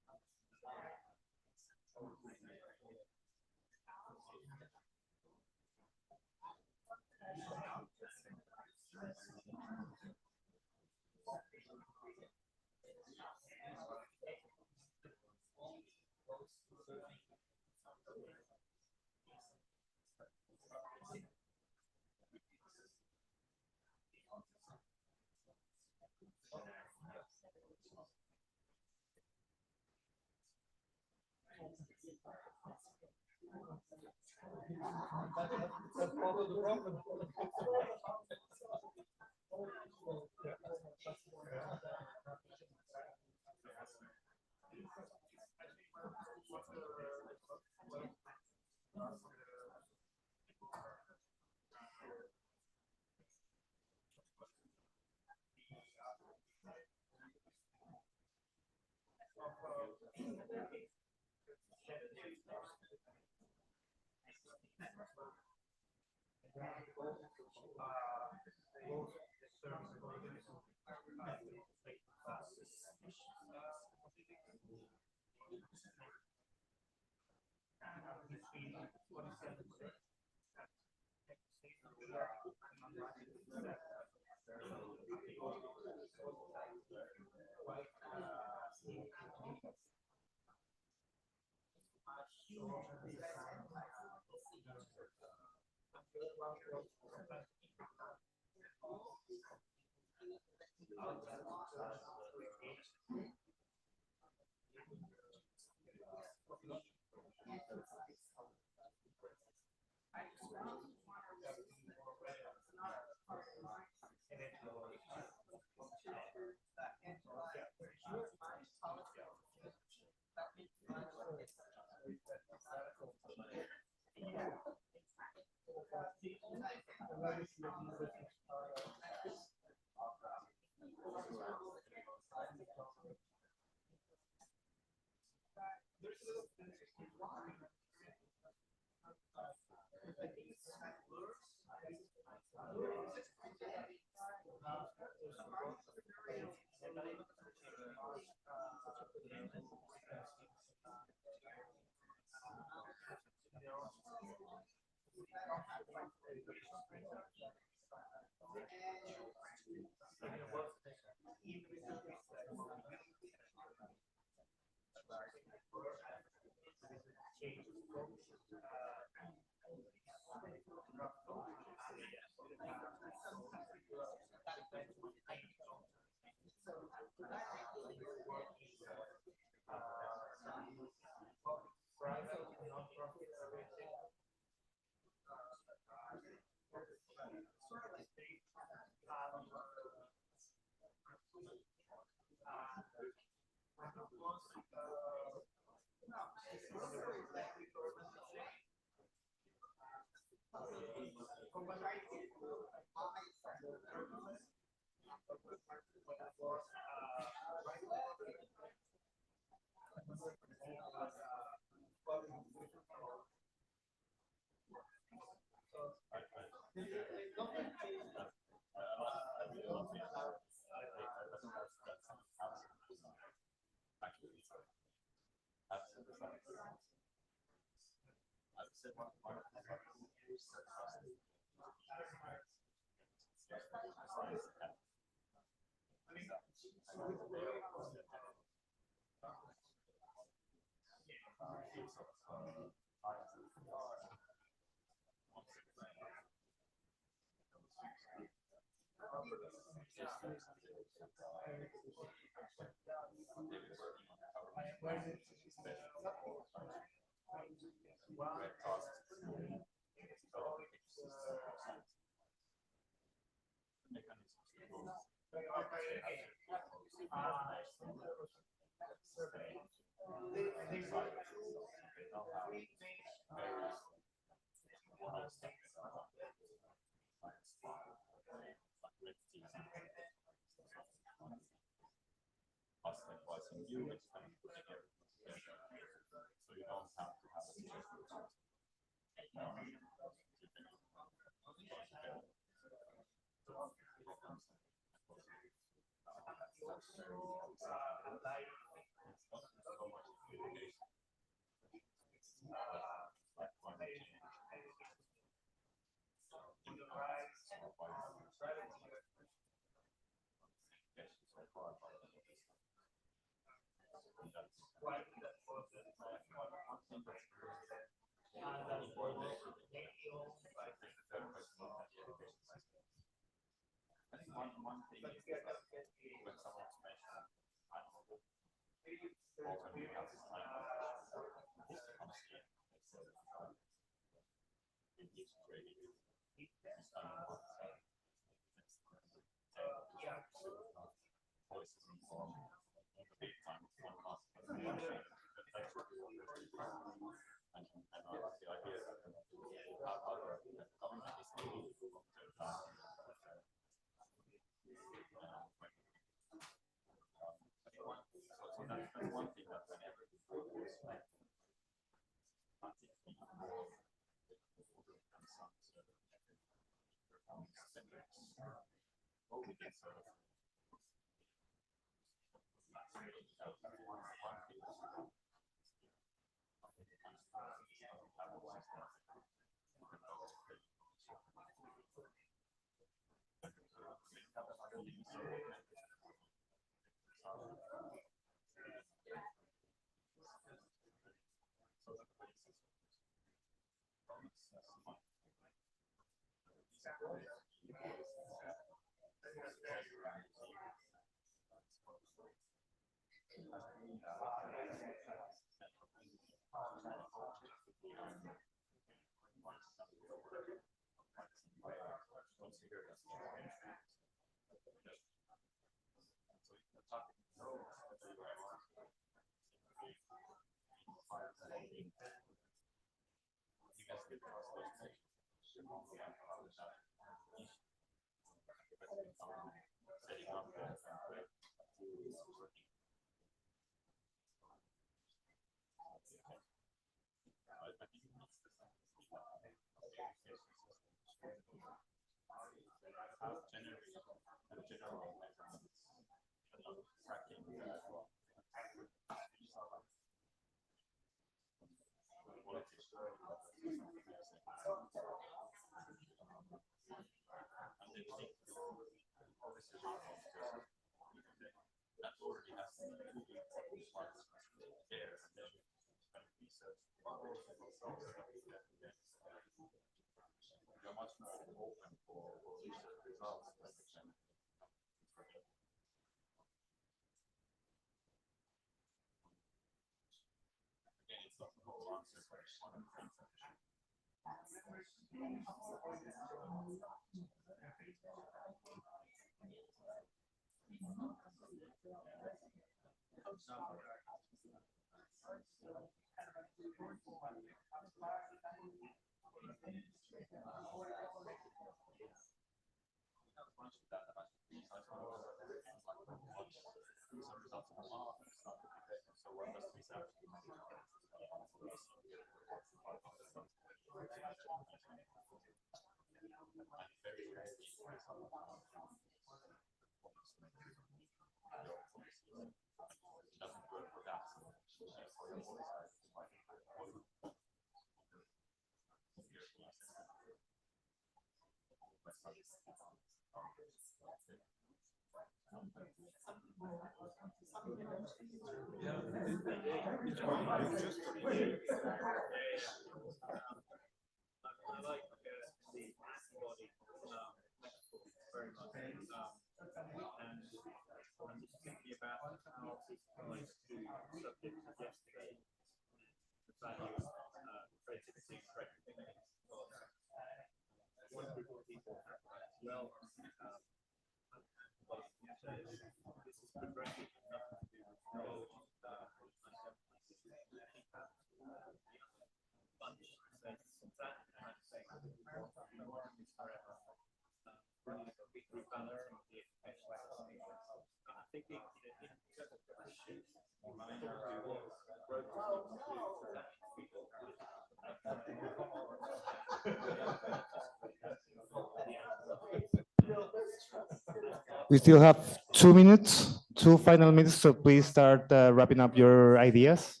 N: We still have 2 minutes, 2 final minutes, so please start wrapping up your ideas.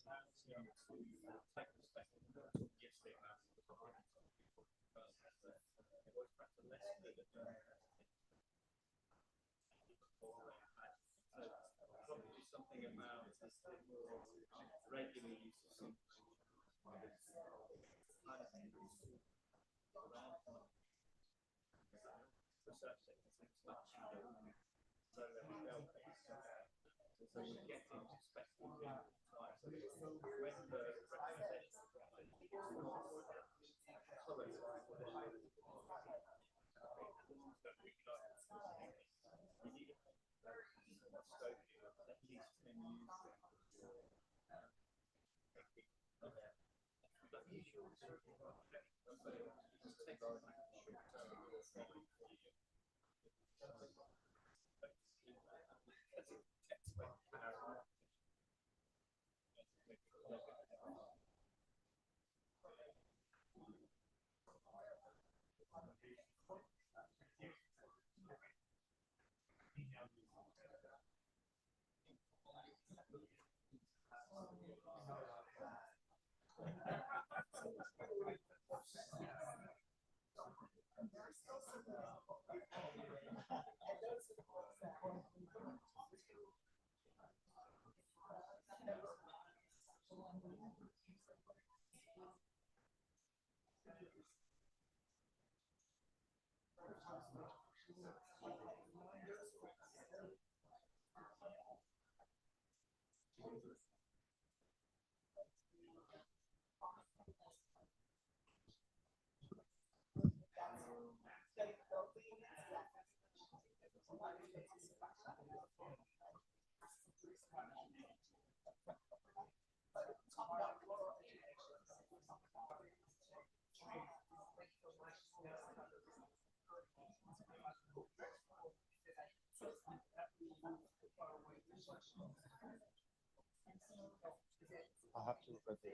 N: I'll have to look at the.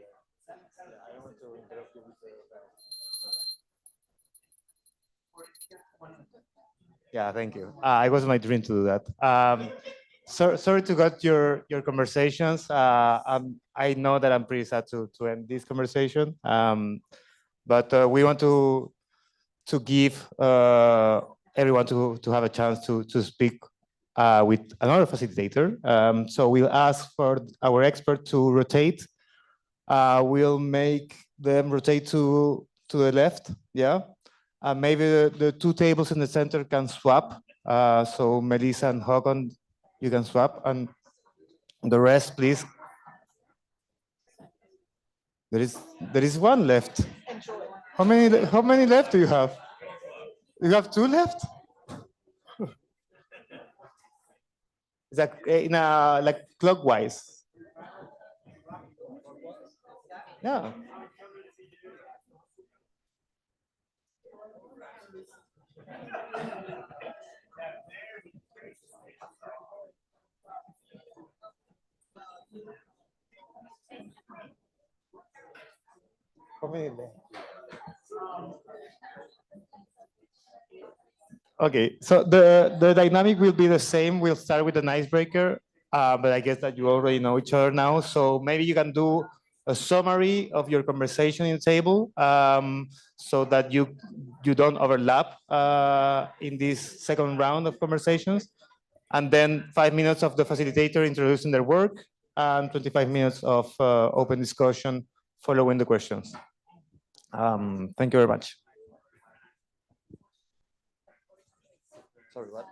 N: I don't want to interrupt you with Yeah, thank you. It was my dream to do that. Sorry to cut your conversations. I know that I'm pretty sad to end this conversation, but we want to give everyone to have a chance to speak with another facilitator. So we'll ask for our expert to rotate We'll make them rotate to the left, yeah? Maybe the two tables in the center can swap. So Melissa and Håkon, you can swap, and the rest, please. There is one left. How many left do you have? You have two left? Is that in a, like clockwise? Yeah. How many left? Okay, so the dynamic will be the same. We'll start with an icebreaker, but I guess that you already know each other now. So maybe you can do a summary of your conversation in the table, so that you don't overlap in this second round of conversations. And then 5 minutes of the facilitator introducing their work, and 25 minutes of open discussion following the questions. Thank you very much. Sorry, what?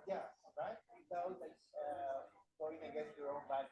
K: Yeah, right? Without going against your own value.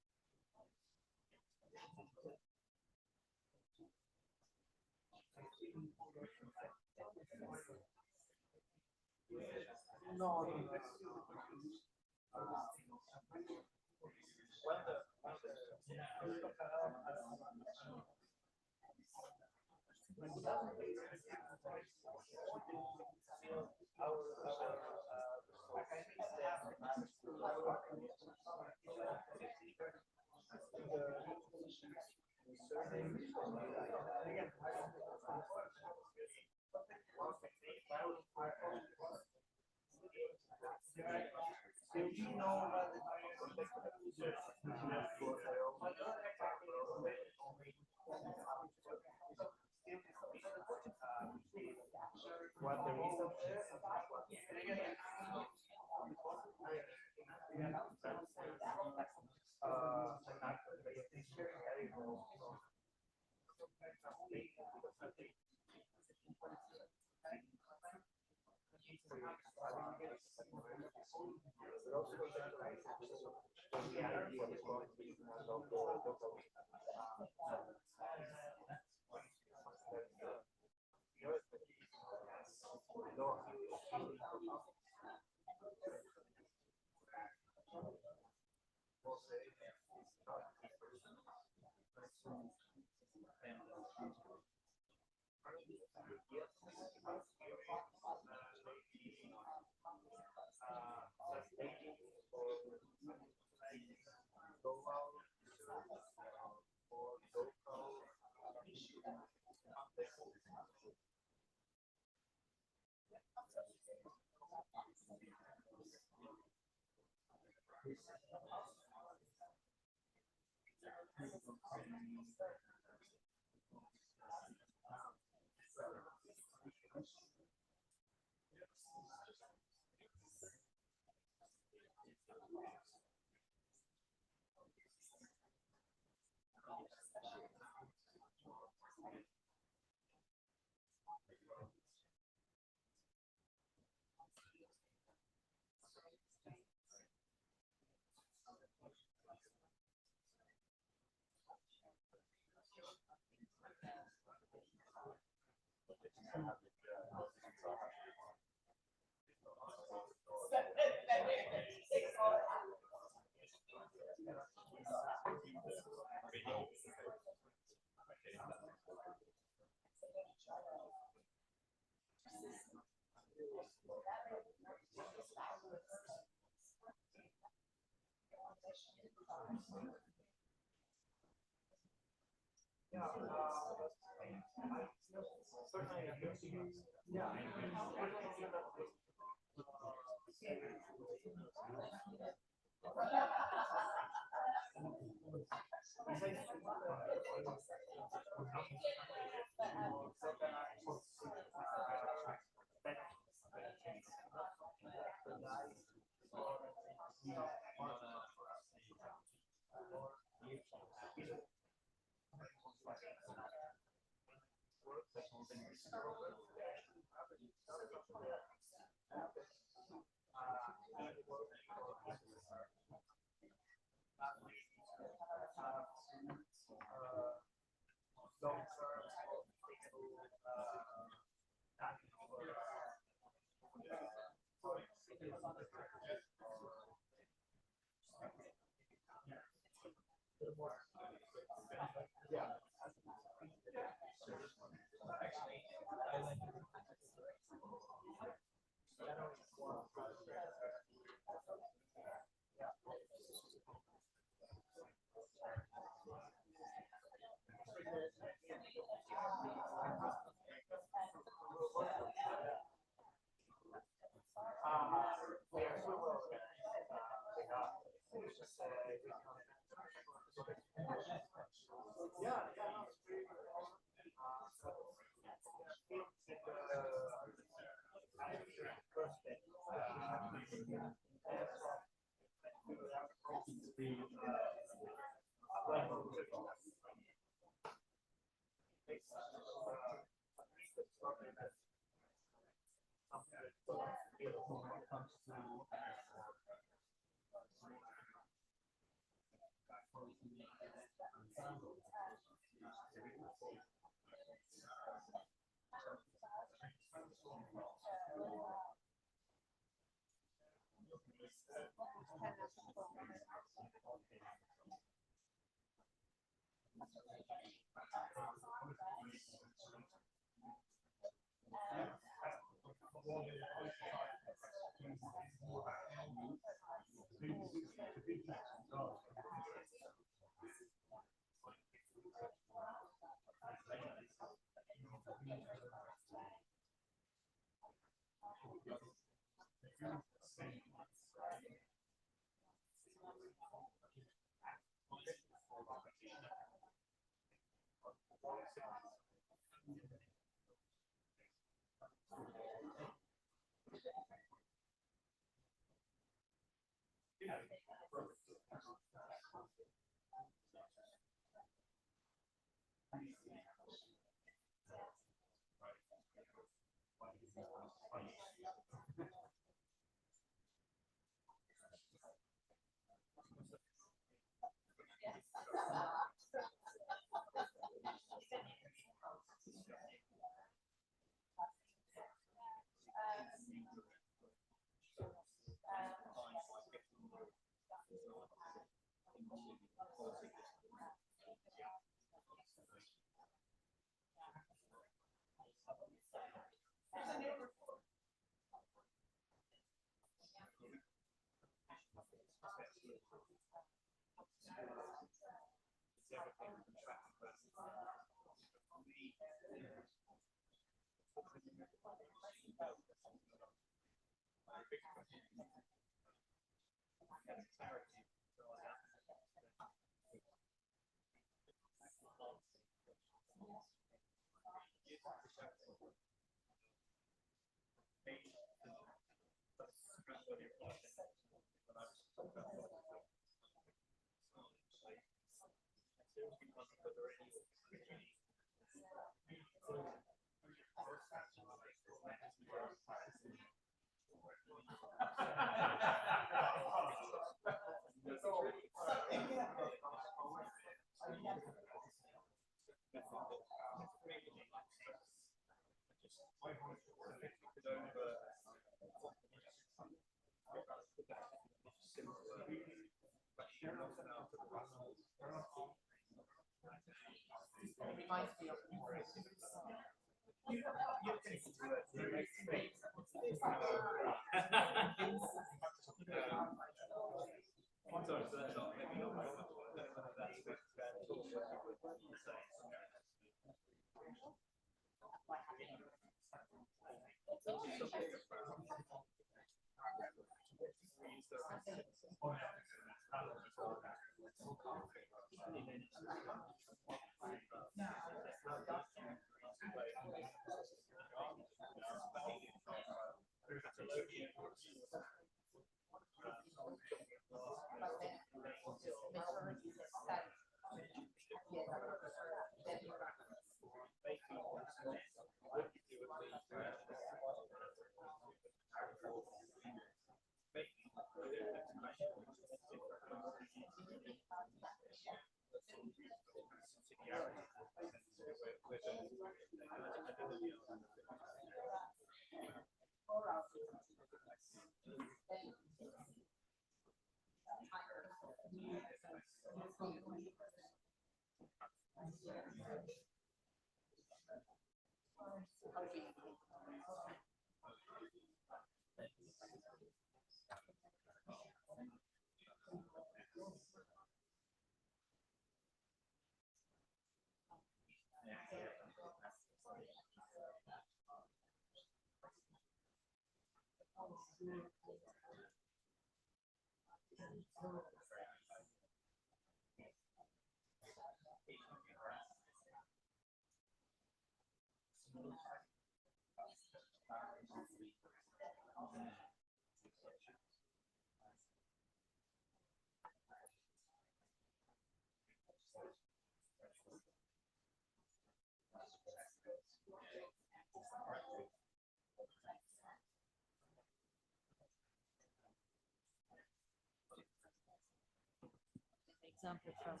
D: Example from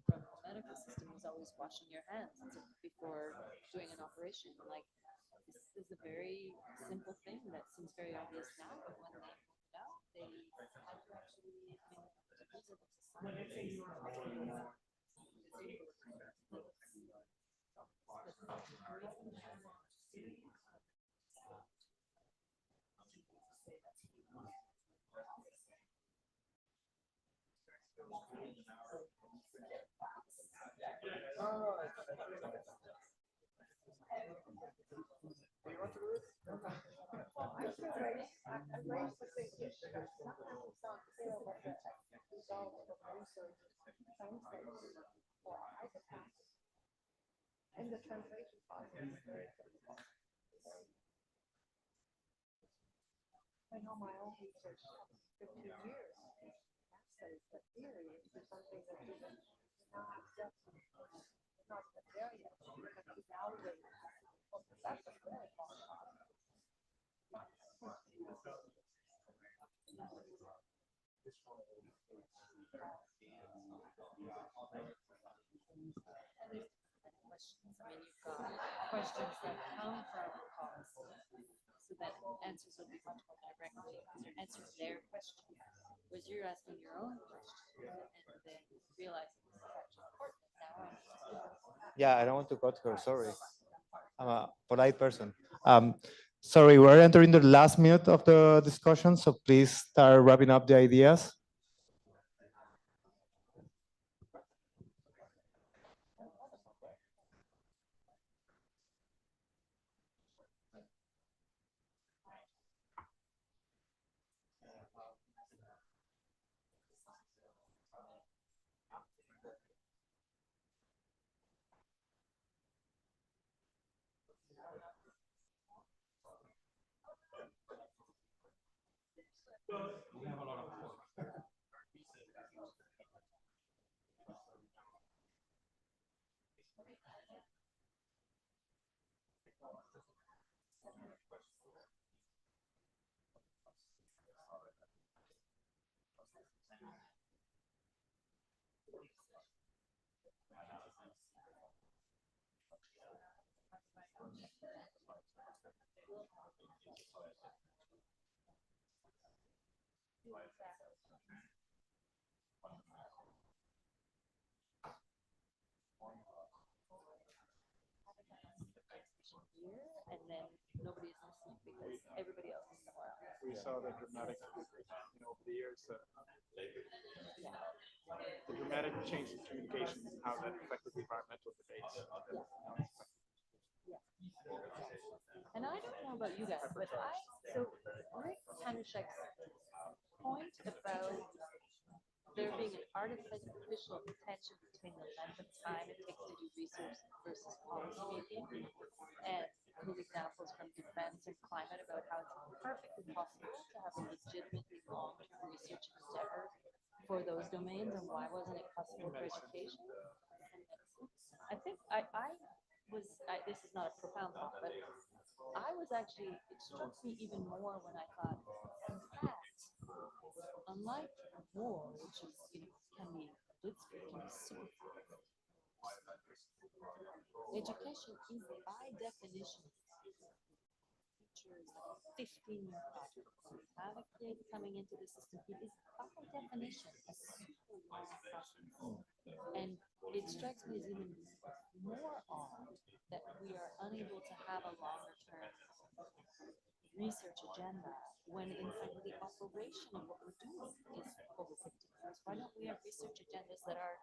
D: the medical system is always washing your hands before doing an operation. Like, this is a very simple thing that seems very obvious now, but when they moved it out, they had to actually use it to
L: And the translation process is very difficult. I know my own research took 2 years. That's the theory is something that you now have just not there yet. You have to evaluate what that's a very long process.
D: questions. I mean, you've got questions that come from cause, so that answers will be much more direct because you're answering their question, whereas you're asking your own question and then realizing this is actually important.
N: Yeah, I don't want to cut her. Sorry, I'm a polite person. Sorry, we're entering the last minute of the discussion, so please start wrapping up the ideas.
D: And then nobody's listening because everybody else is somewhere else.
K: We saw the dramatic, over the years, the dramatic change in communication and how that affected the environmental debates.
D: And I don't know about you guys, but so Rick Hanushek's point about there being an artificial tension between the length of time it takes to do research versus policy making, and his examples from defense and climate about how it's perfectly possible to have a legitimately long-term research endeavor for those domains, and why wasn't it possible for education? I think this is not a profound thought, but I was actually, it struck me even more when I thought, in fact, unlike war, which is, can be blitzkrieg, can be super fast, education is by definition features 15-year project. Have a kid coming into the system, it is by definition a super long process. And it strikes me as even more odd that we are unable to have a longer term research agenda when in fact the operation of what we're doing is over 50 years. Why don't we have research agendas that are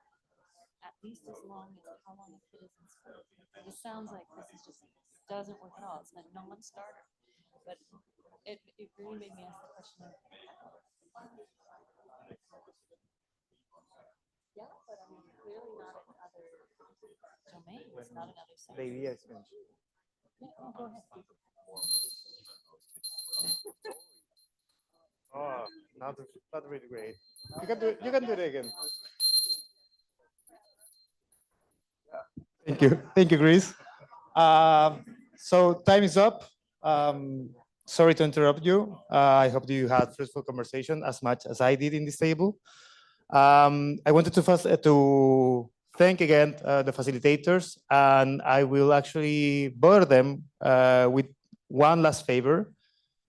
D: at least as long as how long a kid is in school? It sounds like this is just doesn't work at all. It's a non-starter. But it really made me ask the question of yeah, but I mean clearly not in other domains, not in other sectors.
N: The idea is finished.
D: Yeah, no, go ahead.
N: Oh, not really great. You can do it again. Thank you, Chris. So time is up. Sorry to interrupt you. I hope you had fruitful conversation as much as I did in this table. I wanted to first to thank again the facilitators, and I will actually bother them with one last favor.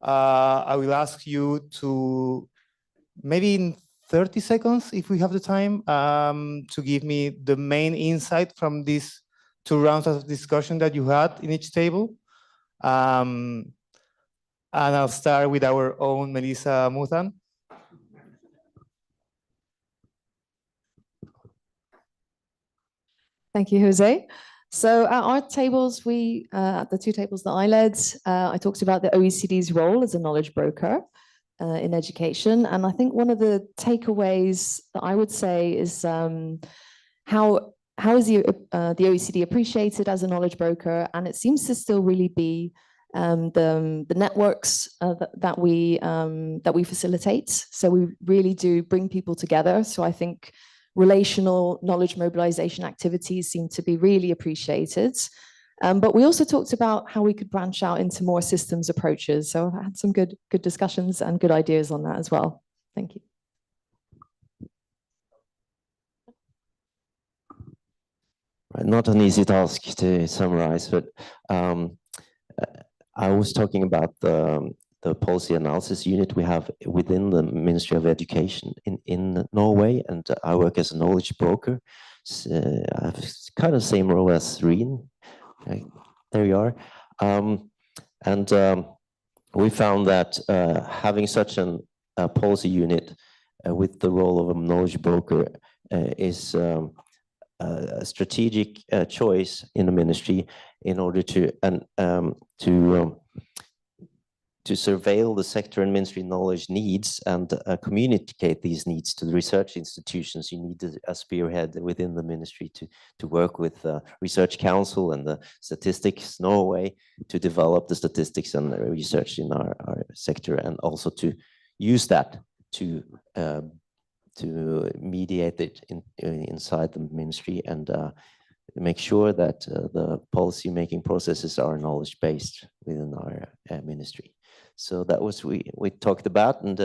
N: I will ask you to maybe in 30 seconds, if we have the time, to give me the main insight from these 2 rounds of discussion that you had in each table. And I'll start with our own Melissa Muthan.
O: Thank you, Jose. So at our tables, the 2 tables that I led, I talked about the OECD's role as a knowledge broker in education. And I think one of the takeaways that I would say is how is the OECD appreciated as a knowledge broker? And it seems to still really be the networks that we facilitate. So we really do bring people together. So I think relational knowledge mobilization activities seem to be really appreciated. But we also talked about how we could branch out into more systems approaches. So I had some good discussions and good ideas on that as well. Thank you.
P: Right, not an easy task to summarize, but I was talking about the policy analysis unit we have within the Ministry of Education in Norway, and I work as a knowledge broker. So I have kind of the same role as Rien. There you are. We found that having such a policy unit with the role of a knowledge broker is a strategic choice in the ministry in order to surveil the sector and ministry knowledge needs and communicate these needs to the research institutions. You need a spearhead within the ministry to work with Research Council and the Statistics Norway to develop the statistics and the research in our sector, and also to use that to mediate it inside the ministry and make sure that the policy making processes are knowledge based within our ministry. So that was we talked about and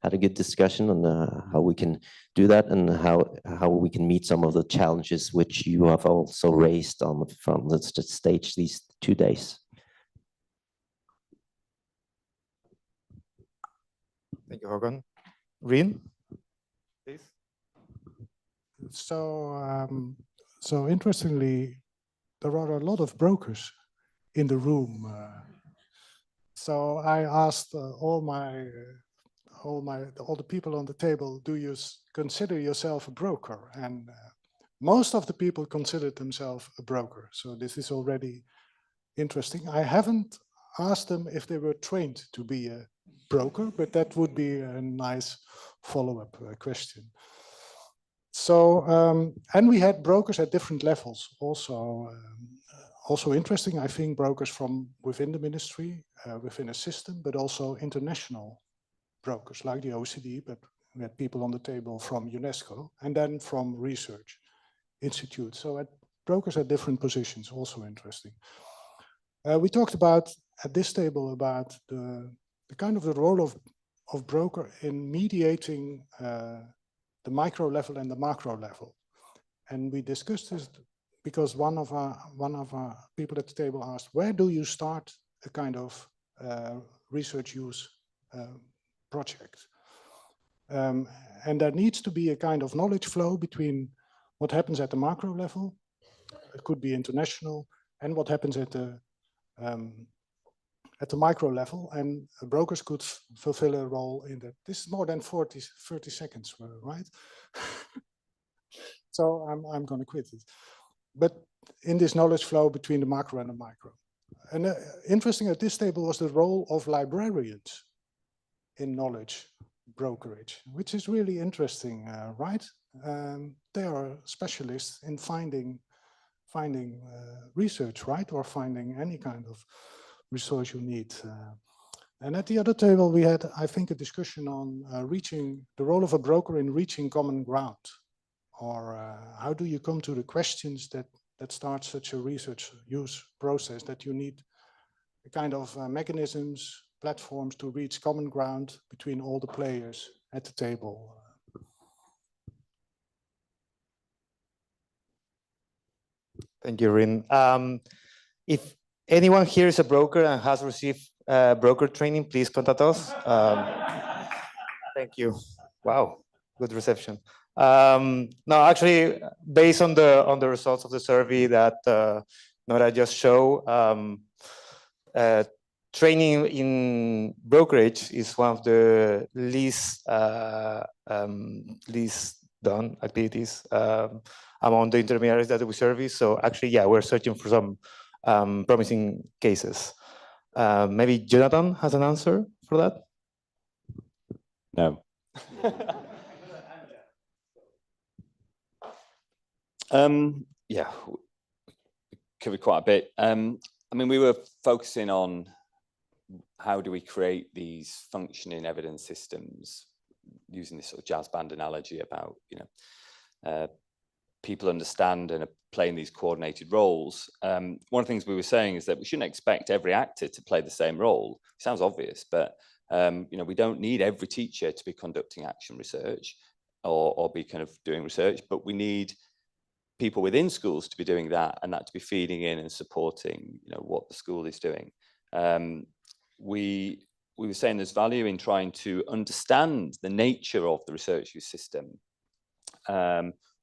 P: had a good discussion on how we can do that and how we can meet some of the challenges which you have also raised from the stage these 2 days.
N: Thank you, Håkon. Rien, please.
G: So interestingly, there are a lot of brokers in the room. So I asked all the people on the table, do you consider yourself a broker? And most of the people considered themselves a broker. So this is already interesting. I haven't ask them if they were trained to be a broker, but that would be a nice follow-up question. So, and we had brokers at different levels also. Also interesting, I think, brokers from within the ministry, within a system, but also international brokers like the OECD, but we had people on the table from UNESCO and then from research institutes. So brokers at different positions, also interesting. We talked about, at this table, about the kind of the role of broker in mediating the micro level and the macro level. And we discussed this because one of our people at the table asked, where do you start a kind of research use project? And there needs to be a kind of knowledge flow between what happens at the macro level, it could be international, and what happens at the micro level, and brokers could fulfill a role in that. This is more than 30 seconds, right? So I'm going to quit it. But in this knowledge flow between the macro and the micro. And interesting at this table was the role of librarians in knowledge brokerage, which is really interesting, right? They are specialists in finding research, right? Or finding any kind of resource you need. And at the other table, we had, I think, a discussion on reaching the role of a broker in reaching common ground. Or how do you come to the questions that start such a research use process, that you need a kind of mechanisms, platforms to reach common ground between all the players at the table.
N: Thank you, Rin. If anyone here is a broker and has received broker training, please contact us. Thank you. Wow, good reception. No, actually, based on the results of the survey that Nora just showed, training in brokerage is one of the least done activities among the intermediaries that we service. So actually, yeah, we're searching for some promising cases. Maybe Jonathan has an answer for that?
Q: No. Yeah, covered quite a bit. I mean, we were focusing on how do we create these functioning evidence systems using this sort of jazz band analogy about, you know, people understand and are playing these coordinated roles. One of the things we were saying is that we shouldn't expect every actor to play the same role. It sounds obvious, but you know, we don't need every teacher to be conducting action research or be kind of doing research, but we need people within schools to be doing that, and that to be feeding in and supporting, you know, what the school is doing. We were saying there's value in trying to understand the nature of the research use system,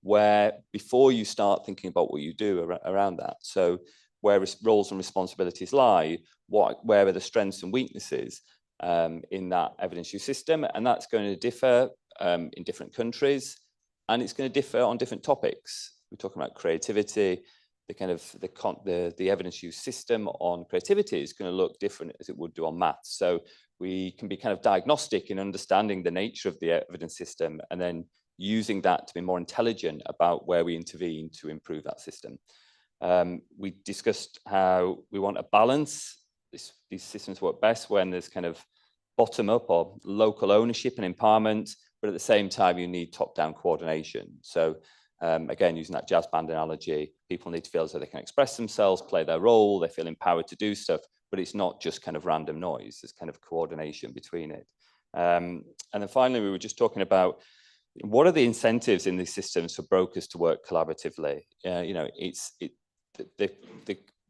Q: where before you start thinking about what you do around that. So where roles and responsibilities lie, where are the strengths and weaknesses in that evidence use system, and that's going to differ in different countries, and it's going to differ on different topics. We're talking about creativity. The kind of the evidence use system on creativity is going to look different as it would do on maths. So we can be kind of diagnostic in understanding the nature of the evidence system and then using that to be more intelligent about where we intervene to improve that system. We discussed how we want a balance. These systems work best when there's kind of bottom up or local ownership and empowerment, but at the same time, you need top-down coordination. So again, using that jazz band analogy, people need to feel as though they can express themselves, play their role, they feel empowered to do stuff, but it's not just kind of random noise, there's kind of coordination between it. And then finally, we were just talking about what are the incentives in these systems for brokers to work collaboratively? You know, the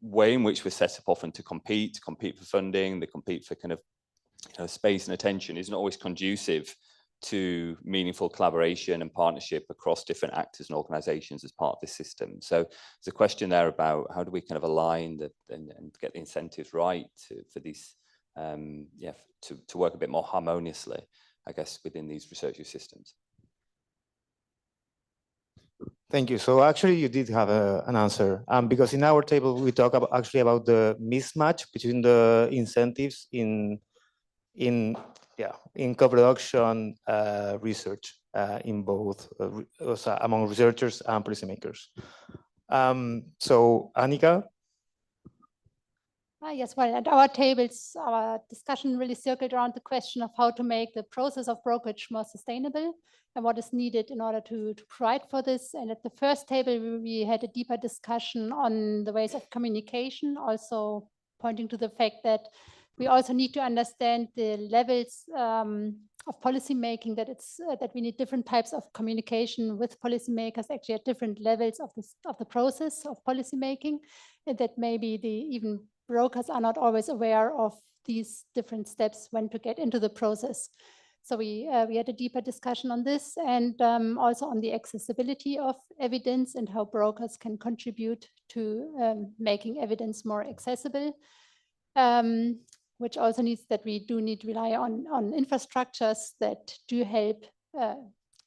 Q: way in which we're set up often to compete for funding, they compete for kind of, you know, space and attention isn't always conducive to meaningful collaboration and partnership across different actors and organizations as part of this system. So there's a question there about how do we kind of align and get the incentives right for these, to work a bit more harmoniously, I guess, within these research use systems.
N: Thank you. So actually, you did have an answer, because in our table we talk about about the mismatch between the incentives in co-production research in both among researchers and policymakers. So Annika.
R: Yes, well, at our tables, our discussion really circled around the question of how to make the process of brokerage more sustainable and what is needed in order to provide for this. And at the first table, we had a deeper discussion on the ways of communication, also pointing to the fact that we also need to understand the levels of policy making, that that we need different types of communication with policymakers actually at different levels of the process of policy making, and that maybe even brokers are not always aware of these different steps when to get into the process. So we had a deeper discussion on this, and also on the accessibility of evidence and how brokers can contribute to making evidence more accessible, which also needs that we do need to rely on infrastructures that do help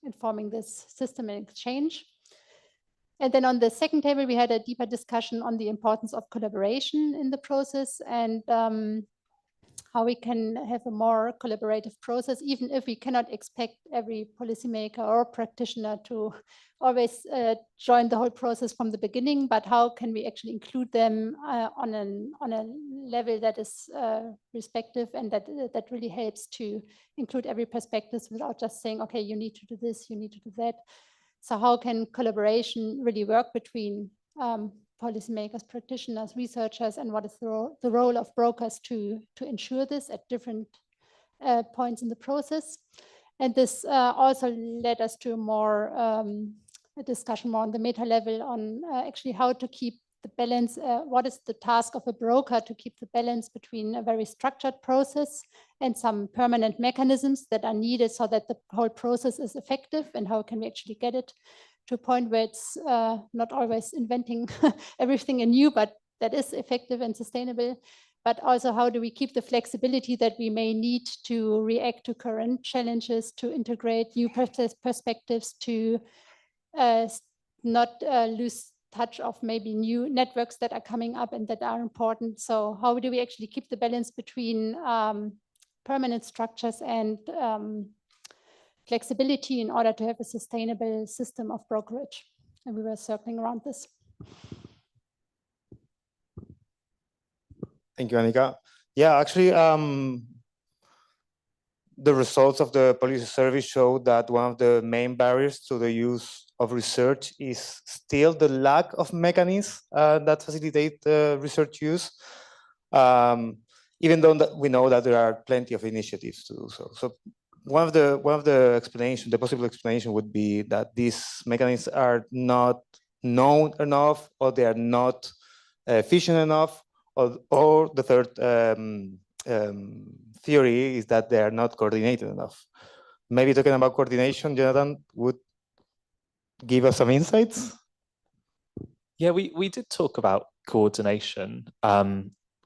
R: informing this system and exchange. And then on the second table, we had a deeper discussion on the importance of collaboration in the process, and how we can have a more collaborative process, even if we cannot expect every policymaker or practitioner to always join the whole process from the beginning, but how can we actually include them on a level that is respective, and that really helps to include every perspective without just saying, okay, you need to do this, you need to do that. So how can collaboration really work between policymakers, practitioners, researchers, and what is the role of brokers to ensure this at different points in the process? And this also led us to a discussion more on the meta level on actually how to keep the balance, what is the task of a broker to keep the balance between a very structured process and some permanent mechanisms that are needed so that the whole process is effective, and how can we actually get it to a point where it's not always inventing everything anew, but that is effective and sustainable. But also, how do we keep the flexibility that we may need to react to current challenges, to integrate new perspectives, to not lose touch of maybe new networks that are coming up and that are important. So how do we actually keep the balance between permanent structures and flexibility in order to have a sustainable system of brokerage? And we were circling around this.
N: Thank you, Annika. Yeah, actually, the results of the policy survey show that one of the main barriers to the use of research is still the lack of mechanisms that facilitate research use, even though we know that there are plenty of initiatives to do so. So one of the explanation, the possible explanation would be that these mechanisms are not known enough, or they are not efficient enough, or the third theory is that they are not coordinated enough. Maybe talking about coordination, Jonathan would give us some insights.
S: Yeah, we did talk about coordination.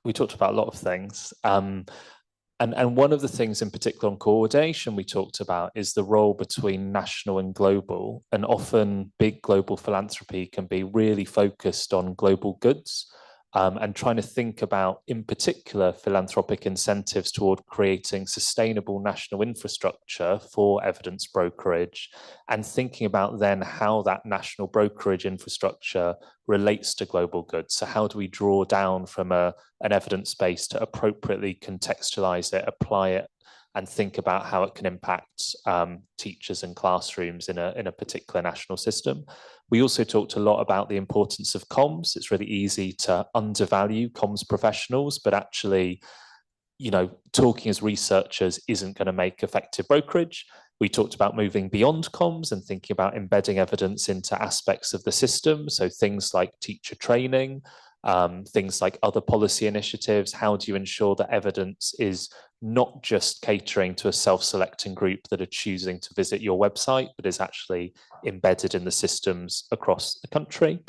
S: We talked about a lot of things. And one of the things in particular on coordination we talked about is the role between national and global. And often big global philanthropy can be really focused on global goods, and trying to think about, in particular, philanthropic incentives toward creating sustainable national infrastructure for evidence brokerage, and thinking about then how that national brokerage infrastructure relates to global goods. So how do we draw down from an evidence base to appropriately contextualize it, apply it, and think about how it can impact teachers and classrooms in a particular national system. We also talked a lot about the importance of comms. It's really easy to undervalue comms professionals, but actually, talking as researchers isn't going to make effective brokerage. We talked about moving beyond comms and thinking about embedding evidence into aspects of the system. So things like teacher training, things like other policy initiatives. How do you ensure that evidence is not just catering to a self-selecting group that are choosing to visit your website, but is actually embedded in the systems across the country?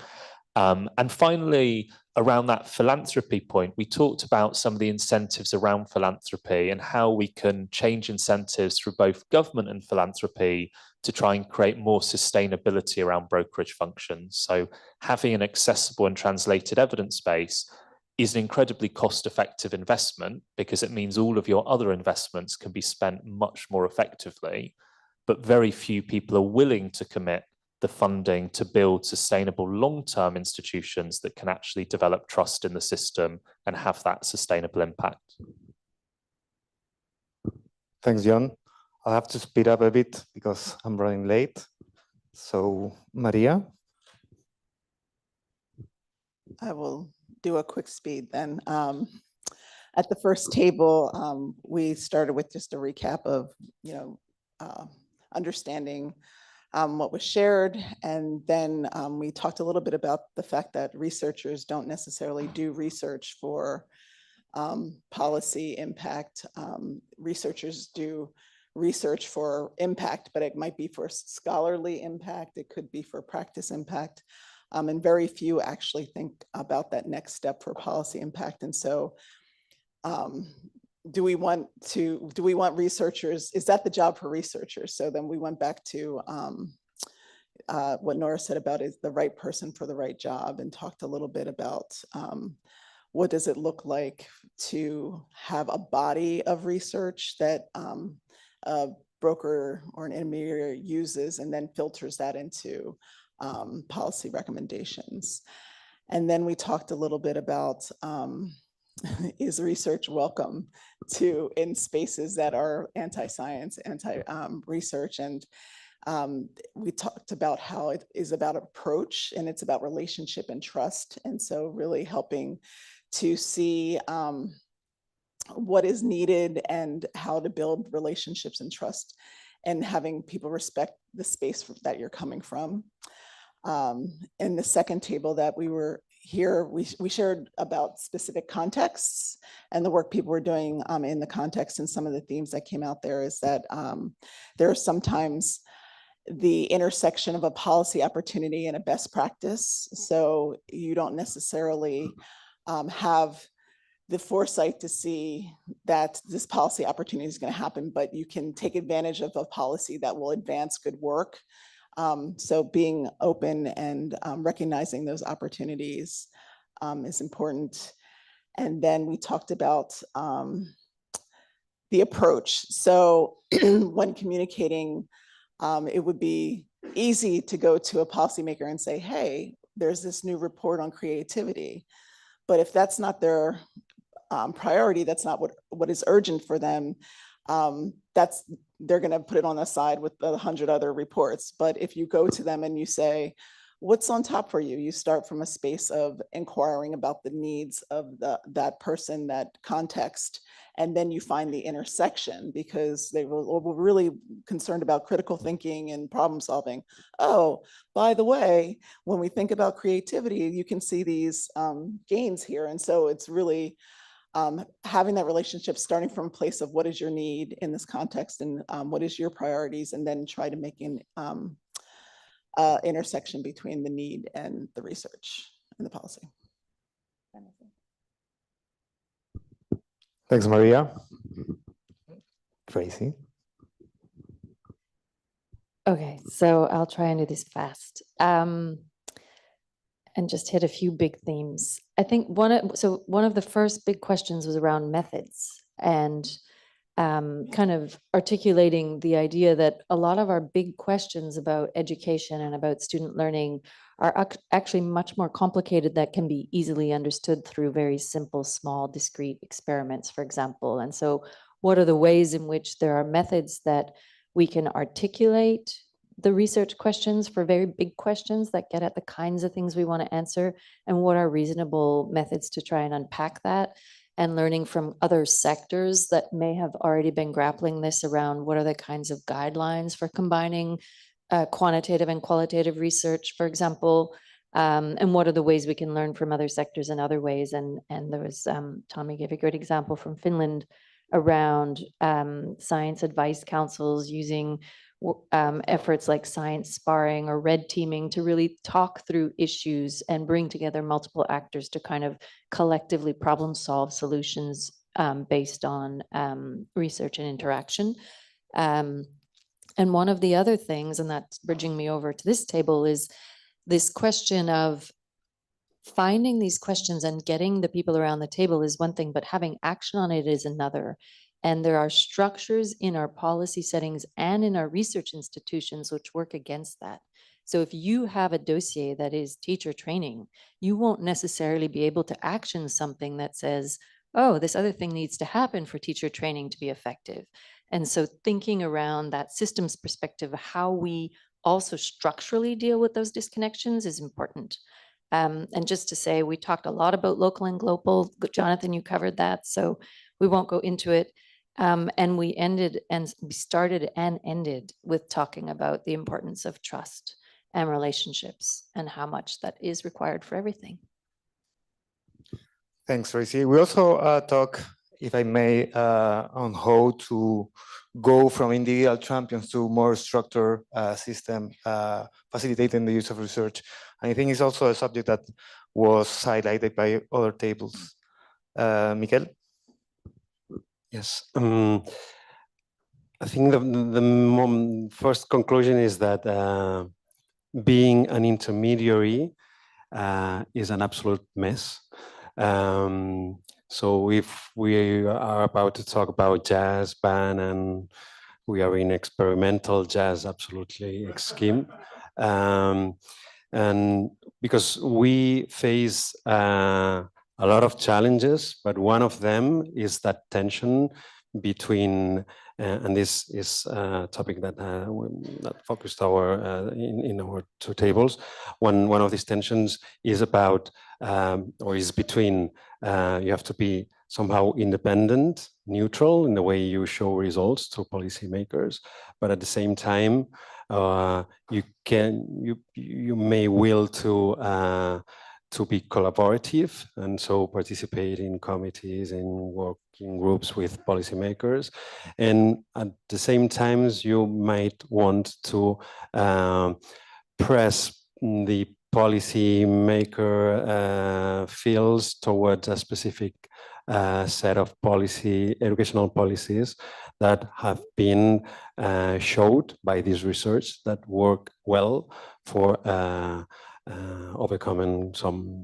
S: And finally, around that philanthropy point, we talked about some of the incentives around philanthropy and how we can change incentives through both government and philanthropy to try and create more sustainability around brokerage functions. So having an accessible and translated evidence base is an incredibly cost-effective investment because it means all of your other investments can be spent much more effectively, but very few people are willing to commit the funding to build sustainable long-term institutions that can actually develop trust in the system and have that sustainable impact.
N: Thanks, John. I'll have to speed up a bit because I'm running late. So, Maria?
T: I will do a quick speed then. At the first table, we started with just a recap of, understanding what was shared. And then we talked a little bit about the fact that researchers don't necessarily do research for policy impact. Researchers do research for impact, but it might be for scholarly impact. It could be for practice impact. And very few actually think about that next step for policy impact. And so do we want researchers, is that the job for researchers? So then we went back to what Nora said about is the right person for the right job, and talked a little bit about what does it look like to have a body of research that a broker or an intermediary uses and then filters that into policy recommendations. And then we talked a little bit about is research welcome in spaces that are anti-science, anti-research, and we talked about how it is about approach and it's about relationship and trust. And so really helping to see what is needed and how to build relationships and trust, and having people respect the space that you're coming from. In the second table that we were here, we shared about specific contexts and the work people were doing in the context. And some of the themes that came out there is that there are sometimes the intersection of a policy opportunity and a best practice. So you don't necessarily have the foresight to see that this policy opportunity is going to happen, but you can take advantage of a policy that will advance good work. So being open and recognizing those opportunities is important. And then we talked about the approach. So when communicating, it would be easy to go to a policymaker and say, hey, there's this new report on creativity. But if that's not their priority, that's not what is urgent for them, they're going to put it on the side with the 100 other reports. But if you go to them and you say, what's on top for you? You start from a space of inquiring about the needs of that person, that context, and then you find the intersection, because they were really concerned about critical thinking and problem solving. Oh, by the way, when we think about creativity, you can see these gains here. And so it's really having that relationship, starting from a place of what is your need in this context, and what is your priorities, and then try to make an intersection between the need and the research and the policy.
N: Thanks, Maria. Tracy.
D: Okay, so I'll try and do this fast. And just hit a few big themes. I think one of the first big questions was around methods, and kind of articulating the idea that a lot of our big questions about education and about student learning are actually much more complicated that can be easily understood through very simple, small, discrete experiments, for example. And so what are the ways in which there are methods that we can articulate the research questions for very big questions that get at the kinds of things we want to answer, and what are reasonable methods to try and unpack that, and learning from other sectors that may have already been grappling this around what are the kinds of guidelines for combining quantitative and qualitative research, for example, and what are the ways we can learn from other sectors in other ways. And there was, Tommy gave a great example from Finland around science advice councils using efforts like science sparring or red teaming to really talk through issues and bring together multiple actors to kind of collectively problem solve solutions based on research and interaction. And one of the other things, and that's bridging me over to this table, is this question of finding these questions and getting the people around the table is one thing, but having action on it is another. And there are structures in our policy settings and in our research institutions which work against that. So if you have a dossier that is teacher training, you won't necessarily be able to action something that says, oh, this other thing needs to happen for teacher training to be effective. And so thinking around that systems perspective, how we also structurally deal with those disconnections is important. And just to say, we talked a lot about local and global. Jonathan, you covered that, so we won't go into it. And we started and ended with talking about the importance of trust and relationships and how much that is required for everything.
N: Thanks, Tracy. We also talk, if I may, on how to go from individual champions to more structured system, facilitating the use of research. And I think it's also a subject that was highlighted by other tables. Miquel?
J: Yes. I think the first conclusion is that being an intermediary is an absolute mess. So if we are about to talk about jazz band and we are in experimental jazz, absolutely scheme. And because we face a lot of challenges, but one of them is that tension between, and this is a topic that focused in our two tables. One of these tensions is about, or is between, you have to be somehow independent, neutral in the way you show results to policymakers, but at the same time, you may will to be collaborative and so participate in committees and working groups with policymakers. And at the same time, you might want to press the policymaker fields towards a specific set of educational policies that have been showed by this research that work well for overcoming some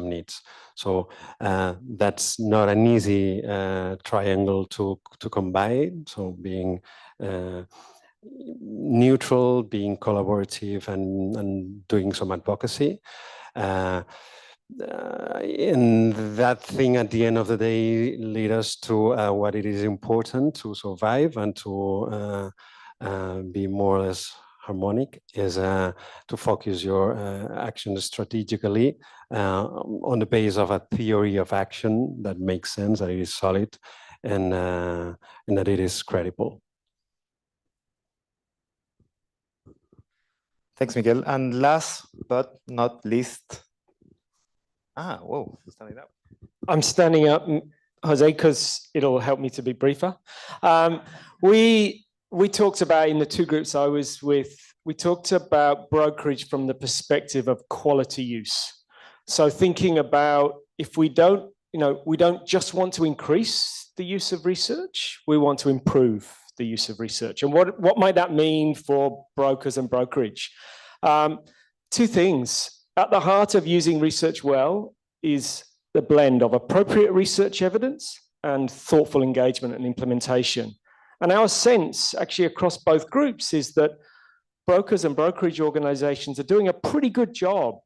J: needs. So that's not an easy triangle to combine. So being neutral, being collaborative, and doing some advocacy. And that thing at the end of the day lead us to what it is important to survive and to be more or less harmonic is to focus your action strategically on the base of a theory of action that makes sense, that it is solid, and that it is credible.
N: Thanks, Miguel. And last but not least, whoa, standing up.
K: I'm standing up, Jose, because it'll help me to be briefer. We talked about, in the two groups I was with, we talked about brokerage from the perspective of quality use. So thinking about, if we don't just want to increase the use of research, we want to improve the use of research. And what might that mean for brokers and brokerage? Two things. At the heart of using research well is the blend of appropriate research evidence and thoughtful engagement and implementation. And our sense, actually across both groups, is that brokers and brokerage organizations are doing a pretty good job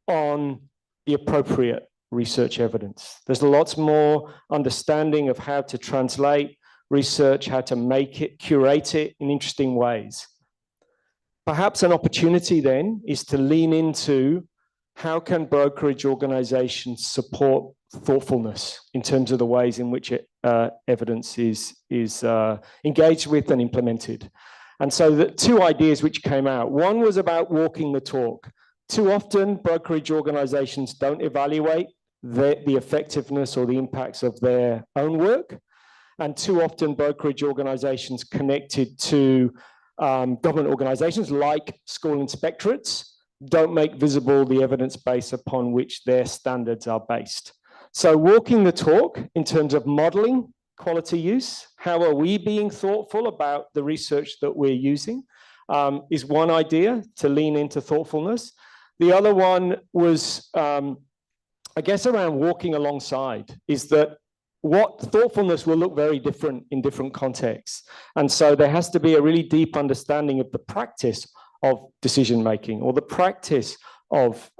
K: on the appropriate research evidence. There's lots more understanding of how to translate research, how to make it, curate it in interesting ways. Perhaps an opportunity then is to lean into how can brokerage organizations support thoughtfulness in terms of the ways in which evidence is engaged with and implemented. And so the two ideas which came out, one was about walking the talk. Too often, brokerage organizations don't evaluate the effectiveness or the impacts of their own work. And too often, brokerage organizations connected to
U: government organizations like school inspectorates don't make visible the evidence base upon which their standards are based. So walking the talk in terms of modeling quality use, how are we being thoughtful about the research that we're using, is one idea to lean into thoughtfulness. The other one was, I guess, around walking alongside, is that what thoughtfulness will look very different in different contexts. And so there has to be a really deep understanding of the practice of decision making or the practice of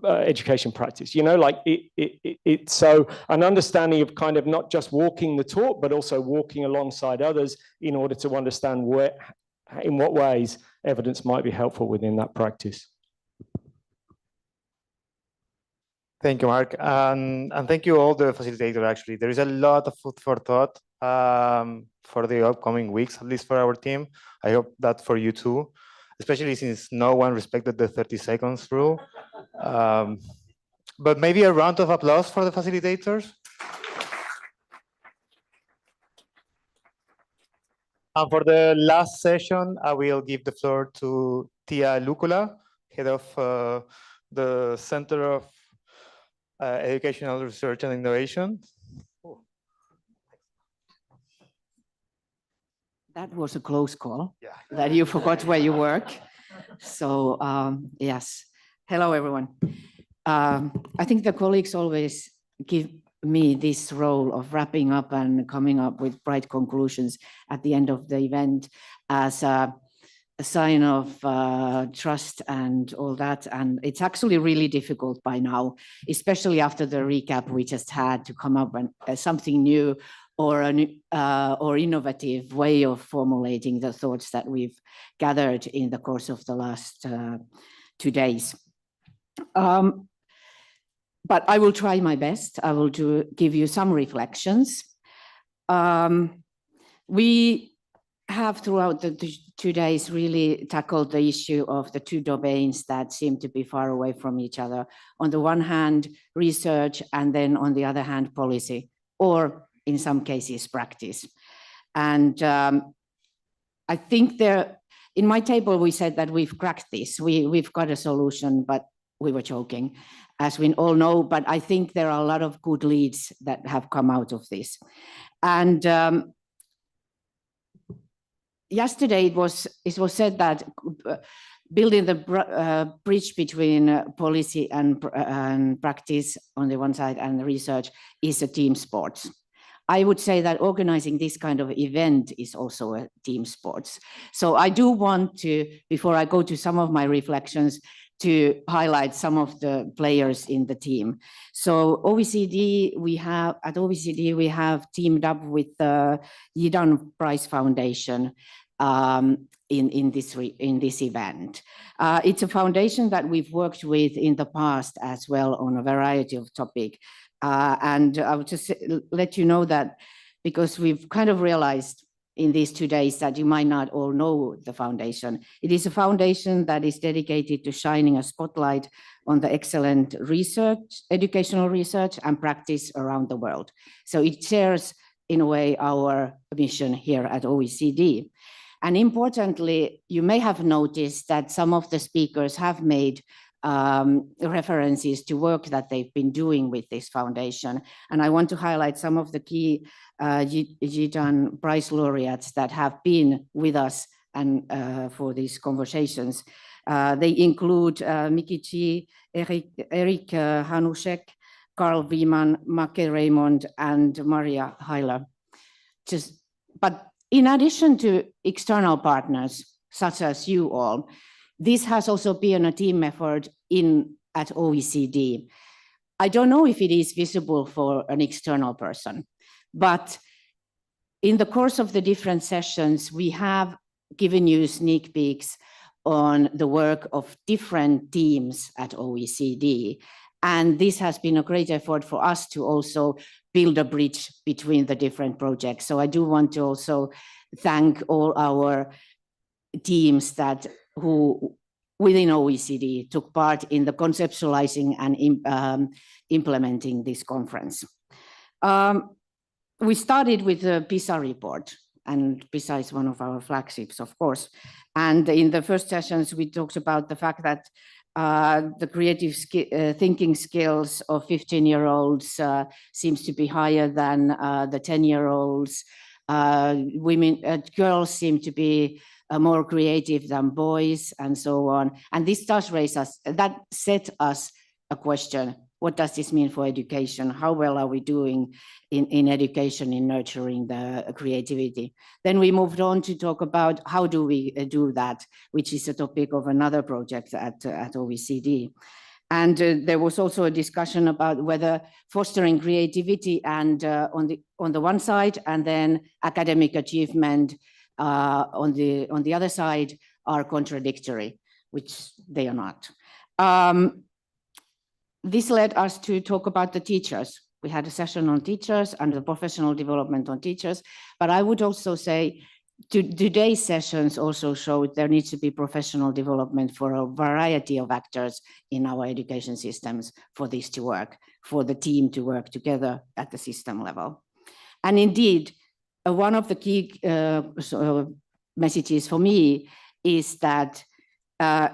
U: education practice, you know, like so an understanding of kind of not just walking the talk, but also walking alongside others in order to understand where, in what ways evidence might be helpful within that practice.
N: Thank you, Mark. And thank you all the facilitators, actually. There is a lot of food for thought for the upcoming weeks, at least for our team. I hope that for you too, especially since no one respected the 30 seconds rule. But maybe a round of applause for the facilitators. And for the last session, I will give the floor to Tia Lucula, head of the Center of Educational Research and Innovation.
V: That was a close call, that you forgot where you work. So yes, hello everyone. I think the colleagues always give me this role of wrapping up and coming up with bright conclusions at the end of the event as a sign of trust and all that. And it's actually really difficult by now, especially after the recap we just had, to come up with something new or an or innovative way of formulating the thoughts that we've gathered in the course of the last 2 days. But I will try my best. I will give you some reflections. We have throughout the 2 days really tackled the issue of the two domains that seem to be far away from each other. On the one hand, research, and then on the other hand, policy, or in some cases, practice. And I think in my table, we said that we've cracked this. We've got a solution, but we were joking, as we all know. But I think there are a lot of good leads that have come out of this. And yesterday, it was said that building the bridge between policy and practice on the one side and research is a team sport. I would say that organizing this kind of event is also a team sport. So I do want to, before I go to some of my reflections, to highlight some of the players in the team. So at OECD, we have teamed up with the Yidan Prize Foundation in this event. It's a foundation that we've worked with in the past as well on a variety of topics. And I would just let you know that, because we've kind of realized in these 2 days that you might not all know the foundation. It is a foundation that is dedicated to shining a spotlight on the excellent research, educational research and practice around the world. So it shares, in a way, our mission here at OECD. And importantly, you may have noticed that some of the speakers have made references to work that they've been doing with this foundation. And I want to highlight some of the key Yidan Prize laureates that have been with us and for these conversations. They include Mikichi, Eric Hanushek, Carl Wieman, Make Raymond, and Maria Heiler. But in addition to external partners, such as you all, this has also been a team effort at OECD. I don't know if it is visible for an external person, but in the course of the different sessions, we have given you sneak peeks on the work of different teams at OECD. And this has been a great effort for us to also build a bridge between the different projects. So I do want to also thank all our teams who within OECD took part in the conceptualizing and implementing this conference. We started with the PISA report, and besides one of our flagships, of course. And in the first sessions, we talked about the fact that the creative thinking skills of 15-year-olds seems to be higher than the 10-year-olds. Girls seem to be more creative than boys, and so on. And this does raise us, that set us a question. What does this mean for education? How well are we doing in education in nurturing the creativity? Then we moved on to talk about how do we do that, which is a topic of another project at OECD. And there was also a discussion about whether fostering creativity and on the one side, and then academic achievement on the other side are contradictory, which they are not. This led us to talk about the teachers. We had a session on teachers and the professional development on teachers, but I would also say today's sessions also showed there needs to be professional development for a variety of actors in our education systems for this to work, for the team to work together at the system level. And indeed, one of the key messages for me is that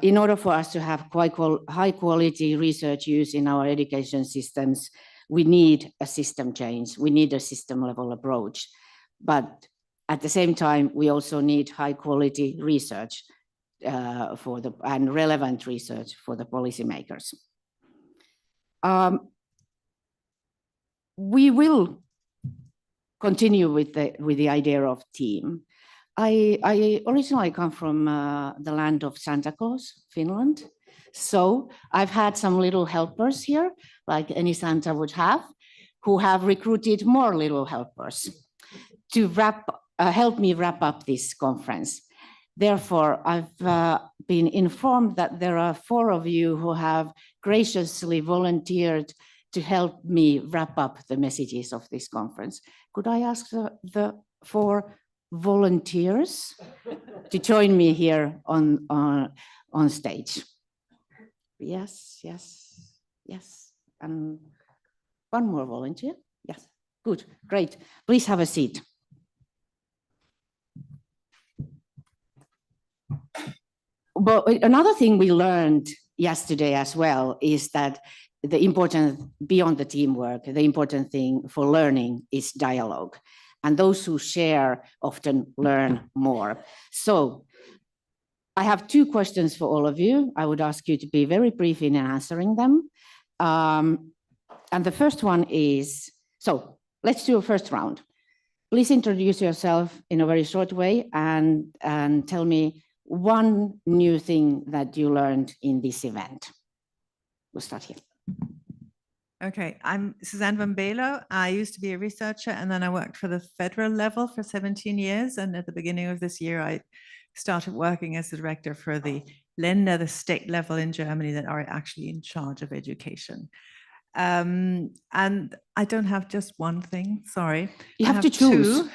V: in order for us to have high quality research use in our education systems, we need a system change. We need a system level approach. But at the same time, we also need high quality research and relevant research for the policymakers. We will continue with the idea of team. I originally come from the land of Santa Claus, Finland. So I've had some little helpers here, like any Santa would have, who have recruited more little helpers to help me wrap up this conference. Therefore, I've been informed that there are 4 of you who have graciously volunteered to help me wrap up the messages of this conference. Could I ask the 4 volunteers to join me here on stage? Yes, yes, yes. And one more volunteer. Yes, good, great. Please have a seat. But another thing we learned yesterday as well is that the important, beyond the teamwork, the important thing for learning is dialogue. And those who share often learn more. So I have 2 questions for all of you. I would ask you to be very brief in answering them. And the first one is, so let's do a first round. Please introduce yourself in a very short way and tell me one new thing that you learned in this event. We'll start here.
A: Okay, I'm Suzanne Van Belo. I used to be a researcher and then I worked for the federal level for 17 years. And at the beginning of this year, I started working as the director for the Länder, the state level in Germany that are actually in charge of education. And I don't have just one thing, sorry.
V: You have to choose.
A: 2.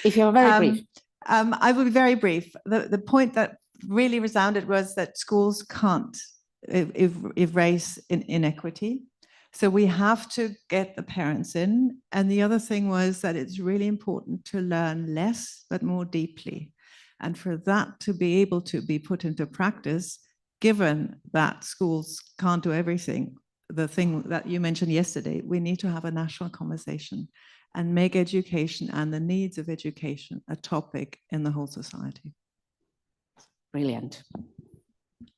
V: If you're very brief.
A: I will be very brief. The point that really resounded was that schools can't erase inequity. So we have to get the parents in. And the other thing was that it's really important to learn less, but more deeply. And for that to be able to be put into practice, given that schools can't do everything, the thing that you mentioned yesterday, we need to have a national conversation and make education and the needs of education a topic in the whole society.
V: Brilliant.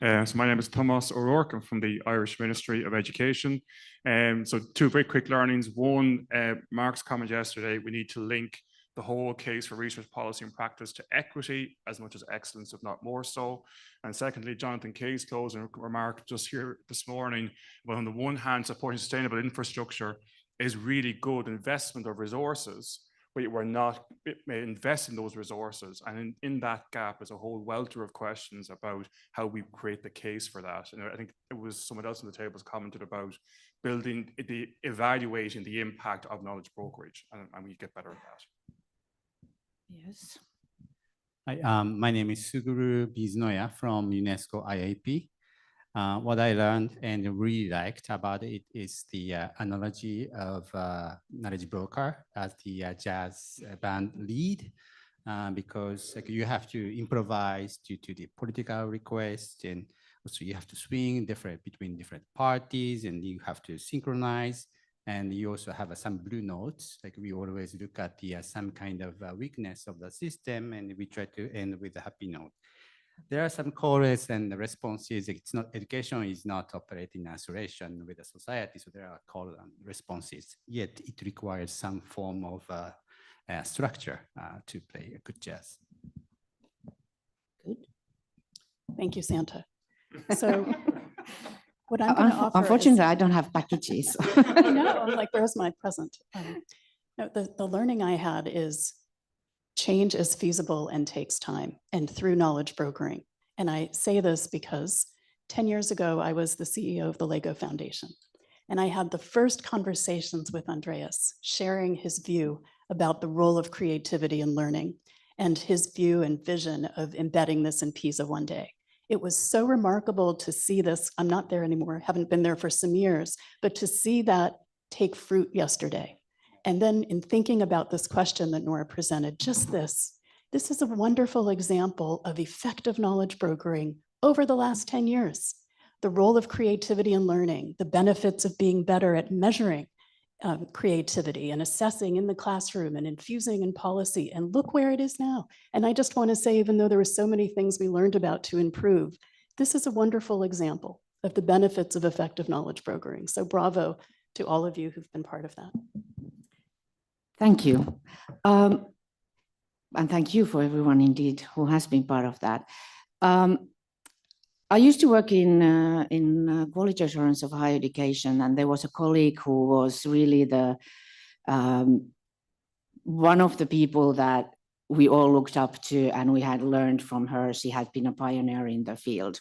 I: So my name is Thomas O'Rourke. I'm from the Irish Ministry of Education. So 2 very quick learnings. One, Mark's comment yesterday, we need to link the whole case for research policy and practice to equity as much as excellence, if not more so. And secondly, Jonathan Kay's closing remark just here this morning, well, on the one hand, supporting sustainable infrastructure is really good investment of resources, but we're not investing those resources. And in that gap is a whole welter of questions about how we create the case for that. And I think it was someone else on the table has commented about evaluating the impact of knowledge brokerage, and we get better at that.
V: Yes.
W: Hi, my name is Suguru Biznoya from UNESCO IIP.
F: What I learned and really liked about it is the analogy of knowledge broker as the jazz band lead, because like, you have to improvise due to the political request, and also you have to swing between different parties, and you have to synchronize. And you also have some blue notes, like we always look at the some kind of weakness of the system, and we try to end with a happy note. There are some calls and responses. It's not, education is not operating in isolation with the society, so there are call and responses. Yet it requires some form of structure to play a good jazz.
H: Good. Thank you, Santa. So what I'm going to offer
V: Unfortunately,
H: is,
V: I don't have packages.
H: I know, I'm like, where's my present? No, the learning I had is change is feasible and takes time, and through knowledge brokering. And I say this because 10 years ago, I was the CEO of the Lego Foundation. And I had the first conversations with Andreas, sharing his view about the role of creativity in learning and his view and vision of embedding this in PISA one day. It was so remarkable to see this. I'm not there anymore, haven't been there for some years, but to see that take fruit yesterday. And then in thinking about this question that Nora presented, just this is a wonderful example of effective knowledge brokering over the last 10 years. The role of creativity in learning, the benefits of being better at measuring creativity and assessing in the classroom and infusing in policy, and look where it is now. And I just want to say, even though there were so many things we learned about to improve, this is a wonderful example of the benefits of effective knowledge brokering. So bravo to all of you who've been part of that.
V: Thank you. And thank you for everyone indeed who has been part of that. I used to work in quality assurance of higher education, and there was a colleague who was really the one of the people that we all looked up to, and we had learned from her. She had been a pioneer in the field.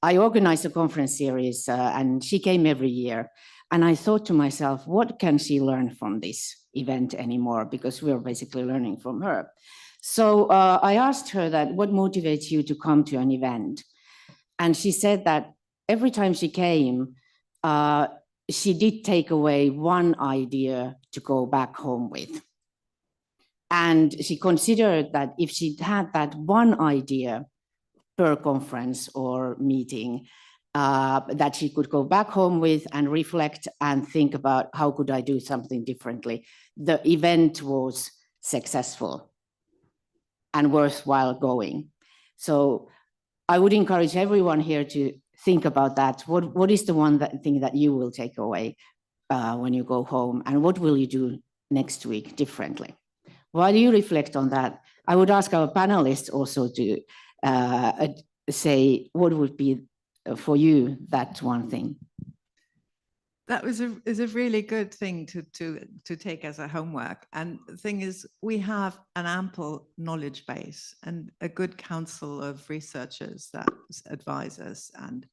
V: I organized a conference series, and she came every year. And I thought to myself, what can she learn from this event anymore? Because we are basically learning from her. So I asked her that, what motivates you to come to an event? And she said that every time she came, she did take away one idea to go back home with. And she considered that if she had that one idea per conference or meeting, that she could go back home with and reflect and think about how could I do something differently, the event was successful and worthwhile going. So I would encourage everyone here to think about that. What is the one thing that you will take away when you go home, and what will you do next week differently? While you reflect on that, I would ask our panelists also to say what would be for you that one thing.
A: That is a really good thing to take as a homework. And the thing is, we have an ample knowledge base and a good council of researchers that advise us. And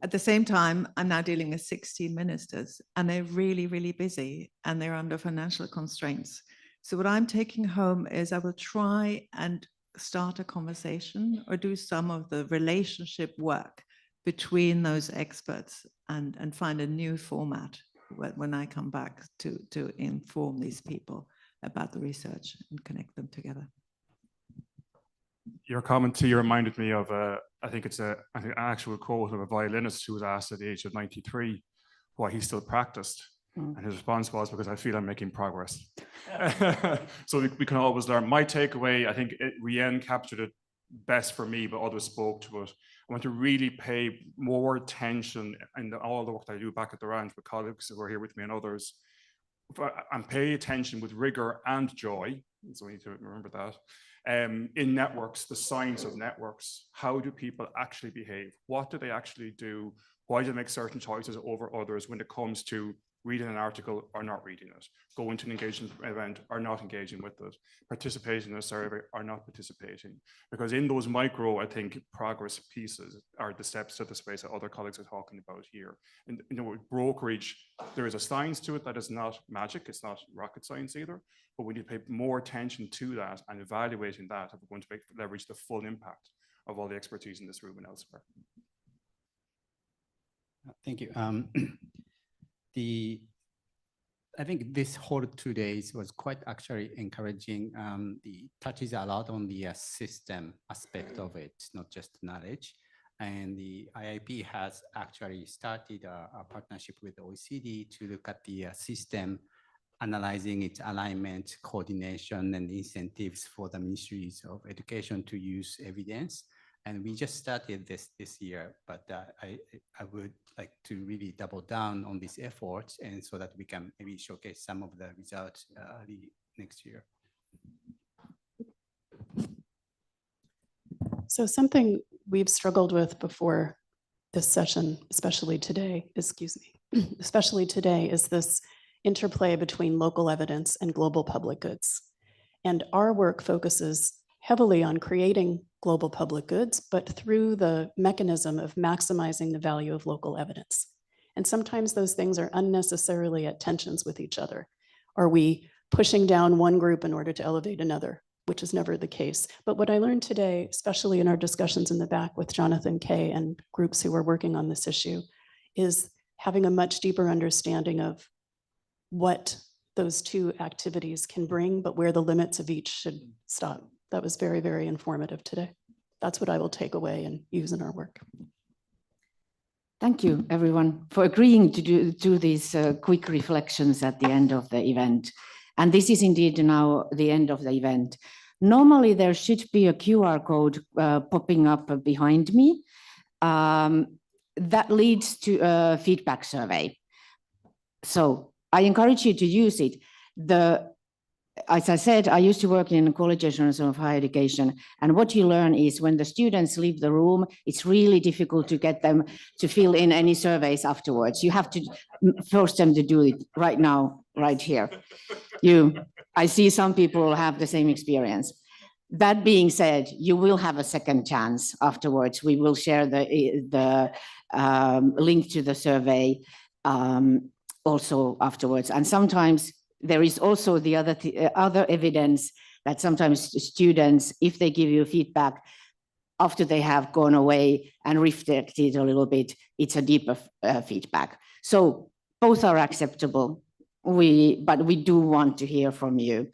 A: at the same time, I'm now dealing with 16 ministers, and they're really, really busy, and they're under financial constraints. So what I'm taking home is I will try and start a conversation or do some of the relationship work between those experts and find a new format when I come back to inform these people about the research and connect them together.
I: Your comment to you reminded me of, I think it's an actual quote of a violinist who was asked at the age of 93 why he still practiced. And his response was, because I feel I'm making progress. So we can always learn. My takeaway, I think Rian captured it best for me, but others spoke to it. I want to really pay more attention in all the work that I do back at the ranch with colleagues who are here with me and others, and pay attention with rigor and joy. So we need to remember that. In networks, the science of networks. How do people actually behave? What do they actually do? Why do they make certain choices over others when it comes to reading an article or not reading it, going to an engagement event or not engaging with it, participating in a survey or not participating? Because in those micro, I think, progress pieces are the steps to the space that other colleagues are talking about here. And with brokerage, there is a science to it that is not magic, it's not rocket science either, but we need to pay more attention to that and evaluating that if we're going to leverage the full impact of all the expertise in this room and elsewhere.
F: Thank you. I think this whole 2 days was quite actually encouraging. The touches a lot on the system aspect of it, not just knowledge. And the IIP has actually started a partnership with OECD to look at the system, analyzing its alignment, coordination, and incentives for the ministries of education to use evidence. And we just started this year, but I would like to really double down on these efforts, and so that we can maybe showcase some of the results early next year.
H: So something we've struggled with before this session, especially today, especially today, is this interplay between local evidence and global public goods. And our work focuses heavily on creating global public goods, but through the mechanism of maximizing the value of local evidence. And sometimes those things are unnecessarily at tensions with each other. Are we pushing down one group in order to elevate another, which is never the case. But what I learned today, especially in our discussions in the back with Jonathan Kay and groups who are working on this issue, is having a much deeper understanding of what those two activities can bring, but where the limits of each should stop. That was very, very informative today. That's what I will take away and use in our work.
V: Thank you, everyone, for agreeing to do these quick reflections at the end of the event. And this is indeed now the end of the event. Normally, there should be a QR code popping up behind me that leads to a feedback survey. So I encourage you to use it. As I said, I used to work in colleges of higher education, and what you learn is when the students leave the room, it's really difficult to get them to fill in any surveys afterwards. You have to force them to do it right now, right here. I see some people have the same experience. That being said, you will have a second chance afterwards. We will share the link to the survey also afterwards. And sometimes there is also the other evidence that sometimes students, if they give you feedback after they have gone away and reflected a little bit, it's a deeper feedback. So both are acceptable, but we do want to hear from you.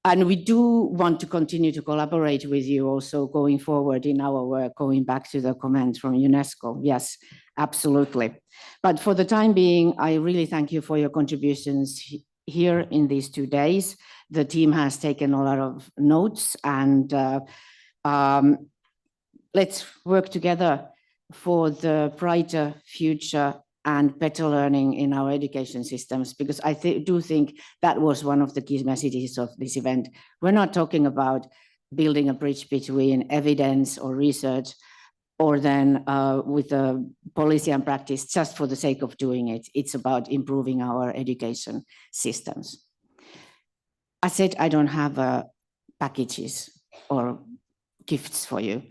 V: And we do want to continue to collaborate with you also going forward in our work, going back to the comment from UNESCO. Yes, absolutely. But for the time being, I really thank you for your contributions here in these 2 days. The team has taken a lot of notes, and let's work together for the brighter future and better learning in our education systems, because I do think that was one of the key messages of this event. We're not talking about building a bridge between evidence or research, or then with the policy and practice just for the sake of doing it. It's about improving our education systems. I said I don't have packages or gifts for you,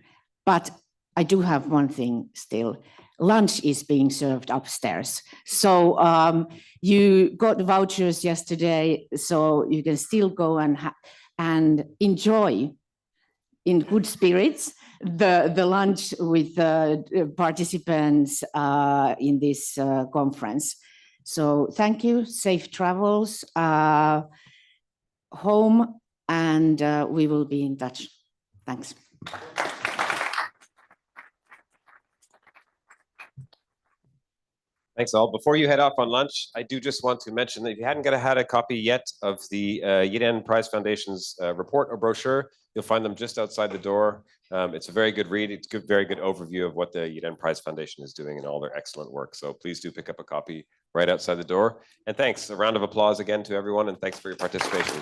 V: but I do have one thing still. Lunch is being served upstairs. So you got vouchers yesterday, so you can still go and enjoy in good spirits the lunch with the participants in this conference. So thank you, safe travels home, and we will be in touch. Thanks.
C: Thanks all. Before you head off on lunch, I do just want to mention that if you hadn't had a copy yet of the Yiden Prize Foundation's report or brochure, you'll find them just outside the door. It's a very good read. It's a very good overview of what the Yiden Prize Foundation is doing and all their excellent work. So please do pick up a copy right outside the door. And thanks. A round of applause again to everyone, and thanks for your participation.